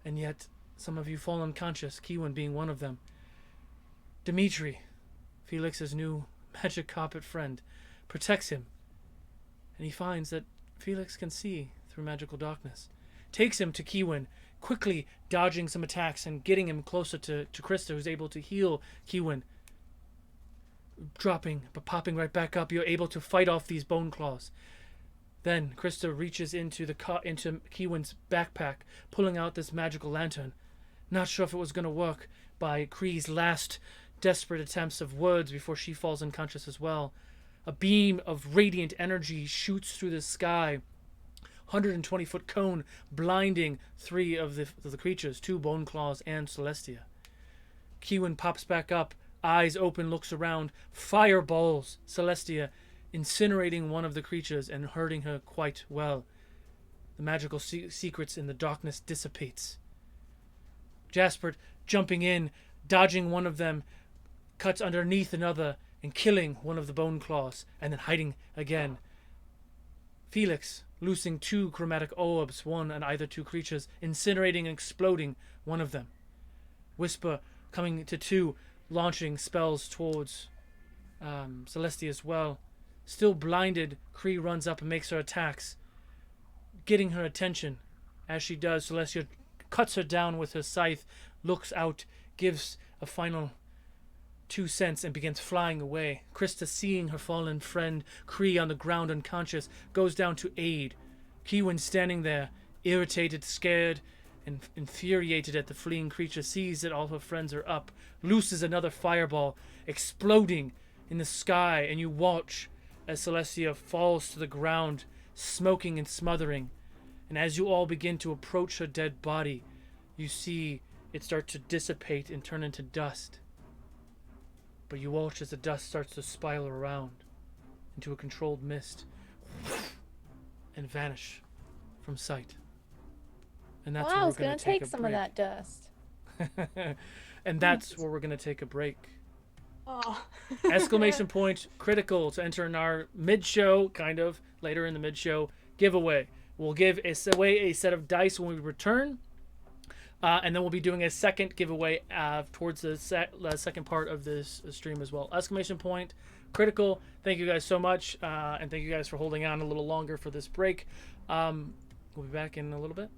And yet, some of you fall unconscious, Kiwin being one of them. Dimitri, Felix's new magic carpet friend, protects him, and he finds that Felix can see through magical darkness. Takes him to Kiwin, quickly dodging some attacks and getting him closer to Krista, who's able to heal Kiwin. Dropping, but popping right back up, you're able to fight off these Boneclaws. Then Krista reaches into Kiwin's backpack, pulling out this magical lantern. Not sure if it was going to work by Kree's last desperate attempts of words before she falls unconscious as well. A beam of radiant energy shoots through the sky. 120-foot cone blinding 3 of the creatures, 2 Boneclaws and Celestia. Kiwin pops back up, eyes open, looks around, fireballs Celestia, incinerating one of the creatures and hurting her quite well. The magical secrets in the darkness dissipates. Jasper jumping in, dodging one of them, cuts underneath another and killing one of the Boneclaws, and then hiding again. Felix loosing 2 chromatic orbs, one on either 2 creatures, incinerating and exploding one of them. Whisper coming to 2, launching spells towards Celestia as well. Still blinded, Kree runs up and makes her attacks, getting her attention. As she does, Celestia cuts her down with her scythe, looks out, gives a final 2 cents and begins flying away. Krista, seeing her fallen friend Kree on the ground unconscious, goes down to aid. Kiwin, standing there, irritated, scared, and infuriated at the fleeing creature, sees that all her friends are up, looses another fireball, exploding in the sky, and you watch as Celestia falls to the ground, smoking and smothering. And as you all begin to approach her dead body, you see it start to dissipate and turn into dust. But you watch as the dust starts to spiral around into a controlled mist and vanish from sight. And that's where I we're was going gonna to take take a some break. of that dust. And that's where we're going to take a break. Oh. Exclamation point, critical to enter in our mid-show, kind of, later in the mid-show, giveaway. We'll give away a set of dice when we return. And then we'll be doing a second giveaway towards the second part of this stream as well. Exclamation point, critical. Thank you guys so much. And thank you guys for holding on a little longer for this break. We'll be back in a little bit.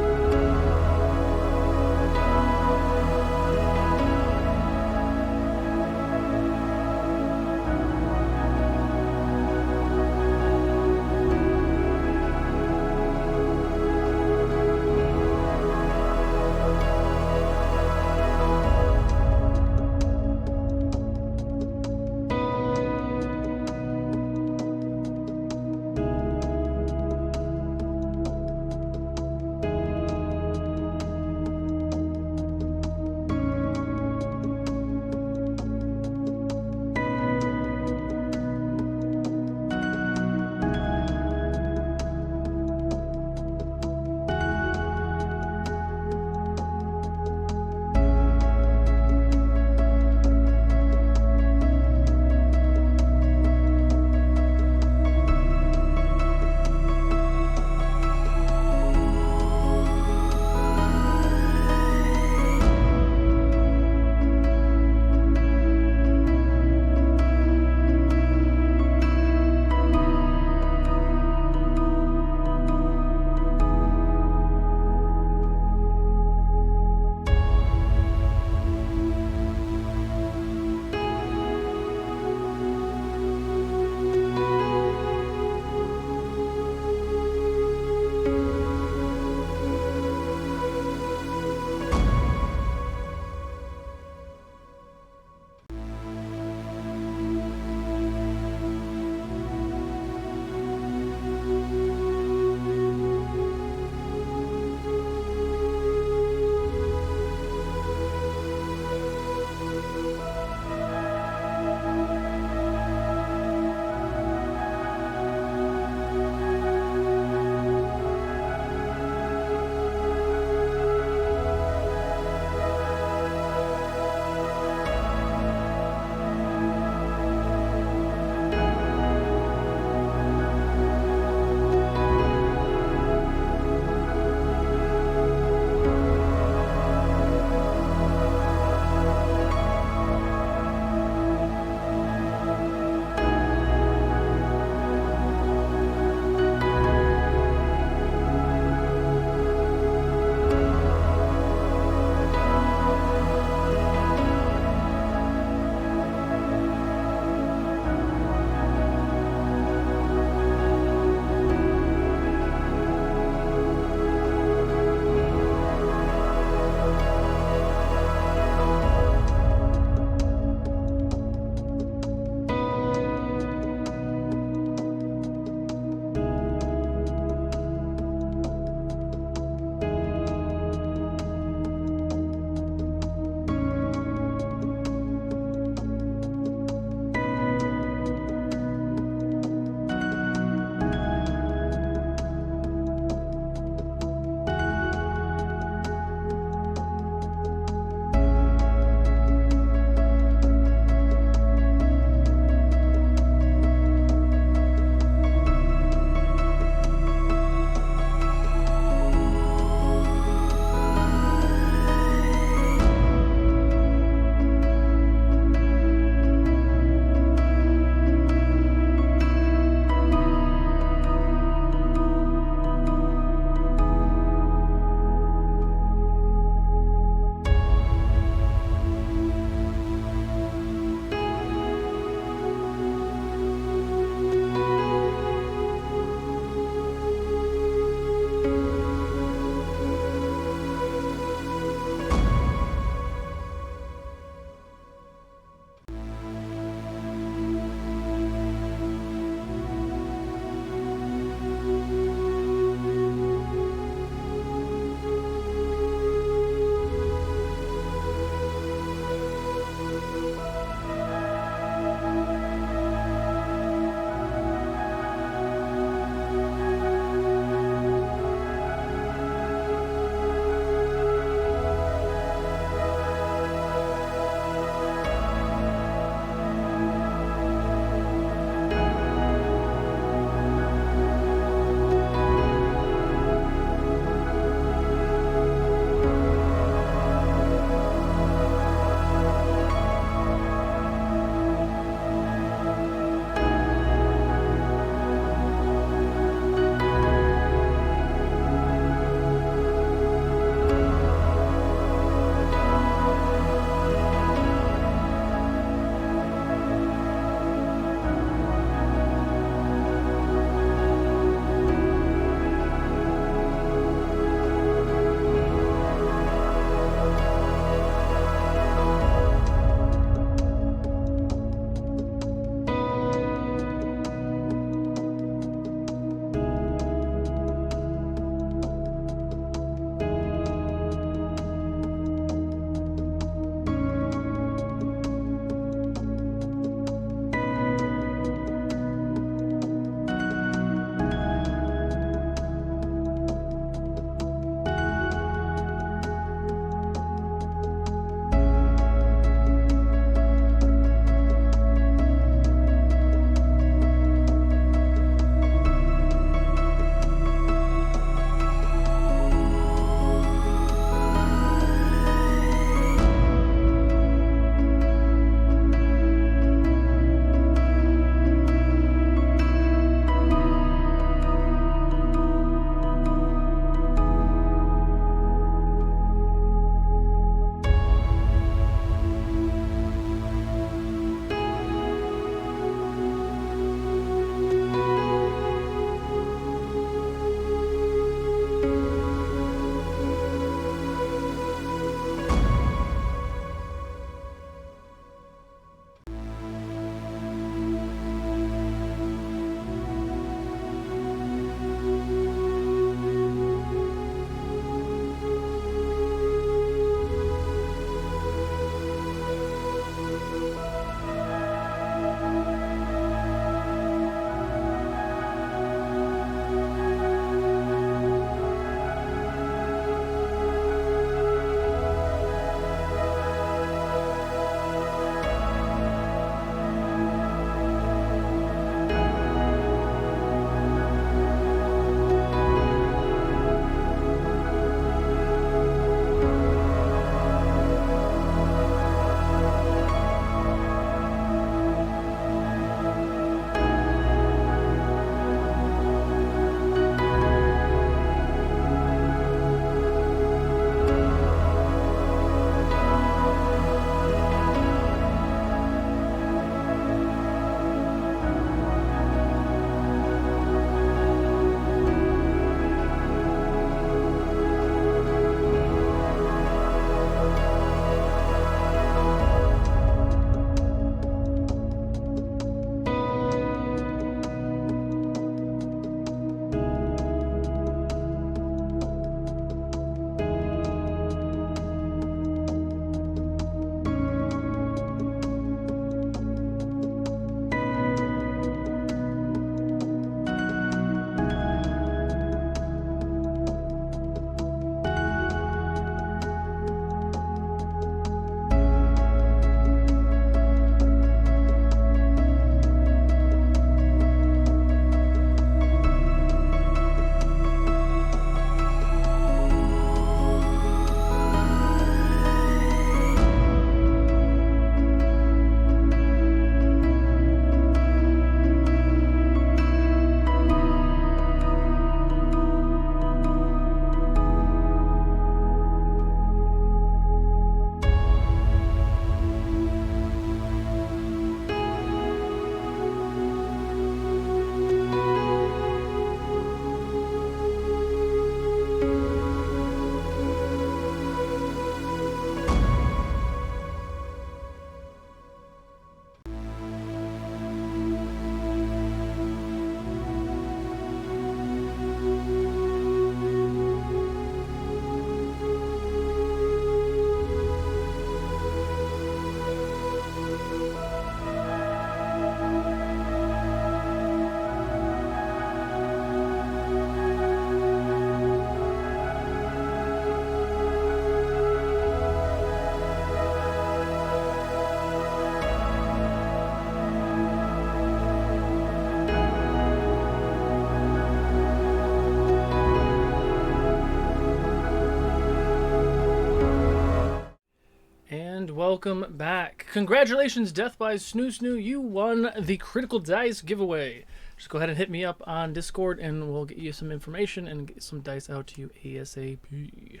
welcome back. Congratulations, Death by Snoo. You won the Critical Dice giveaway. Just go ahead and hit me up on Discord, and we'll get you some information and get some dice out to you ASAP.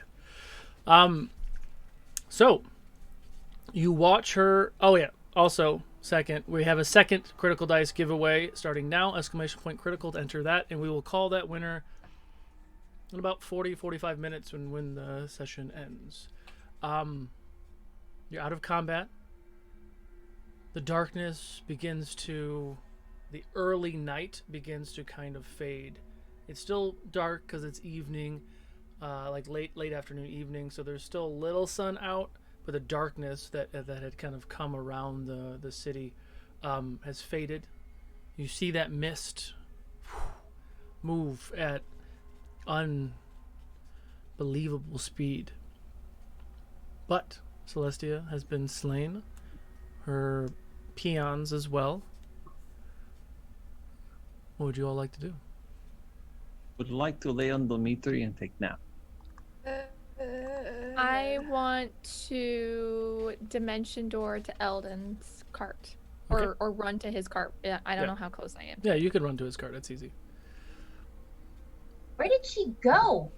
So you watch her. Oh yeah. Also, second, we have a second Critical Dice giveaway starting now. Exclamation point critical to enter that, and we will call that winner in about 40-45 minutes when the session ends. You're out of combat. The darkness begins to, the early night begins to kind of fade. It's still dark because it's evening, like late afternoon, evening. So there's still a little sun out, but the darkness that had kind of come around the city has faded. You see that mist move at unbelievable speed. But Celestia has been slain. Her peons as well. What would you all like to do? Would like to lay on Dimitri and take nap. I want to dimension door to Eldon's cart. Or run to his cart. I don't know how close I am. Yeah, you can run to his cart. That's easy. Where did she go?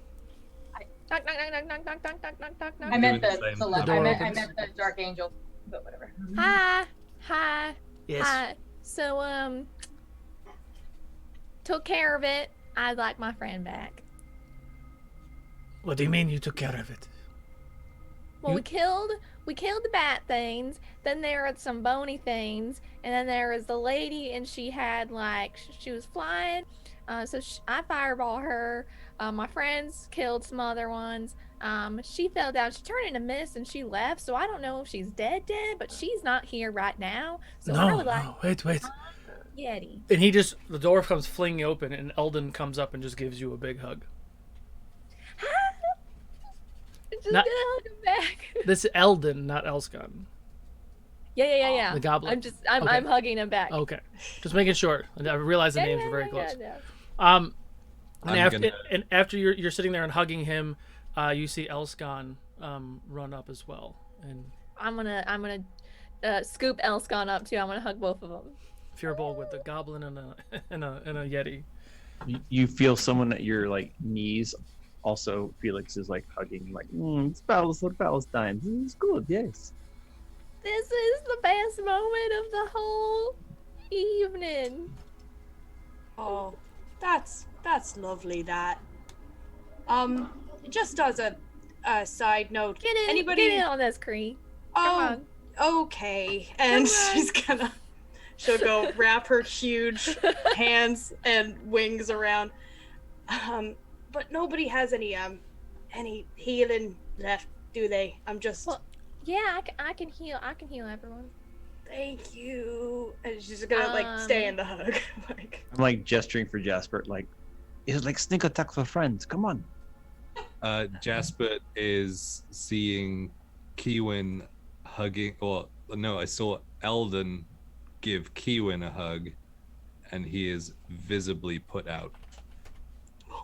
Knock, knock, knock, knock, knock, knock, knock, knock, knock, knock. I meant the Same. Celeste. The door I opens. meant the Dark Angel. But whatever. Hi. Yes. Hi. So, took care of it. I'd like my friend back. What do you mean you took care of it? Well, we killed the bat things. Then there were some bony things, and then there was the lady, and she had she was flying. So I fireball her. My friends killed some other ones. She fell down. She turned into mist, and she left. So I don't know if she's dead, but she's not here right now. So I would like wait. Yeti. And the door comes flinging open, and Eldon comes up and just gives you a big hug. Just gonna hug him back. This is Eldon, not Elskan. Yeah. The goblin. I'm hugging him back. Okay, just making sure. I realize the names were very close. Yeah. And after you're sitting there and hugging him, you see Elskan run up as well, and I'm gonna scoop Elskan up too. I'm gonna hug both of them. Firbolg with the goblin and a yeti. You feel someone at your knees. Also, Felix is hugging you, it's Palestine. This is good, yes. This is the best moment of the whole evening. Oh, that's lovely. That. Just as a side note, Get in on this, Cree. Oh, okay. And she'll go wrap her huge hands and wings around. But nobody has any healing left, do they? I'm just. Well, yeah, I can heal. I can heal everyone. Thank you. And she's gonna stay in the hug. I'm gesturing for Jasper. It's sneak attack for friends. Come on. Jasper is seeing Kiwin hugging. I saw Eldon give Kiwin a hug, and he is visibly put out.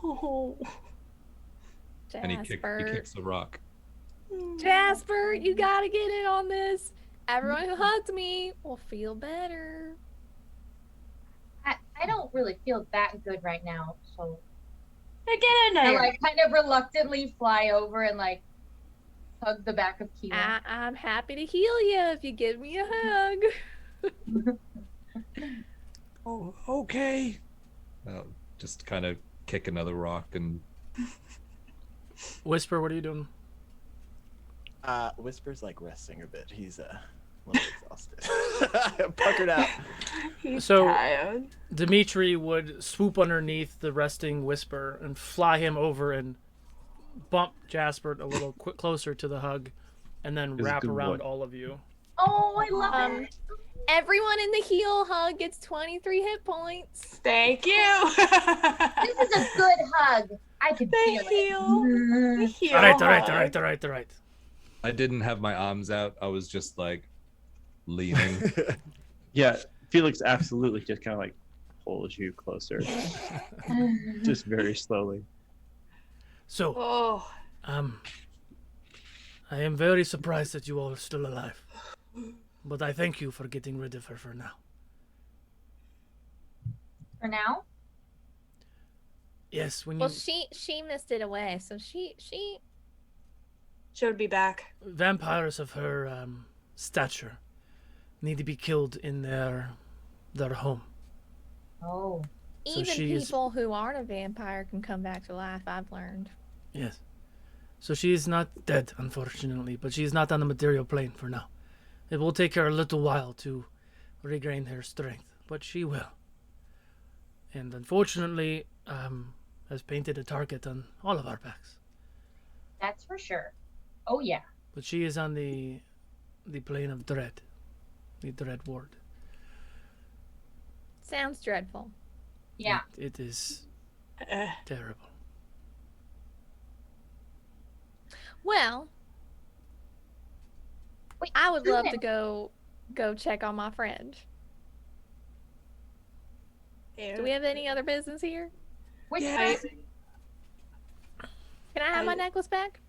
Oh. Jasper. And he kicks the rock. Jasper, you gotta get in on this. Everyone who hugs me will feel better. I don't really feel that good right now, so Get in there. I kind of reluctantly fly over and hug the back of Kiwin. I'm happy to heal you if you give me a hug. Oh, okay. I'll just kind of kick another rock and. Whisper, what are you doing? Whisper's resting a bit. He's a little exhausted. Puckered out. He's So- tired. Dimitri would swoop underneath the resting Whisper and fly him over and bump Jasper a little closer to the hug, and then He's a wrap good around boy. all of you. Oh, I love it. Everyone in the heal hug gets 23 hit points. Thank you. This is a good hug. I can feel The it. heal All right. hug. I didn't have my arms out. I was just leaning. Yeah, Felix absolutely just kind of pulls you closer, just very slowly. So, Oh. I am very surprised that you all are still alive. But I thank you for getting rid of her for now. For now? Yes, when Well, you... she missed it away, so she Should be back. Vampires of her stature need to be killed in their home. Oh. So even she is- people who aren't a vampire can come back to life. I've learned. Yes. So she is not dead, unfortunately, but she is not on the material plane for now. It will take her a little while to regain her strength, but she will. And unfortunately, has painted a target on all of our backs. That's for sure. Oh, yeah. But she is on the plane of dread, the dread ward. Sounds dreadful. Yeah. It is terrible. Well, Wait, I would love to Susan. go check on my friend. Yeah. Do we have any other business here? Which Yeah, friend? Can I have my necklace back?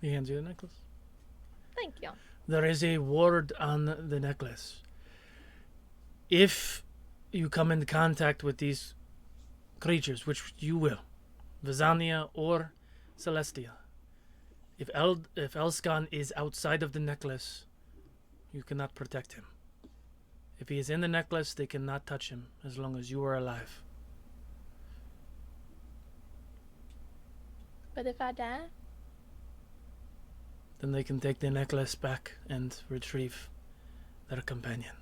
He hands you the necklace. Thank you. There is a ward on the necklace. If you come into contact with these creatures, which you will, Vizania or Celestia, if Elskan is outside of the necklace, you cannot protect him. If he is in the necklace, they cannot touch him as long as you are alive. But if I die, Then they can take the necklace back and retrieve their companion.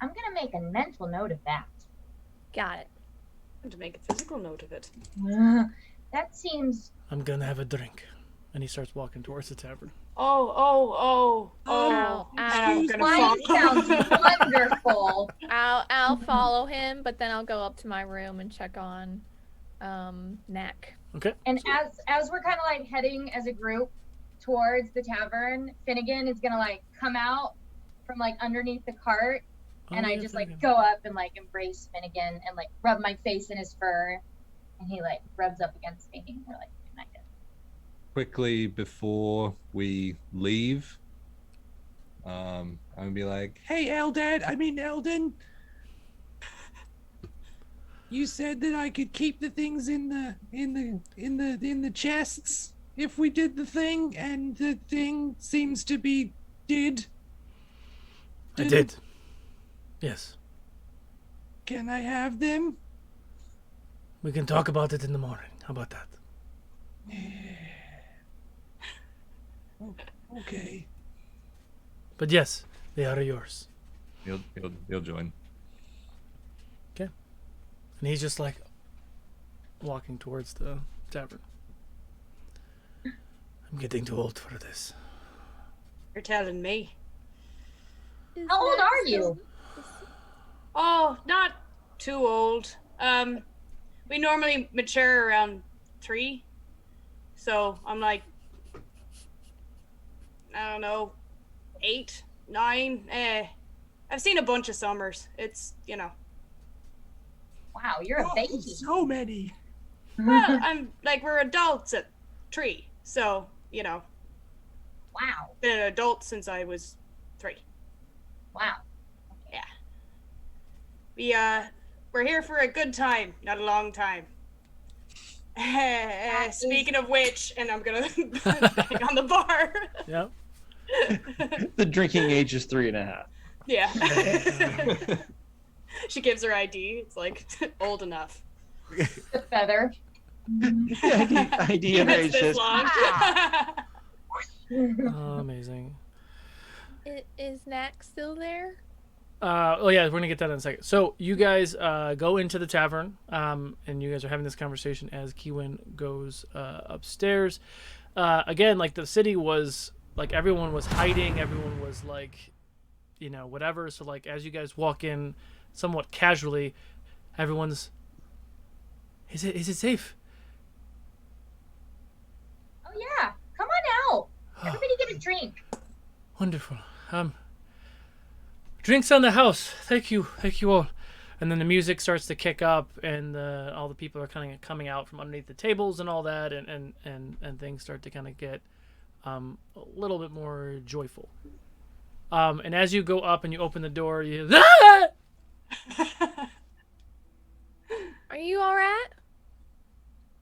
I'm going to make a mental note of that. got it. And to make a physical note of it. That seems... I'm gonna have a drink. And he starts walking towards the tavern. Ow, And I'm gonna Wine follow. sounds wonderful. I'll follow him, but then I'll go up to my room and check on Neck. Okay. And as we're kind of like heading as a group towards the tavern, Finnegan is gonna like come out from like underneath the cart, and I just like go up and like embrace Finnegan and like rub my face in his fur, and he like rubs up against me. And we're like united. Quickly before we leave, I'm gonna be like, "Hey, Eldon, you said that I could keep the things in the chests if we did the thing, and the thing seems to be did. I did. Yes. Can I have them? We can talk about it in the morning. How about that? Okay. But yes, they are yours. He'll join. Okay. And he's just like walking towards the tavern. I'm getting too old for this. You're telling me. How old are you? Oh, not too old. We normally mature around 3. So I'm like, I don't know, 8, 9. I've seen a bunch of summers. It's, you know. Wow, you're a baby. So many. Well, I'm like, we're adults at 3. So, you know, Wow. been an adult since I was 3. Wow. We're here for a good time, not a long time. Speaking of which, and I'm gonna bang on the bar. Yep. The drinking age is 3.5. Yeah. She gives her ID. It's like old enough. The feather. ID of It's age this says, long. Oh, amazing. Is Neck still there? Oh yeah, we're gonna get that in a second. So you guys go into the tavern, and you guys are having this conversation as Kiwin goes upstairs. Again, like the city was like everyone was hiding, everyone was like, you know, whatever. So like as you guys walk in, somewhat casually, everyone's, is it safe? Oh yeah. Come on out. Everybody get a drink. Wonderful. Drinks on the house. Thank you all. And then the music starts to kick up, and all the people are kind of coming out from underneath the tables and all that, and things start to kind of get a little bit more joyful. And as you go up and you open the door, you ah! Are you all right?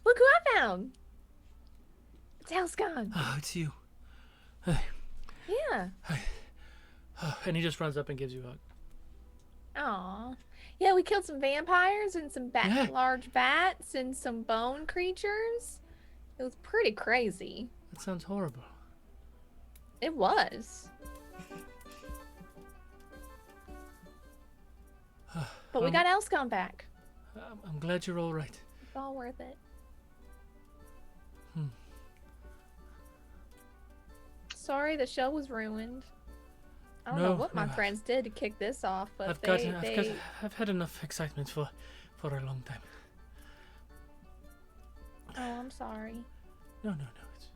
Look who I found. It's Elskan. Oh, it's you. Yeah. And he just runs up and gives you a hug. Aw. Yeah, we killed some vampires and some Yeah. large bats and some bone creatures. It was pretty crazy. That sounds horrible. It was. But we got Elskan back. I'm glad you're all right. It's all worth it. Sorry the show was ruined. I don't know No, what my no. friends did to kick this off, but I've had enough excitement for a long time. Oh, I'm sorry. No, it's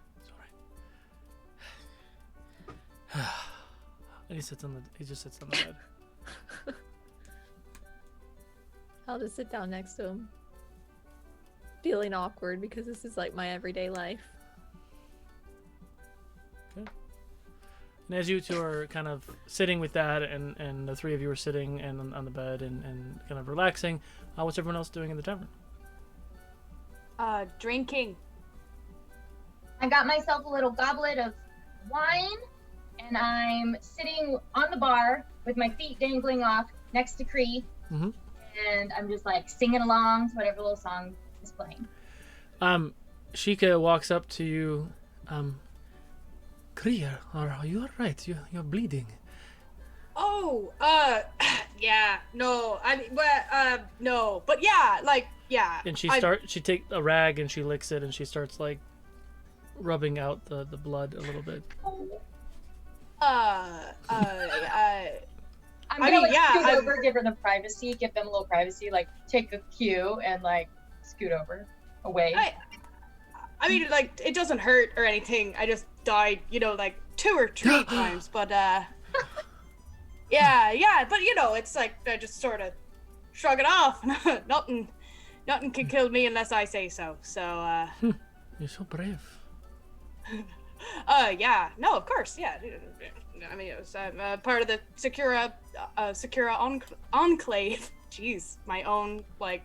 all right. And he just sits on the bed. I'll just sit down next to him. Feeling awkward because this is like my everyday life. And as you two are kind of sitting with that, and the three of you are sitting and on the bed and kind of relaxing, what's everyone else doing in the tavern? Drinking. I got myself a little goblet of wine, and I'm sitting on the bar with my feet dangling off next to Cree, Mhm. and I'm just like singing along to whatever little song is playing. Sheikah walks up to you. Cree, are you all right? You're bleeding. Oh, yeah, no, I mean, no, but yeah, like, yeah. And she takes a rag and she licks it and she starts like rubbing out the blood a little bit. I'm I gonna mean, like yeah, scoot I'm- over, give her the privacy, give them a little privacy, like take a cue and like scoot over away. I mean, like, it doesn't hurt or anything. I just died, like 2 or 3 times, but, yeah, but, it's like, I just sort of shrug it off. Nothing can kill me unless I say so, so, You're so brave. yeah, no, of course, yeah. I mean, it was part of the Secura Enclave. Jeez, my own, thing.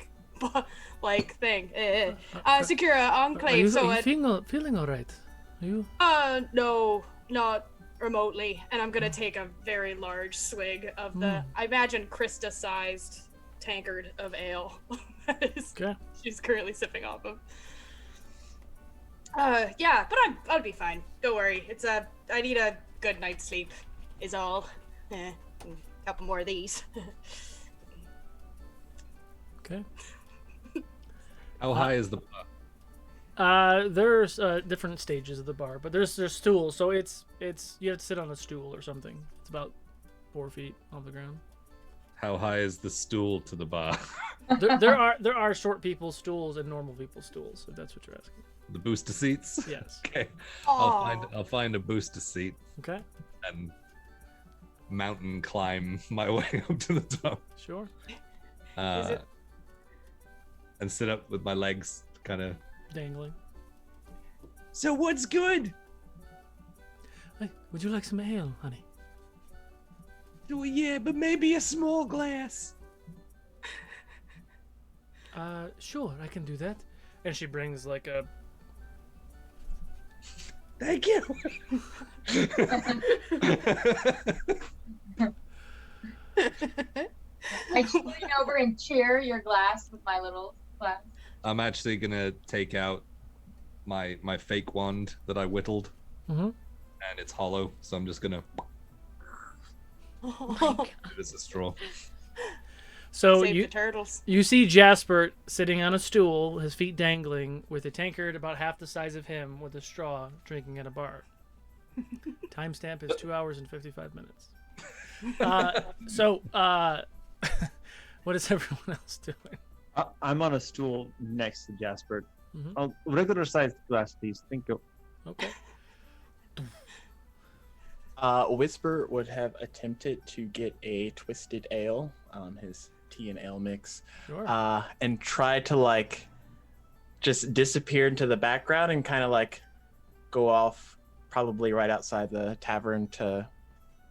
Secura Enclave, so are you feeling all right? Are you? No, not remotely. And I'm gonna take a very large swig of the, I imagine, Krista-sized tankard of ale that she's currently sipping off of. Yeah, but I'll be fine. Don't worry. I need a good night's sleep, is all. A couple more of these. Okay. How high is the bar? There's different stages of the bar, but there's stools, so it's you have to sit on a stool or something. It's about 4 feet off the ground. How high is the stool to the bar? there are short people's stools and normal people's stools, if that's what you're asking. The booster seats? Yes. Okay. Aw. I'll find a booster seat Okay. and mountain climb my way up to the top. Sure. And sit up with my legs kind of Dangling. So what's good? Hey, would you like some ale, honey? Oh yeah, but maybe a small glass. Sure, I can do that. And she brings like a. Thank you. I just lean over and cheer your glass with my little glass. I'm actually gonna take out my fake wand that I whittled, and it's hollow, so I'm just gonna. It is a straw. So Save the turtles. you see Jasper sitting on a stool, his feet dangling, with a tankard about half the size of him, with a straw, drinking at a bar. Timestamp is 2 hours and 55 minutes. What is everyone else doing? I'm on a stool next to Jasper. Mhm. Regular sized glass, please. Thank you. Okay. Whisper would have attempted to get a twisted ale. His tea and ale mix, Sure. and try to like just disappear into the background and kind of like go off probably right outside the tavern to,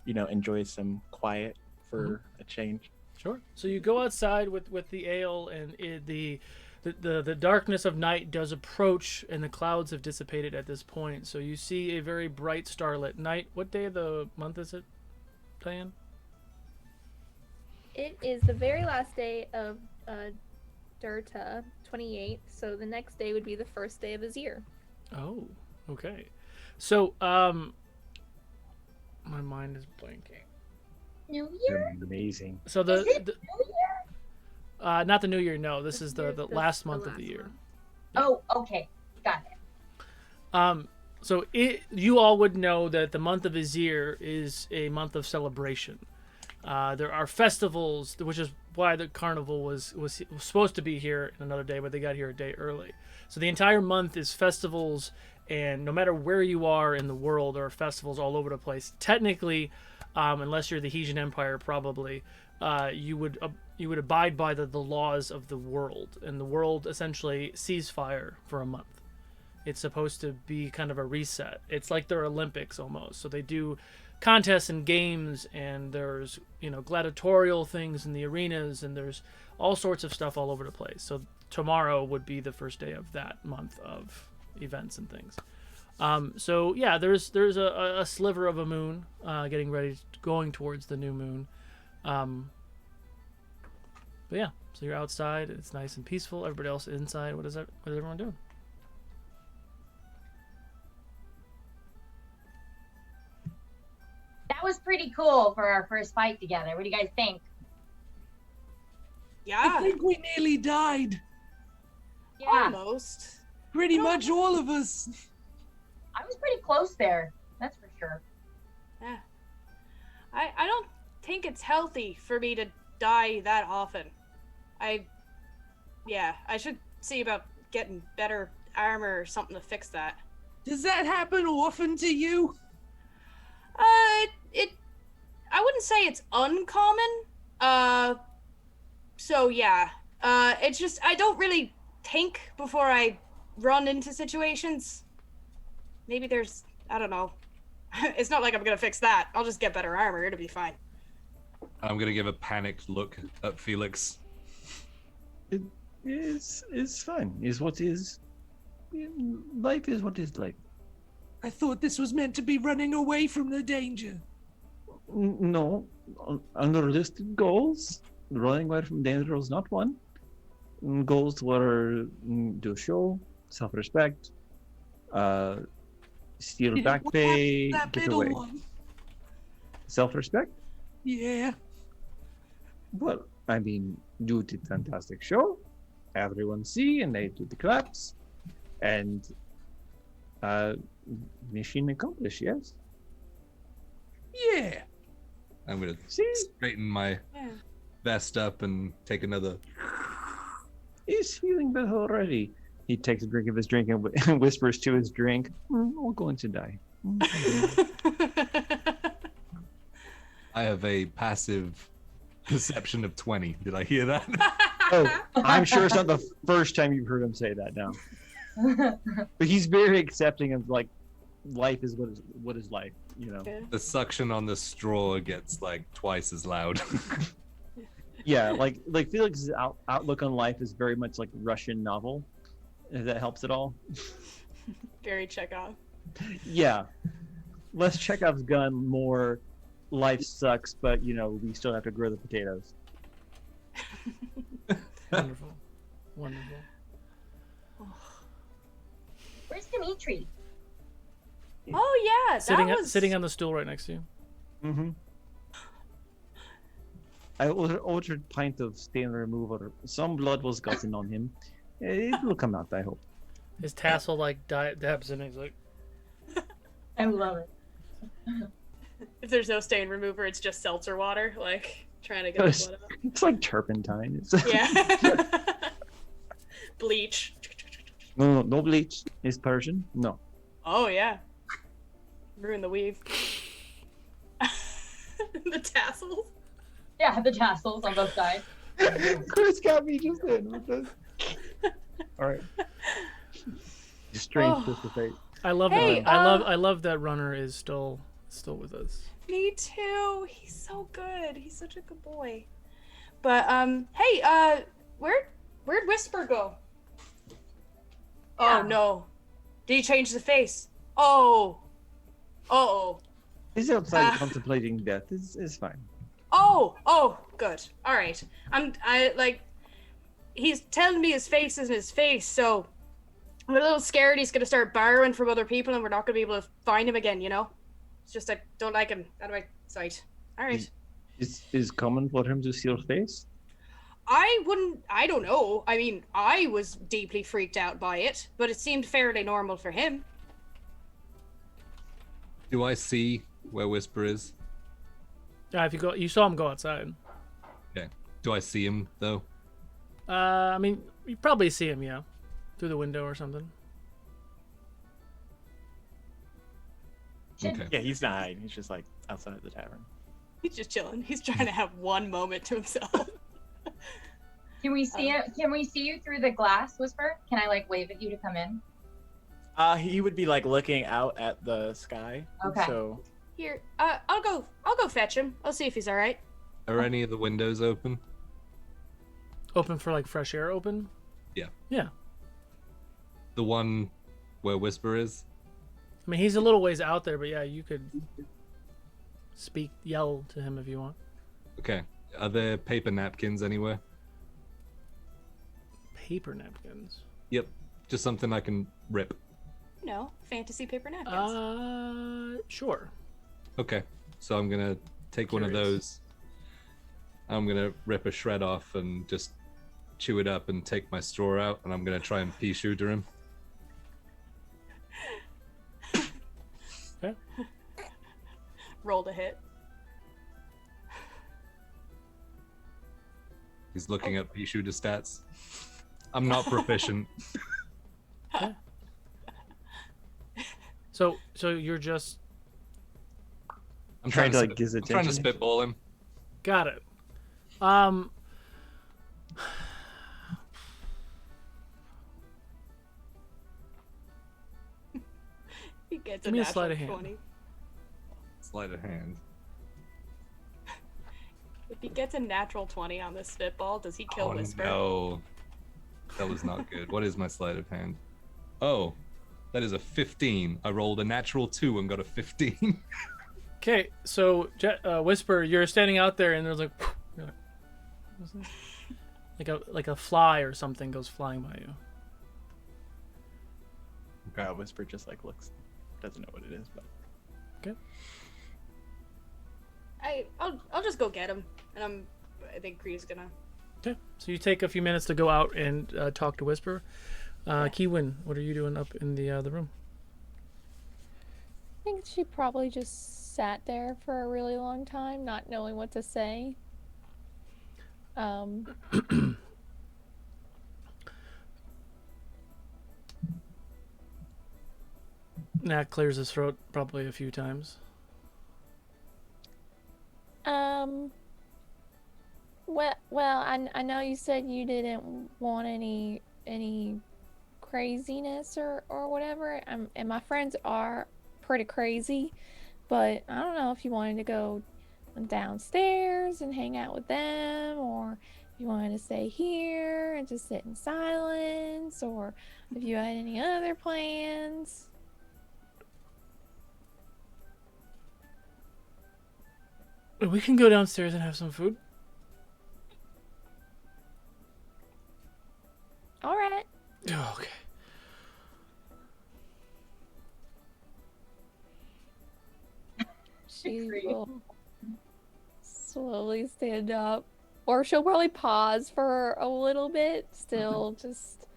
enjoy some quiet for a change. Sure. So you go outside with the ale, and the darkness of night does approach, and the clouds have dissipated at this point. So you see a very bright starlit night. What day of the month is it, Diane? It is the very last day of Durta, 28th. So the next day would be the first day of his year. Oh, okay. So my mind is blanking. New Year? Amazing. So Is it New Year? not the new year. No, this is the This last the month of last the year. month. Oh, okay. Got it. So you all would know that the month of Azir is a month of celebration. There are festivals, which is why the carnival was supposed to be here in another day, but they got here a day early. So the entire month is festivals, and no matter where you are in the world, there are festivals all over the place. Technically, unless you're the Hesian Empire, probably you would abide by the laws of the world, and the world essentially ceasefire for a month. It's supposed to be kind of a reset. It's like their Olympics almost. So they do contests and games, and there's gladiatorial things in the arenas, and there's all sorts of stuff all over the place. So tomorrow would be the first day of that month of events and things. So yeah, there's a sliver of a moon getting ready, going towards the new moon. But yeah, so you're outside. It's nice and peaceful. Everybody else inside. What is everyone doing? That was pretty cool for our first fight together. What do you guys think? I Yeah, think we nearly died. Yeah, almost. Pretty much all of us. I was pretty close there. That's for sure. Yeah. I don't think it's healthy for me to die that often. I should see about getting better armor or something to fix that. Does that happen often to you? I wouldn't say it's uncommon. So yeah. It's just I don't really think before I run into situations. Maybe I don't know. It's not like I'm gonna fix that. I'll just get better armor. It'll be fine. I'm gonna give a panicked look at Felix. It's fine. Is what is. Life is what is life. I thought this was meant to be running away from the danger. No, under listed goals, running away from danger was not one. Goals were do show, self-respect, steal back What pay, happened to that get middle away. one? Self-respect? Yeah. Well, I mean, you did fantastic show. Everyone see, and they do the claps, and mission accomplished. Yes. Yeah. I'm gonna See, straighten my Yeah. vest up and take another. he's feeling better already. He takes a drink of his drink and whispers to his drink, "We're going to die." I have a passive perception of 20. Did I hear that? Oh, I'm sure it's not the first time you've heard him say that now. But he's very accepting of like life is what is life, The suction on the straw gets like twice as loud. Yeah, like Felix's outlook on life is very much like Russian novel. If that helps at all. Very Chekhov. Yeah, less Chekhov's gun, more life sucks, but we still have to grow the potatoes. Wonderful. Wonderful. Where's Dimitri? Oh yeah, Sitting on the stool right next to you. Mm-hmm. I ordered a pint of stain remover. Some blood was gotten on him. It will come out, I hope. His tassel dabs in, and he's like, I love it. If there's no stain remover, it's just seltzer water, like trying to get the blood out. It's like turpentine. Yeah. Bleach. No bleach. Is Persian? No. Oh yeah. Ruin the weave. The tassels. Yeah, the tassels on both sides. Chris got me just in with this. All right. Strange twist of fate. I love Hey, that. I love that Runner is still with us. Me too. He's so good. He's such a good boy. But hey, where'd Whisper go? Oh no. Did he change the face? Oh. Uh-oh. He's outside contemplating death. It's fine. Oh, good. All right. He's telling me his face isn't his face, so I'm a little scared he's gonna start borrowing from other people and we're not gonna be able to find him again, you know? It's just I don't like him out of my sight. All right. Is common for him to see your face? I don't know. I mean, I was deeply freaked out by it, but it seemed fairly normal for him. Do I see where Whisper is? Yeah, if you saw him go outside. Okay. Do I see him though? I mean, you probably see him, yeah, through the window or something. Okay. Yeah, he's not hiding. He's just like outside the tavern. He's just chilling. He's trying to have one moment to himself. Can we see it? Can we see you through the glass, Whisper? Can I like wave at you to come in? He would be like looking out at the sky. Okay. So Here, I'll go fetch him. I'll see if he's all right. Are any of the windows open? Open for like fresh air. Open. Yeah. Yeah. The one where Whisper is? I mean, he's a little ways out there, but yeah, you could yell to him if you want. Okay. Are there paper napkins anywhere? Paper napkins. Yep. Just something I can rip. No, fantasy paper napkins. Sure. Okay. So I'm gonna take one of those. I'm gonna rip a shred off and just chew it up and take my straw out, and I'm gonna try and pea shooter him. Okay. Rolled a hit. He's looking at pea shooter stats. I'm not proficient. Okay. So you're just I'm trying to spit- like get his I'm trying to attention. spitball him. got it. He gets Give me a natural sleight of hand. 20. Sleight of hand. If he gets a natural 20 on this spitball, does he kill Oh Whisper? no. That was not good. What is my sleight of hand? Oh, that is a 15. I rolled a natural 2 and got a 15. Okay, so Whisper, you're standing out there, and there's like, you're like, what's that? like a fly or something goes flying by you. Whisper just like looks, doesn't know what it is, but Okay. I'll just go get him, and I think Kree's gonna. Okay, so you take a few minutes to go out and talk to Whisper. Keewin, what are you doing up in the room? I think she probably just sat there for a really long time, not knowing what to say. Nat clears his throat probably a few times. Well, I know you said you didn't want any craziness or whatever. And my friends are pretty crazy, but I don't know if you wanted to go downstairs and hang out with them, or if you wanted to stay here and just sit in silence, or if you had any other plans. We can go downstairs and have some food. All right. Oh, okay. She will slowly stand up, or she'll probably pause for a little bit, still just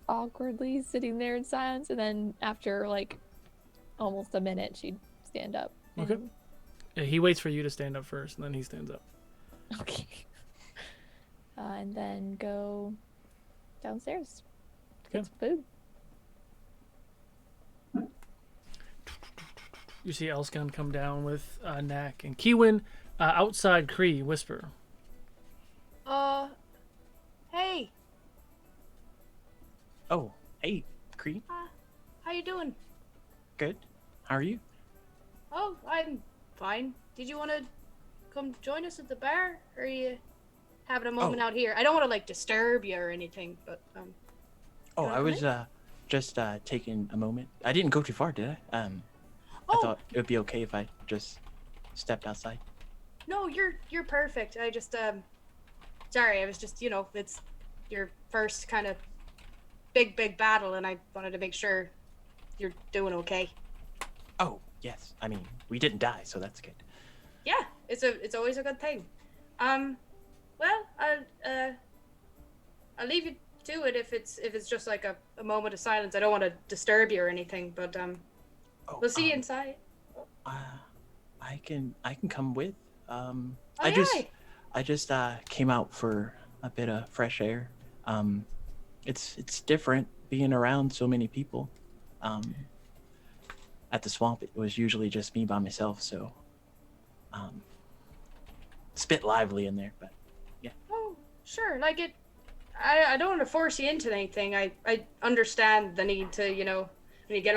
awkwardly sitting there in silence, and then after like almost a minute, she'd stand up. Okay. and- Yeah, he waits for you to stand up first, and then he stands up. Okay. And then go downstairs. Get some food. You see Elskan come down with Knack and Keewin outside Kree Whisper. Oh, hey, Cree. How you doing? Good. How are you? Oh, I'm fine. Did you want to come join us at the bar? Or are you having a moment out here? I don't want to, like, disturb you or anything, but, Oh, I was, just, taking a moment. I didn't go too far, did I? I thought it would be okay if I just stepped outside. No, you're perfect. I just, sorry, I was just, you know, it's your first kind of big battle, and I wanted to make sure you're doing okay. Oh, yes. I mean, we didn't die, so that's good. Yeah, it's always a good thing. Well, I'll leave you to it if it's just like a moment of silence. I don't want to disturb you or anything, but we'll see you inside. I can come with. I just came out for a bit of fresh air. It's different being around so many people. At the swamp, it was usually just me by myself, so it's a bit lively in there, but yeah. Oh, sure. Like it, I don't want to force you into anything. I understand the need to, you know, when you get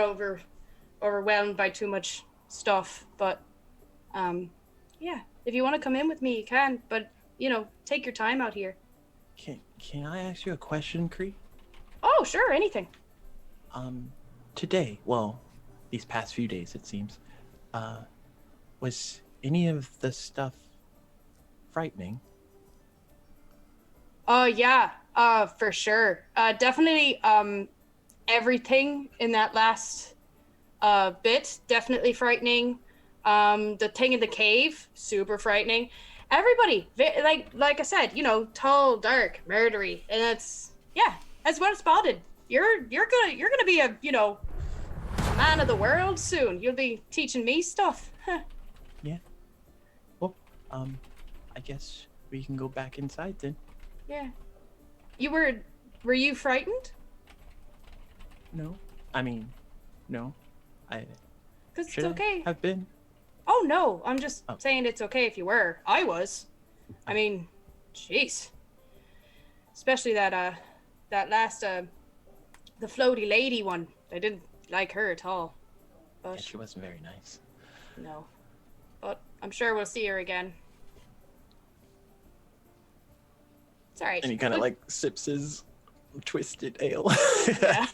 overwhelmed by too much stuff, but yeah, if you want to come in with me, you can, but you know, take your time out here. Can I ask you a question, Cree? Oh, sure, anything. Today, well, these past few days, it seems, was any of the stuff frightening? Yeah, for sure. Definitely, everything in that last bit, definitely frightening. The thing in the cave, super frightening. Everybody, like I said, you know, tall, dark, murdery, and it's well spotted. You're gonna be a, you know, man of the world soon. You'll be teaching me stuff. Yeah. Well, I guess we can go back inside then. Yeah. Were you frightened? No. I mean, no. Because it's Should okay. have been. Oh no, I'm just saying it's okay if you were. I was. I mean, jeez. Especially that last the floaty lady one. I didn't like her at all. But Yeah, she wasn't very nice. no. But I'm sure we'll see her again. It's alright. And he kind of like sips his twisted ale. Yeah.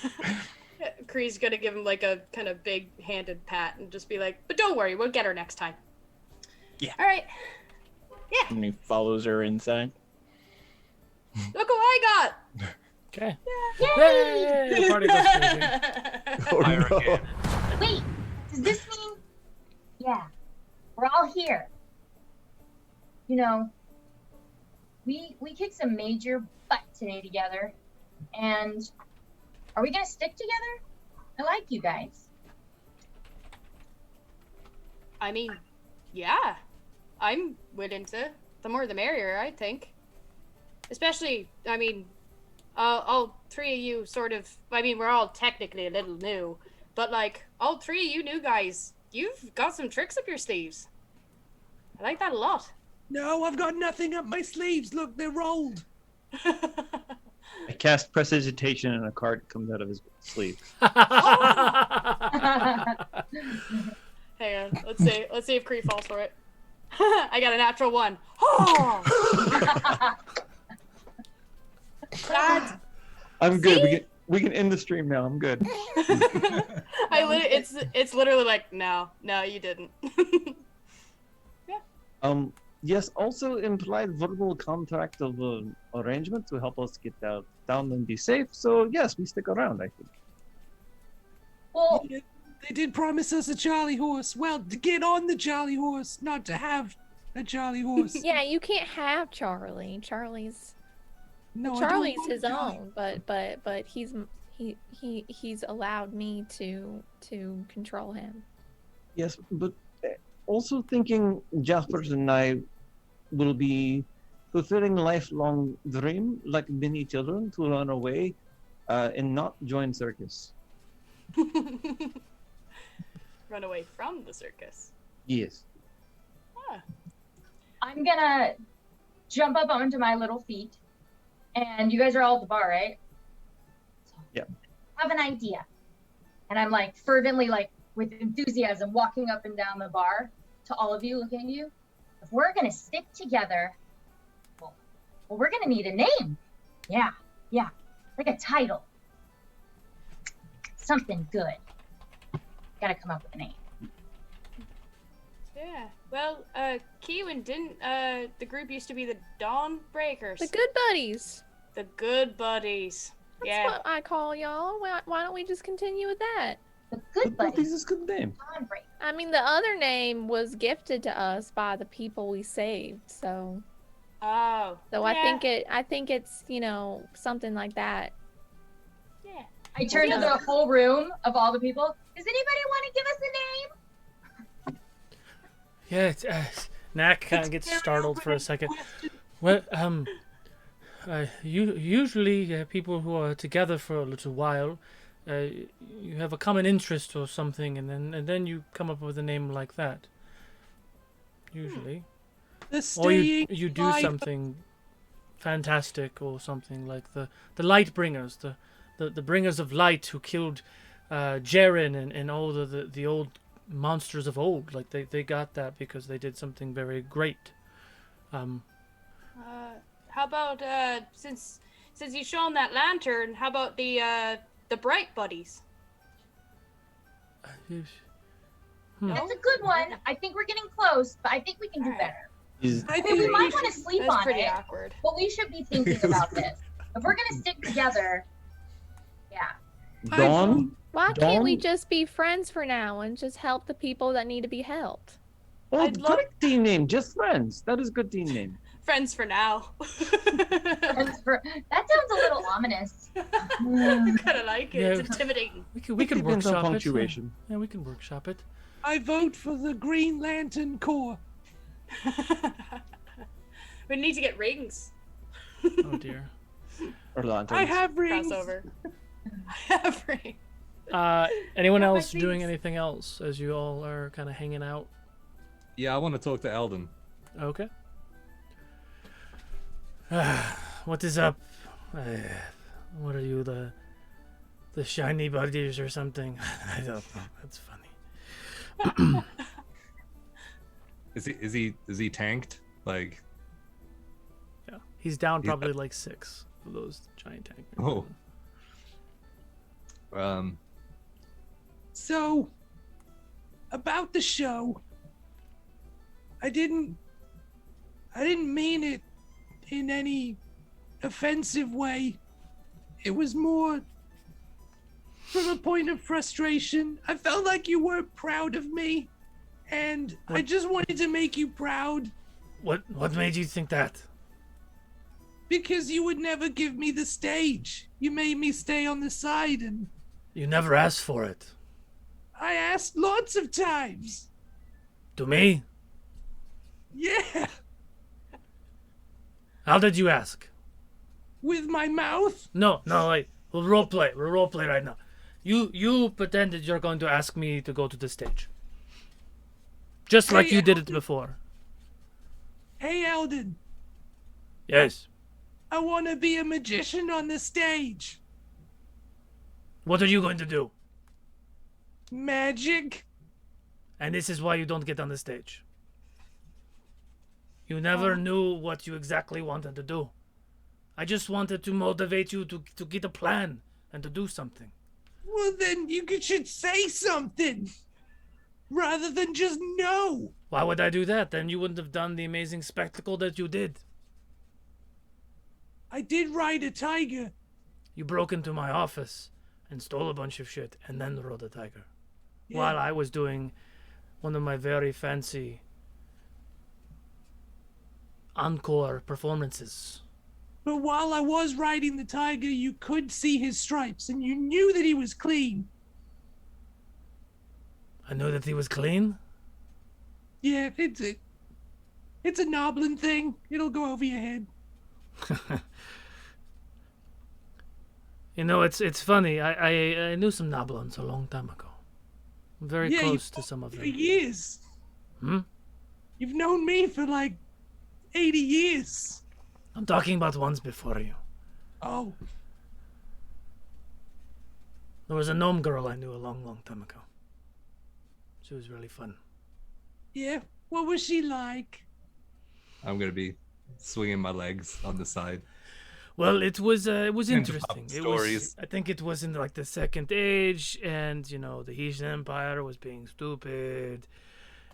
Kree's gonna give him like a kind of big-handed pat and just be like, but don't worry, we'll get her next time. Yeah. Alright. Yeah. And he follows her inside. Look what I got! Okay. Yay! The party goes crazy. Oh, no. Wait, does this mean? Yeah, we're all here. You know, we kicked some major butt today together, and are we gonna stick together? I like you guys. I mean, yeah. I'm willing to. The more the merrier, I think. Especially, I mean, all three of you sort of, I mean, we're all technically a little new, but like, all three of you new guys, you've got some tricks up your sleeves. I like that a lot. No, I've got nothing up my sleeves. Look, they're rolled. I cast prestidigitation and a card comes out of his sleeve. Hang on, let's see if Kree falls for it. I got a natural 1. Oh! That... I'm good. We can end the stream now. I'm good. It's literally like, no, you didn't. Yeah. Yes, also implied verbal contract of arrangement to help us get down and be safe. So yes, we stick around, I think. Well, Yeah, they did promise us a Charlie horse. Well, to get on the Charlie horse, not to have a Charlie horse. Yeah, you can't have Charlie. Charlie's his own, but he's allowed me to control him. Yes, but also thinking Jaspers and I will be fulfilling lifelong dream like many children to run away and not join circus. Run away from the circus. Yes. Huh. I'm gonna jump up onto my little feet, and you guys are all at the bar, right? So Yeah. Have an idea. And I'm like fervently, like with enthusiasm, walking up and down the bar to all of you, looking at you. If we're gonna stick together, well, we're gonna need a name. Yeah, like a title. Something good. Gotta come up with a name. Yeah. Well, Kiwin, didn't the group used to be the Dawn Breakers? The Good Buddies. The Good Buddies. That's what I call y'all. Why don't we just continue with that? The Good Buddies. This is a good name. I mean, the other name was gifted to us by the people we saved, so. Oh. So yeah. I think it's, you know, something like that. Yeah. I turned to the whole room of all the people. Does anybody want to give us a name? Yeah, Knack kind of gets startled for a second. Well, usually people who are together for a little while, you have a common interest or something, and then you come up with a name like that. Usually, or you do something fantastic or something like the Light Bringers, the Bringers of Light who killed Jaren and all the old monsters of old. Like they got that because they did something very great. How about since you've shown that lantern, how about the Bright Buddies? That's a good one. I think we're getting close, but I think we can do better. I think we might want to sleep That's on pretty it. awkward. But we should be thinking about this. If we're gonna stick together, yeah. Dawn? Why can't we Dawn? just be friends for now and just help the people that need to be helped? Oh, good team name. Just friends. That is a good team name. Friends for now. That sounds a little ominous. I kind of like it. Yeah. It's intimidating. We can Depends on workshop it. punctuation. Yeah, we can workshop it. I vote for the Green Lantern Corps. We need to get rings. Oh dear. Or lanterns. I have rings. Crossover. I have rings. Anyone Yeah, my else doing rings. anything else as you all are kind of hanging out? Yeah, I want to talk to Eldon. Okay. What is up? What are you, the shiny buddies or something? I don't know. That's funny. Is he tanked? Like, Yeah, he's down Yeah. probably like 6 of those giant tankers. oh. So, about the show, I didn't mean it in any offensive way. It was more from a point of frustration. I felt like you weren't proud of me, and I just wanted to make you proud What made you think that? because you would never give me the stage. You made me stay on the side, and You never asked for it. I asked lots of times. To me? Yeah, How did you ask? with my mouth. No, wait. We'll roleplay. We'll roleplay right now. You pretended you're going to ask me to go to the stage. Just like Hey, you did it before. Hey, Eldon, Yes. I want to be a magician on the stage. What are you going to do? Magic. And this is why you don't get on the stage. You never knew what you exactly wanted to do. I just wanted to motivate you to get a plan and to do something. Well, then should say something rather than just no. Why would I do that? Then you wouldn't have done the amazing spectacle that you did. I did ride a tiger. You broke into my office and stole a bunch of shit and then rode a tiger. Yeah. While I was doing one of my very fancy encore performances. But while I was riding the tiger, you could see his stripes, and you knew that he was clean. I knew that he was clean. Yeah, it's a Noblin thing. It'll go over your head. You know, it's funny. I knew some Noblins a long time ago. I'm very Yeah, close to some of For them. years. Hmm? You've known me for like 80 years. I'm talking about ones before you. Oh. There was a gnome girl I knew a long, long time ago. She was really fun. Yeah. What was she like? I'm gonna be swinging my legs on the side. Well, it was Kinds of interesting. pop It stories. was, I think it was in like the Second Age, and you know the Hesian Empire was being stupid,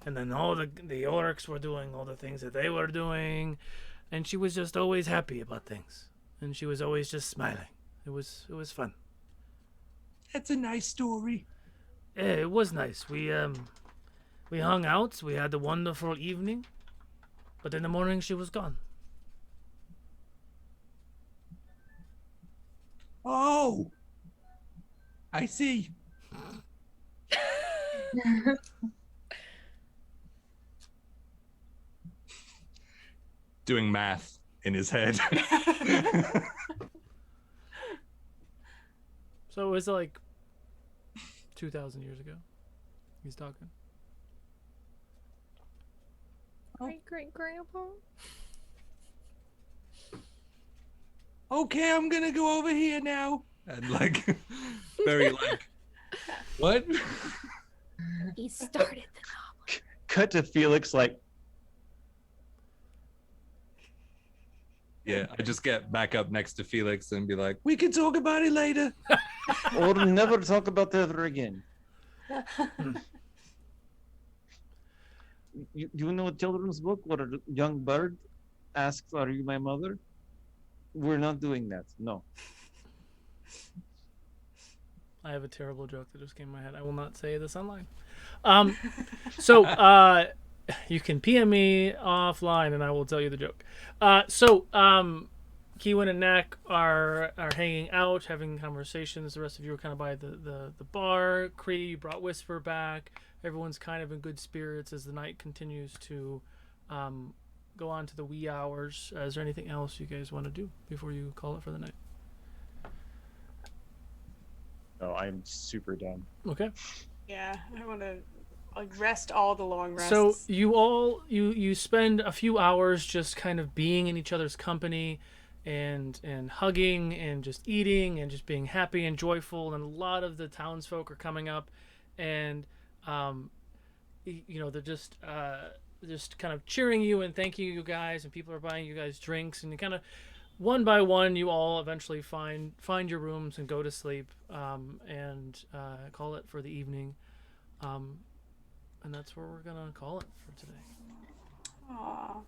and then all the orcs were doing all the things that they were doing, and she was just always happy about things, and she was always just smiling. It was fun. That's a nice story. Yeah, it was nice. We hung out. We had a wonderful evening, but in the morning she was gone. Oh, I see. Doing math in his head. So it was like 2,000 years ago. He's talking. Great grandpa. Okay, I'm gonna go over here now. And like, very like, what? He started the Cut to Felix like, Yeah, I just get back up next to Felix and be like, We can talk about it later. or never talk about that ever again. You know a children's book where a young bird asks, "Are you my mother?" We're not doing that. No. I have a terrible joke that just came in my head. I will not say this online. You can PM me offline and I will tell you the joke. Kiwan and Nak are hanging out, having conversations. The rest of you are kind of by the bar. Cree, you brought Whisper back. Everyone's kind of in good spirits as the night continues to go on to the wee hours. Is there anything else you guys want to do before you call it for the night? No, I'm super done. Okay. Yeah, I want to rest all the long rests. So you spend a few hours just kind of being in each other's company and hugging and just eating and just being happy and joyful, and a lot of the townsfolk are coming up and they're just kind of cheering you and thanking you guys, and people are buying you guys drinks, and you kind of one by one you all eventually find your rooms and go to sleep and call it for the evening. And that's where we're gonna call it for today. Aww.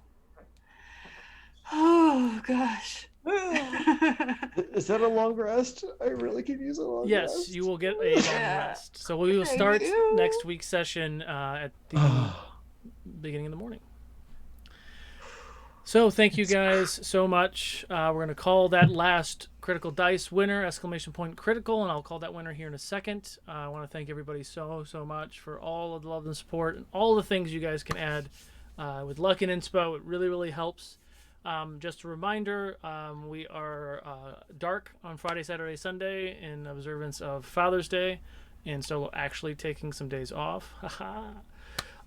Oh gosh. Is that a long rest? I really could use a long rest. Yes, you will get a long rest. So we will start next week's session at the beginning of the morning. So thank you guys so much. We're going to call that last Critical Dice winner, ! Critical, and I'll call that winner here in a second. I want to thank everybody so much for all of the love and support and all the things you guys can add with luck and inspo. It really, really helps. Just a reminder, we are dark on Friday, Saturday, Sunday in observance of Father's Day, and so actually taking some days off.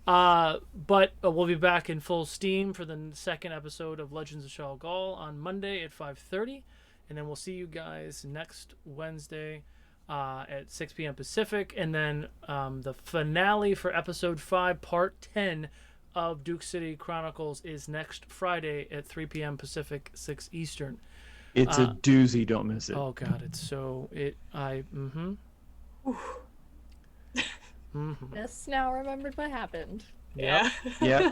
But we'll be back in full steam for the second episode of Legends of Shal Gal on Monday at 5:30, and then we'll see you guys next Wednesday at 6 p.m. Pacific, and then the finale for episode 5, part 10 of Duke City Chronicles is next Friday at 3 p.m. Pacific, 6 Eastern. It's a doozy. Don't miss it. Oh God, it's so Just now remembered what happened. Yeah. Yeah.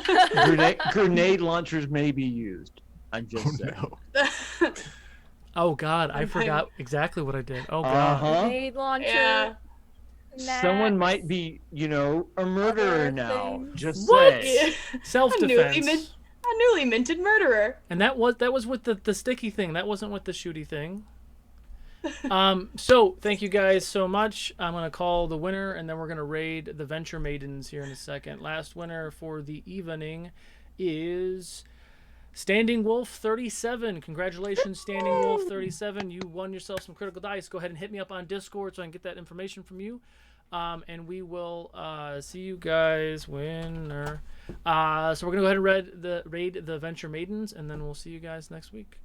Grenade launchers may be used. I'm just saying. No. Oh God, I forgot exactly what I did. Oh God. Grenade launcher. Yeah. Someone might be, a murderer Other now. things. Just What? say. Self-defense. A newly minted murderer. And that was with the sticky thing. That wasn't with the shooty thing. So thank you guys so much. I'm gonna call the winner, and then we're gonna raid the Venture Maidens here in a second. Last winner for the evening is Standing Wolf 37. Congratulations, Standing Wolf 37. You won yourself some Critical Dice. Go ahead and hit me up on Discord so I can get that information from you. And we will see you guys winner. So we're gonna go ahead and raid the Venture Maidens, and then we'll see you guys next week.